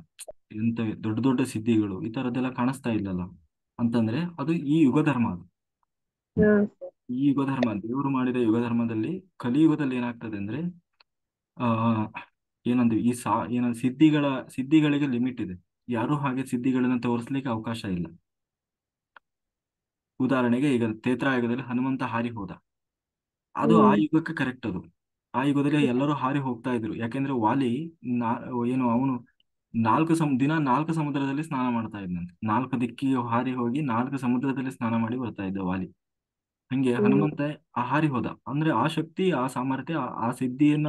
ಎಂತ ದೊಡ್ಡ ದೊಡ್ಡ ಸಿದ್ಧಿಗಳು ಈ ತರದ್ದೆಲ್ಲ ಕಾಣಿಸ್ತಾ ಇಲ್ಲಲ್ಲ ಅಂತಂದ್ರೆ ಅದು ಈ ಯುಗ ಧರ್ಮ. ಅದು ಈ ಯುಗ ಧರ್ಮ, ದೇವರು ಮಾಡಿದ ಯುಗ ಧರ್ಮದಲ್ಲಿ ಕಲಿಯುಗದಲ್ಲಿ ಏನಾಗ್ತದೆ ಅಂದ್ರೆ, ಆ ಏನಂದ್ರೆ ಸಿದ್ಧಿಗಳಿಗೆ ಲಿಮಿಟ್ ಇದೆ. ಯಾರು ಹಾಗೆ ಸಿದ್ಧಿಗಳನ್ನ ತೋರಿಸ್ಲಿಕ್ಕೆ ಅವಕಾಶ ಇಲ್ಲ. ಉದಾಹರಣೆಗೆ ಈಗ ತ್ರೇತಾಯುಗದಲ್ಲಿ ಹನುಮಂತ ಹಾರಿ ಹೋದ, ಅದು ಆ ಯುಗಕ್ಕೆ ಕರೆಕ್ಟ್. ಅದು ಆ ಯುಗದಲ್ಲಿ ಎಲ್ಲರೂ ಹಾರಿ ಹೋಗ್ತಾ ಇದ್ರು. ಯಾಕೆಂದ್ರೆ ವಾಲಿ ನಾ ಏನು ಅವನು 4 ಸಮುದ್ರದಲ್ಲಿ ಸ್ನಾನ ಮಾಡ್ತಾ ಇದ್ನಂತೆ. 4 ದಿಕ್ಕಿಗೆ ಹಾರಿ ಹೋಗಿ 4 ಸಮುದ್ರದಲ್ಲಿ ಸ್ನಾನ ಮಾಡಿ ಬರ್ತಾ ಇದ್ದ ವಾಲಿ. ಹಂಗೆ ಹನುಮಂತ ಹಾರಿ ಹೋದ ಅಂದ್ರೆ ಆ ಶಕ್ತಿ, ಆ ಸಾಮರ್ಥ್ಯ, ಆ ಸಿದ್ಧಿಯನ್ನ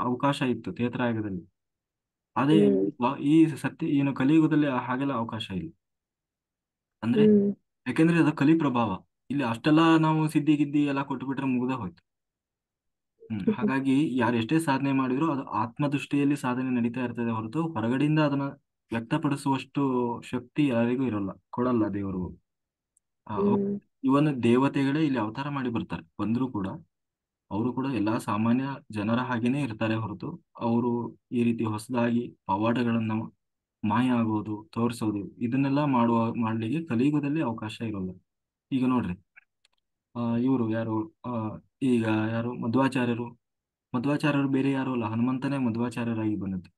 ಅವಕಾಶ ಇತ್ತು ತ್ರೇತಾಯುಗದಲ್ಲಿ. ಅದೇ ಈ ಕಲಿಯುಗದಲ್ಲಿ ಹಾಗೆಲ್ಲ ಅವಕಾಶ ಇಲ್ಲ. ಅಂದ್ರೆ ಯಾಕೆಂದ್ರೆ ಅದು ಕಲಿ ಪ್ರಭಾವ. ಇಲ್ಲಿ ಅಷ್ಟೆಲ್ಲ ನಾವು ಸಿದ್ಧಿ ಗಿದ್ದಿ ಎಲ್ಲ ಕೊಟ್ಟುಬಿಟ್ರೆ ಮುಗ್ದ ಹೋಯ್ತು. ಹಾಗಾಗಿ ಯಾರು ಎಷ್ಟೇ ಸಾಧನೆ ಮಾಡಿದ್ರು ಅದು ಆತ್ಮದೃಷ್ಟಿಯಲ್ಲಿ ಸಾಧನೆ ನಡೀತಾ ಇರ್ತದೆ ಹೊರತು ಹೊರಗಡೆಯಿಂದ ಅದನ್ನ ವ್ಯಕ್ತಪಡಿಸುವಷ್ಟು ಶಕ್ತಿ ಯಾರಿಗೂ ಇರೋಲ್ಲ, ಕೊಡಲ್ಲ ದೇವರು. ಇವನ್ ದೇವತೆಗಳೇ ಇಲ್ಲಿ ಅವತಾರ ಮಾಡಿ ಬರ್ತಾರೆ, ಬಂದ್ರು ಕೂಡ ಅವರು ಕೂಡ ಎಲ್ಲಾ ಸಾಮಾನ್ಯ ಜನರ ಹಾಗೇನೆ ಇರ್ತಾರೆ ಹೊರತು ಅವರು ಈ ರೀತಿ ಹೊಸದಾಗಿ ಪವಾಡಗಳನ್ನ ಮಾಯ ಆಗೋದು ತೋರಿಸೋದು ಇದನ್ನೆಲ್ಲ ಮಾಡ್ಲಿಕ್ಕೆ ಕಲಿಯುಗದಲ್ಲಿ ಅವಕಾಶ ಇರೋಲ್ಲ. ಈಗ ನೋಡ್ರಿ, ಇವರು ಯಾರು, ಆ, ಈಗ ಯಾರು ಮಧ್ವಾಚಾರ್ಯರು ಬೇರೆ ಯಾರು ಅಲ್ಲ, ಹನುಮಂತನೇ ಮಧ್ವಾಚಾರ್ಯರಾಗಿ ಬಂದದ್ದು.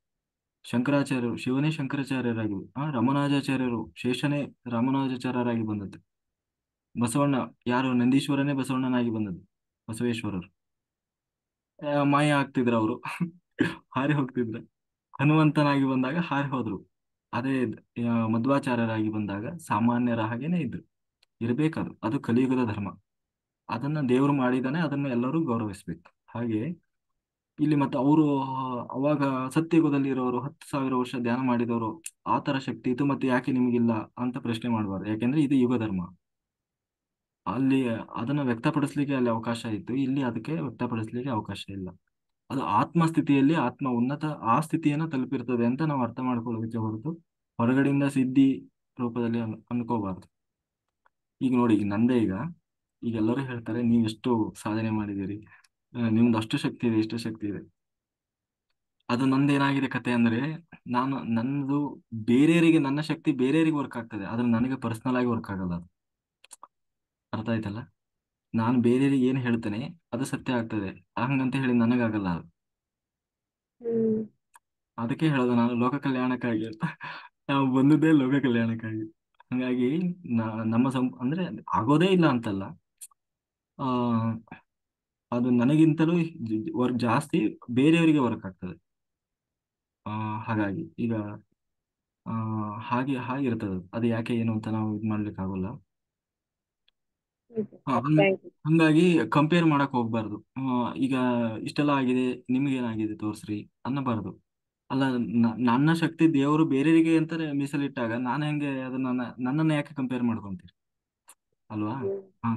ಶಂಕರಾಚಾರ್ಯರು ಶಿವನೇ ಶಂಕರಾಚಾರ್ಯರಾಗಿ, ರಾಮನಾಜಾಚಾರ್ಯರು ಶೇಷನೇ ರಾಮನಾಜಾಚಾರ್ಯರಾಗಿ ಬಂದದ್ದು. ಬಸವಣ್ಣ ಯಾರು, ನಂದೀಶ್ವರನೇ ಬಸವಣ್ಣನಾಗಿ ಬಂದದ್ದು. ಬಸವೇಶ್ವರರು ಮಾಯ ಆಗ್ತಿದ್ರ ಅವರು ಹಾರಿ ಹೋಗ್ತಿದ್ರ. ಹನುಮಂತನಾಗಿ ಬಂದಾಗ ಹಾರಿ ಹೋದ್ರು. ಅದೇ ಮಧ್ವಾಚಾರ್ಯರಾಗಿ ಬಂದಾಗ ಸಾಮಾನ್ಯರ ಹಾಗೇನೆ ಇದ್ರು. ಇರ್ಬೇಕದು, ಅದು ಕಲಿಯುಗದ ಧರ್ಮ. ಅದನ್ನ ದೇವರು ಮಾಡಿದಾನೆ, ಅದನ್ನ ಎಲ್ಲರೂ ಗೌರವಿಸ್ಬೇಕು. ಹಾಗೆ ಇಲ್ಲಿ ಮತ್ತೆ ಅವರು ಅವಾಗ ಸತ್ಯಯುಗದಲ್ಲಿ ಇರೋರು 10,000 ವರ್ಷ ಧ್ಯಾನ ಮಾಡಿದವರು ಆ ತರ ಶಕ್ತಿ ಇತ್ತು, ಮತ್ತೆ ಯಾಕೆ ನಿಮಗಿಲ್ಲ ಅಂತ ಪ್ರಶ್ನೆ ಮಾಡಬಾರ್ದು. ಯಾಕೆಂದ್ರೆ ಇದು ಯುಗ ಧರ್ಮ. ಅಲ್ಲಿ ಅದನ್ನ ವ್ಯಕ್ತಪಡಿಸ್ಲಿಕ್ಕೆ ಅಲ್ಲಿ ಅವಕಾಶ ಇತ್ತು, ಇಲ್ಲಿ ಅದಕ್ಕೆ ವ್ಯಕ್ತಪಡಿಸ್ಲಿಕ್ಕೆ ಅವಕಾಶ ಇಲ್ಲ. ಅದು ಆತ್ಮ ಸ್ಥಿತಿಯಲ್ಲಿ ಆತ್ಮ ಉನ್ನತ ಆ ಸ್ಥಿತಿಯನ್ನ ತಲುಪಿರ್ತದೆ ಅಂತ ನಾವು ಅರ್ಥ ಮಾಡ್ಕೊಳ್ಳೋದಕ್ಕೆ ಹೊರತು ಹೊರಗಡೆಯಿಂದ ಸಿದ್ಧಿ ರೂಪದಲ್ಲಿ ಅನ್ಕೋಬಾರ್ದು. ಈಗ ನೋಡಿ, ಈಗ ನಂದೇ ಈಗ ಎಲ್ಲರೂ ಹೇಳ್ತಾರೆ ನೀವು ಎಷ್ಟು ಸಾಧನೆ ಮಾಡಿದ್ದೀರಿ, ನಿಮ್ದು ಅಷ್ಟು ಶಕ್ತಿ ಇದೆ, ಇಷ್ಟು ಶಕ್ತಿ ಇದೆ. ಅದು ನಂದೇನಾಗಿದೆ ಕತೆ ಅಂದ್ರೆ, ನನ್ನದು ಬೇರೆಯವರಿಗೆ, ನನ್ನ ಶಕ್ತಿ ಬೇರೆಯವರಿಗೆ ವರ್ಕ್ ಆಗ್ತದೆ, ಆದ್ರೆ ನನಗೆ ಪರ್ಸನಲ್ ಆಗಿ ವರ್ಕ್ ಆಗಲ್ಲ ಅದು. ಅರ್ಥ ಆಯ್ತಲ್ಲ? ನಾನು ಬೇರೆಯವರಿಗೆ ಏನ್ ಹೇಳ್ತೇನೆ ಅದು ಸತ್ಯ ಆಗ್ತದೆ, ಹಂಗಂತ ಹೇಳಿ ನನಗಾಗಲ್ಲ ಅದು. ಹ್ಮ್ ಅದಕ್ಕೆ ಹೇಳೋದು ನಾನು ಲೋಕ ಕಲ್ಯಾಣಕ್ಕಾಗಿ ಅಂತ. ನಾವು ಬಂದದ್ದೇ ಲೋಕ ಕಲ್ಯಾಣಕ್ಕಾಗಿ. ಹಂಗಾಗಿ ನಮ್ಮ ಅಂದ್ರೆ ಆಗೋದೇ ಇಲ್ಲ ಅಂತಲ್ಲ, ಆ ಅದು ನನಗಿಂತಲೂ ವರ್ಕ್ ಜಾಸ್ತಿ ಬೇರೆಯವರಿಗೆ ವರ್ಕ್ ಆಗ್ತದೆ. ಹಾಗಾಗಿ ಈಗ ಹಾಗಿರ್ತದೆ. ಅದು ಯಾಕೆ ಏನು ಅಂತ ನಾವು ಇದು ಮಾಡ್ಲಿಕ್ಕೆ ಆಗೋಲ್ಲ. Thank you. ಹಂಗಾಗಿ ಕಂಪೇರ್ ಮಾಡಕ್ ಹೋಗ್ಬಾರ್ದು. ಈಗ ಇಷ್ಟೆಲ್ಲ ಆಗಿದೆ, ನಿಮ್ಗೇನಾಗಿದೆ ತೋರ್ಸ್ರಿ ಅನ್ನಬಾರ್ದು. ಅಲ್ಲ, ನನ್ನ ಶಕ್ತಿ ದೇವರು ಬೇರೆಯವರಿಗೆ ಅಂತಾನೆ ಮೀಸಲಿಟ್ಟಾಗ ನಾನು ಹೆಂಗೆ ಅದನ್ನ ನನ್ನನ್ನ ಯಾಕೆ ಕಂಪೇರ್ ಮಾಡ್ಕೊಂತೀರಿ ಅಲ್ವಾ?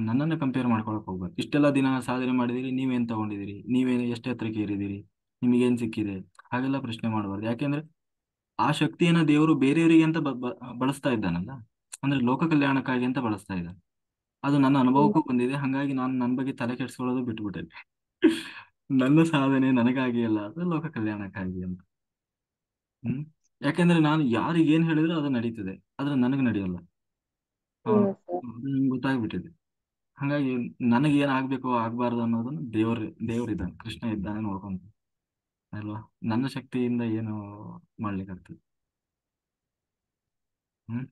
ನನ್ನನ್ನ ಕಂಪೇರ್ ಮಾಡ್ಕೊಳಕ್ ಹೋಗ್ಬಾರ್ದು. ಇಷ್ಟೆಲ್ಲ ದಿನ ಸಾಧನೆ ಮಾಡಿದಿರಿ, ನೀವೇನ್ ತಗೊಂಡಿದ್ದೀರಿ, ನೀವೇನು ಎಷ್ಟು ಎತ್ತರಕ್ಕೆ ಏರಿದಿರಿ, ನಿಮಗೇನ್ ಸಿಕ್ಕಿದೆ, ಹಾಗೆಲ್ಲ ಪ್ರಶ್ನೆ ಮಾಡಬಾರ್ದು. ಯಾಕೆಂದ್ರೆ ಆ ಶಕ್ತಿಯನ್ನ ದೇವರು ಬೇರೆಯವರಿಗೆ ಅಂತ ಬಳಸ್ತಾ ಇದ್ದಾನಲ್ಲ, ಅಂದ್ರೆ ಲೋಕ ಕಲ್ಯಾಣಕ್ಕಾಗಿ ಅಂತ ಬಳಸ್ತಾ ಇದ್ದಾನೆ. ಅದು ನನ್ನ ಅನುಭವಕ್ಕೂ ಬಂದಿದೆ. ಹಂಗಾಗಿ ನಾನು ನನ್ನ ಬಗ್ಗೆ ತಲೆ ಕೆಡಿಸ್ಕೊಳ್ಳೋದು ಬಿಟ್ಬಿಟ್ಟೆ. ನನ್ನ ಸಾಧನೆ ನನಗಾಗಿ ಅಲ್ಲ, ಅದು ಲೋಕ ಕಲ್ಯಾಣಕ್ಕಾಗಿ ಅಂತ. ಯಾಕೆಂದ್ರೆ ನಾನು ಯಾರಿಗೆ ಏನ್ ಹೇಳಿದ್ರು ಅದು ನಡೀತದೆ, ಆದ್ರೆ ನನಗೆ ನಡೆಯಲ್ಲ. ನಿಮ್ಗೆ ಗೊತ್ತಾಗ್ಬಿಟ್ಟಿದೆ. ಹಾಗಾಗಿ ನನಗೆ ಏನ್ ಆಗ್ಬೇಕು ಆಗ್ಬಾರ್ದು ಅನ್ನೋದನ್ನ ದೇವರಿದ್ದಾನೆ, ಕೃಷ್ಣ ಇದ್ದಾನೆ ನೋಡ್ಕೊಂತ ಅಲ್ವಾ. ನನ್ನ ಶಕ್ತಿಯಿಂದ ಏನು ಮಾಡ್ಲಿಕ್ಕಾಗ್ತದೆ? ಹ್ಮ್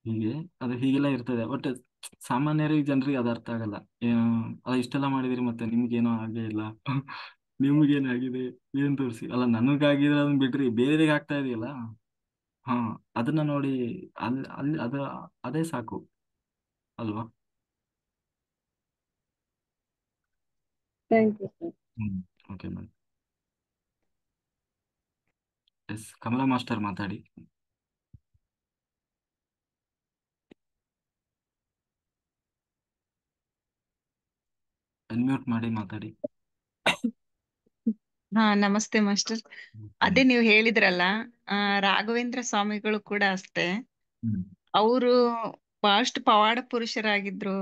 ಹೀಗೆ ಅದು ಹೀಗೆಲ್ಲ ಇರ್ತದೆ. ಬಟ್ ಸಾಮಾನ್ಯರಿಗೆ ಜನರಿಗೆ ಅದು ಅರ್ಥ ಆಗಲ್ಲ. ಅದು ಇಷ್ಟೆಲ್ಲ ಮಾಡಿದಿರಿ ಮತ್ತೆ ನಿಮ್ಗೇನೋ ಆಗೇ ಇಲ್ಲ ನಿಮ್ಗೇನಾಗಿದೆ ಏನ್ ತೋರಿಸಿ, ಅಲ್ಲ ನನಗಾಗಿದ್ರೆ ಅದನ್ನ ಬಿಡ್ರಿ, ಬೇರೆಯವರಿಗೆ ಆಗ್ತಾ ಇದೆಯಲ್ಲ, ಹಾ ಅದನ್ನ ನೋಡಿ ಅಲ್ಲಿ ಅಲ್ಲಿ ಅದೇ ಸಾಕು ಅಲ್ವಾ. Thank you sir. Okay madam. Yes, Kamala master ಮಾತಾಡಿ. ಅನ್ಮ್ಯೂಟ್ ಮಾಡಿ ಮಾತಾಡಿ. ಹಾ, ನಮಸ್ತೆ ಮಾಸ್ಟರ್. ಅದೇ ನೀವು ಹೇಳಿದ್ರಲ್ಲ, ರಾಘವೇಂದ್ರ ಸ್ವಾಮಿಗಳು ಕೂಡ ಅಷ್ಟೇ. ಅವರು ಬಹಳಷ್ಟು ಪವಾಡ ಪುರುಷರಾಗಿದ್ರು.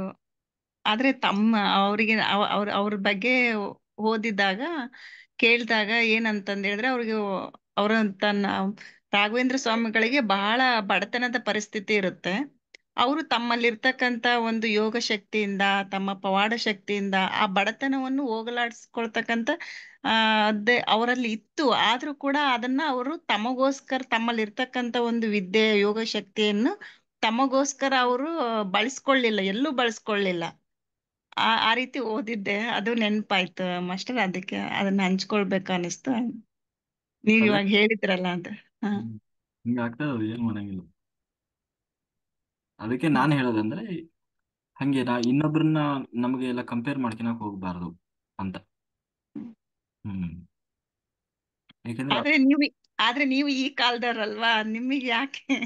ಆದ್ರೆ ಅವರಿಗೆ ಅವ್ರ ಬಗ್ಗೆ ಓದಿದಾಗ ಕೇಳಿದಾಗ ಏನಂತಂದ್ ಹೇಳಿದ್ರೆ, ಅವ್ರ ತನ್ನ ರಾಘವೇಂದ್ರ ಸ್ವಾಮಿಗಳಿಗೆ ಬಹಳ ಬಡತನದ ಪರಿಸ್ಥಿತಿ ಇರುತ್ತೆ. ಅವರು ತಮ್ಮಲ್ಲಿರ್ತಕ್ಕಂತ ಒಂದು ಯೋಗ ಶಕ್ತಿಯಿಂದ, ತಮ್ಮ ಪವಾಡ ಶಕ್ತಿಯಿಂದ ಆ ಬಡತನವನ್ನು ಹೋಗಲಾಡಿಸ್ಕೊಳ್ತಕ್ಕಂತ ಅದೇ ಅವರಲ್ಲಿ ಇತ್ತು. ಆದ್ರೂ ಕೂಡ ಅದನ್ನ ಅವರು ತಮಗೋಸ್ಕರ, ತಮ್ಮಲ್ಲಿರ್ತಕ್ಕಂತ ಒಂದು ವಿದ್ಯೆ, ಯೋಗ ಶಕ್ತಿಯನ್ನು ತಮಗೋಸ್ಕರ ಅವರು ಬಳಸ್ಕೊಳ್ಳಿಲ್ಲ, ಎಲ್ಲೂ ಬಳಸ್ಕೊಳ್ಳಿಲ್ಲ. ಆ ರೀತಿ ಓದಿದ್ದೆ, ಅದು ನೆನಪಾಯ್ತು ಮಾಸ್ಟರ್. ಅದಕ್ಕೆ ಅದನ್ನ ಹಂಚ್ಕೊಳ್ಬೇಕು ಅನಿಸ್ತು. ನೀವ್ ಅದೇ ಇವಾಗ ಹೇಳಿದ್ರಲ್ಲ ಅಂತ. ಹಾ. ಹಿಂಗ ಆಗ್ತದೆ, ಅದು ಏನ್ ಮಾಡಂಗಿಲ್ಲ. ಅದಕ್ಕೆ ನಾನು ಹೇಳೋದಂದ್ರೆ, ಹಂಗೆ ಇನ್ನೊಬ್ರನ್ನ ನಮಗೆ ಎಲ್ಲ ಕಂಪೇರ್ ಮಾಡ್ಕೊಳಕ್ ಹೋಗ್ಬಾರ್ದು ಅಂತ. ಯಾಕಂದ್ರೆ ಆದ್ರೆ ನೀವು ಈ ಕಾಲದವ್ರಲ್ವಾ, ನಿಮಗೆ ಯಾಕೆ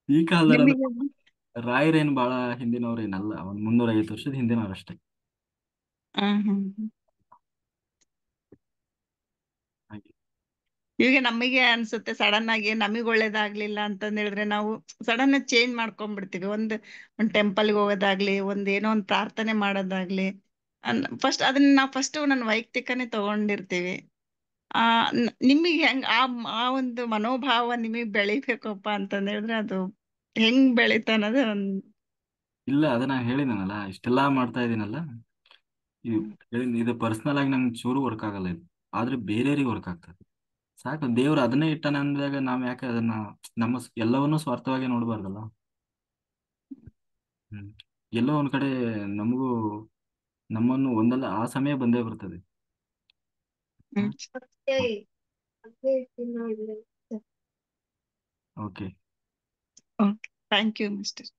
ಈ ಕಾಲದಲ್ಲಿ ನಿಮಗೆ ರಾಯರೇನ್ ಬಹಳ ಹಿಂದಿನವ್ರೇನಲ್ಲ, ಒಂದ್ 350 ವರ್ಷದ ಹಿಂದಿನವ್ರಷ್ಟೇ. ಹಾಗೆ ಈಗ ನಮಗೆ ಅನ್ಸುತ್ತೆ ಸಡನ್ ಆಗಿ ನಮಗೆ ಒಳ್ಳೇದಾಗ್ಲಿಲ್ಲ ಅಂತಂದ್ ಹೇಳಿದ್ರೆ ನಾವು ಸಡನ್ ಚೇಂಜ್ ಮಾಡ್ಕೊಂಡ್ಬಿಡ್ತೀವಿ. ಒಂದ್ ಟೆಂಪಲ್ಗೆ ಹೋಗೋದಾಗ್ಲಿ, ಏನೋ ಒಂದ್ ಪ್ರಾರ್ಥನೆ ಮಾಡೋದಾಗ್ಲಿ, ಫಸ್ಟ್ ಅದನ್ನ ನಾವು ಫಸ್ಟ್ ನನ್ನ ವೈಯಕ್ತಿಕನೇ ತಗೊಂಡಿರ್ತೀವಿ. ನಿಮಗೆ ಹೆಂಗ್ ಆ ಒಂದು ಮನೋಭಾವ ನಿಮಗೆ ಬೆಳಿಬೇಕಪ್ಪ ಅಂತಂದ್ ಹೇಳಿದ್ರೆ ಅದು ಹೆಂಗ್ ಬೆಳೀತ ಅನ್ನೋದು ಇಲ್ಲ ಅದನ್ನ ಹೇಳಿದನಲ್ಲ, ಇಷ್ಟೆಲ್ಲಾ ಮಾಡ್ತಾ ಇದೀನಲ್ಲ, ಇದು ಪರ್ಸನಲ್ ಆಗಿ ನಂಗೆ ಚೂರು ವರ್ಕ್ ಆಗಲ್ಲ ಇದು. ಆದ್ರೆ ಬೇರೆಯವ್ರಿಗೆ ವರ್ಕ್ ಆಗ್ತದೆ. ಸಾಕು, ದೇವ್ರು ಅದನ್ನೇ ಇಟ್ಟಾನೆ ಅಂದಾಗ ನಾವ್ ಯಾಕೆ ಅದನ್ನ ಎಲ್ಲವನ್ನೂ ಸ್ವಾರ್ಥವಾಗಿ ನೋಡ್ಬಾರ್ದಲ್ಲ. ಹ್ಮ್ ಎಲ್ಲೋ ಒಂದ್ ಕಡೆ ನಮಗೂ ನಮ್ಮನ್ನು ಒಂದಲ್ಲ ಆ ಸಮಯ ಬಂದೇ ಬರ್ತದೆ. Okay, thank you mister.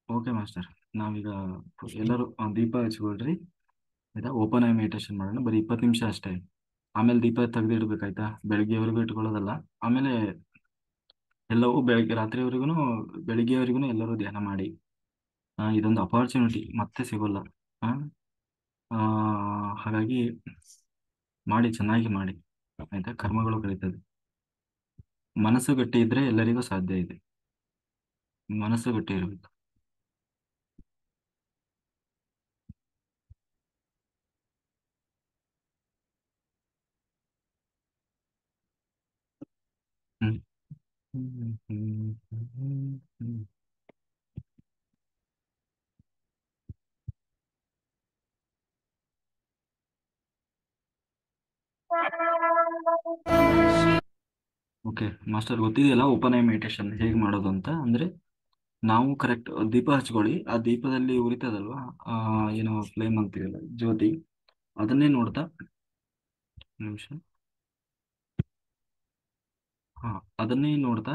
Okay master. ನಾವೀಗ ಎಲ್ಲರೂ ದೀಪ ಹಚ್ಕೊಳ್ರಿ ಆಯ್ತಾ. ಓಪನ್ ಆಗಿ ಮೆಡಿಟೇಷನ್ ಮಾಡೋಣ, ಬರೀ 20 ನಿಮಿಷ ಅಷ್ಟೇ. ಆಮೇಲೆ ದೀಪ ತೆಗೆದಿಡ್ಬೇಕಾಯ್ತಾ, ಬೆಳಗ್ಗೆವರೆಗೂ ಇಟ್ಕೊಳ್ಳೋದಲ್ಲ. ಆಮೇಲೆ ಎಲ್ಲವೂ ಬೆಳಿಗ್ಗೆವರೆಗೂ ಎಲ್ಲರೂ ಧ್ಯಾನ ಮಾಡಿ. ಇದೊಂದು ಅಪಾರ್ಚುನಿಟಿ ಮತ್ತೆ ಸಿಗೋಲ್ಲ. ಹಾಗಾಗಿ ಮಾಡಿ, ಚೆನ್ನಾಗಿ ಮಾಡಿ ಆಯ್ತಾ. ಕರ್ಮಗಳು ಕಳೀತದೆ. ಮನಸ್ಸು ಗಟ್ಟಿ ಇದ್ರೆ ಎಲ್ಲರಿಗೂ ಸಾಧ್ಯ ಇದೆ. ಮನಸ್ಸು ಗಟ್ಟಿ ಇರಬೇಕು. ಹ್ಮ್ ಹ್ಮ್ ಹ್ಮ್ ಹ್ಮ್ ಹ್ಮ್ ಓಕೆ ಮಾಸ್ಟರ್, ಗೊತ್ತಿದೆಯಲ್ಲ ಓಪನ್ ಐ ಮೆಡಿಟೇಷನ್ ಹೇಗೆ ಮಾಡೋದು ಅಂತ. ಅಂದ್ರೆ ನಾವು ಕರೆಕ್ಟ್ ದೀಪ ಹಚ್ಕೊಳ್ಳಿ, ಆ ದೀಪದಲ್ಲಿ ಉರಿತದಲ್ವಾ, ಏನೋ ಫ್ಲೇಮ್ ಅಂತೀವಲ್ಲ, ಜ್ಯೋತಿ, ಅದನ್ನೇ ನೋಡ್ತಾ ನಿಮಿಷ. ಹಾ, ಅದನ್ನೇ ನೋಡ್ತಾ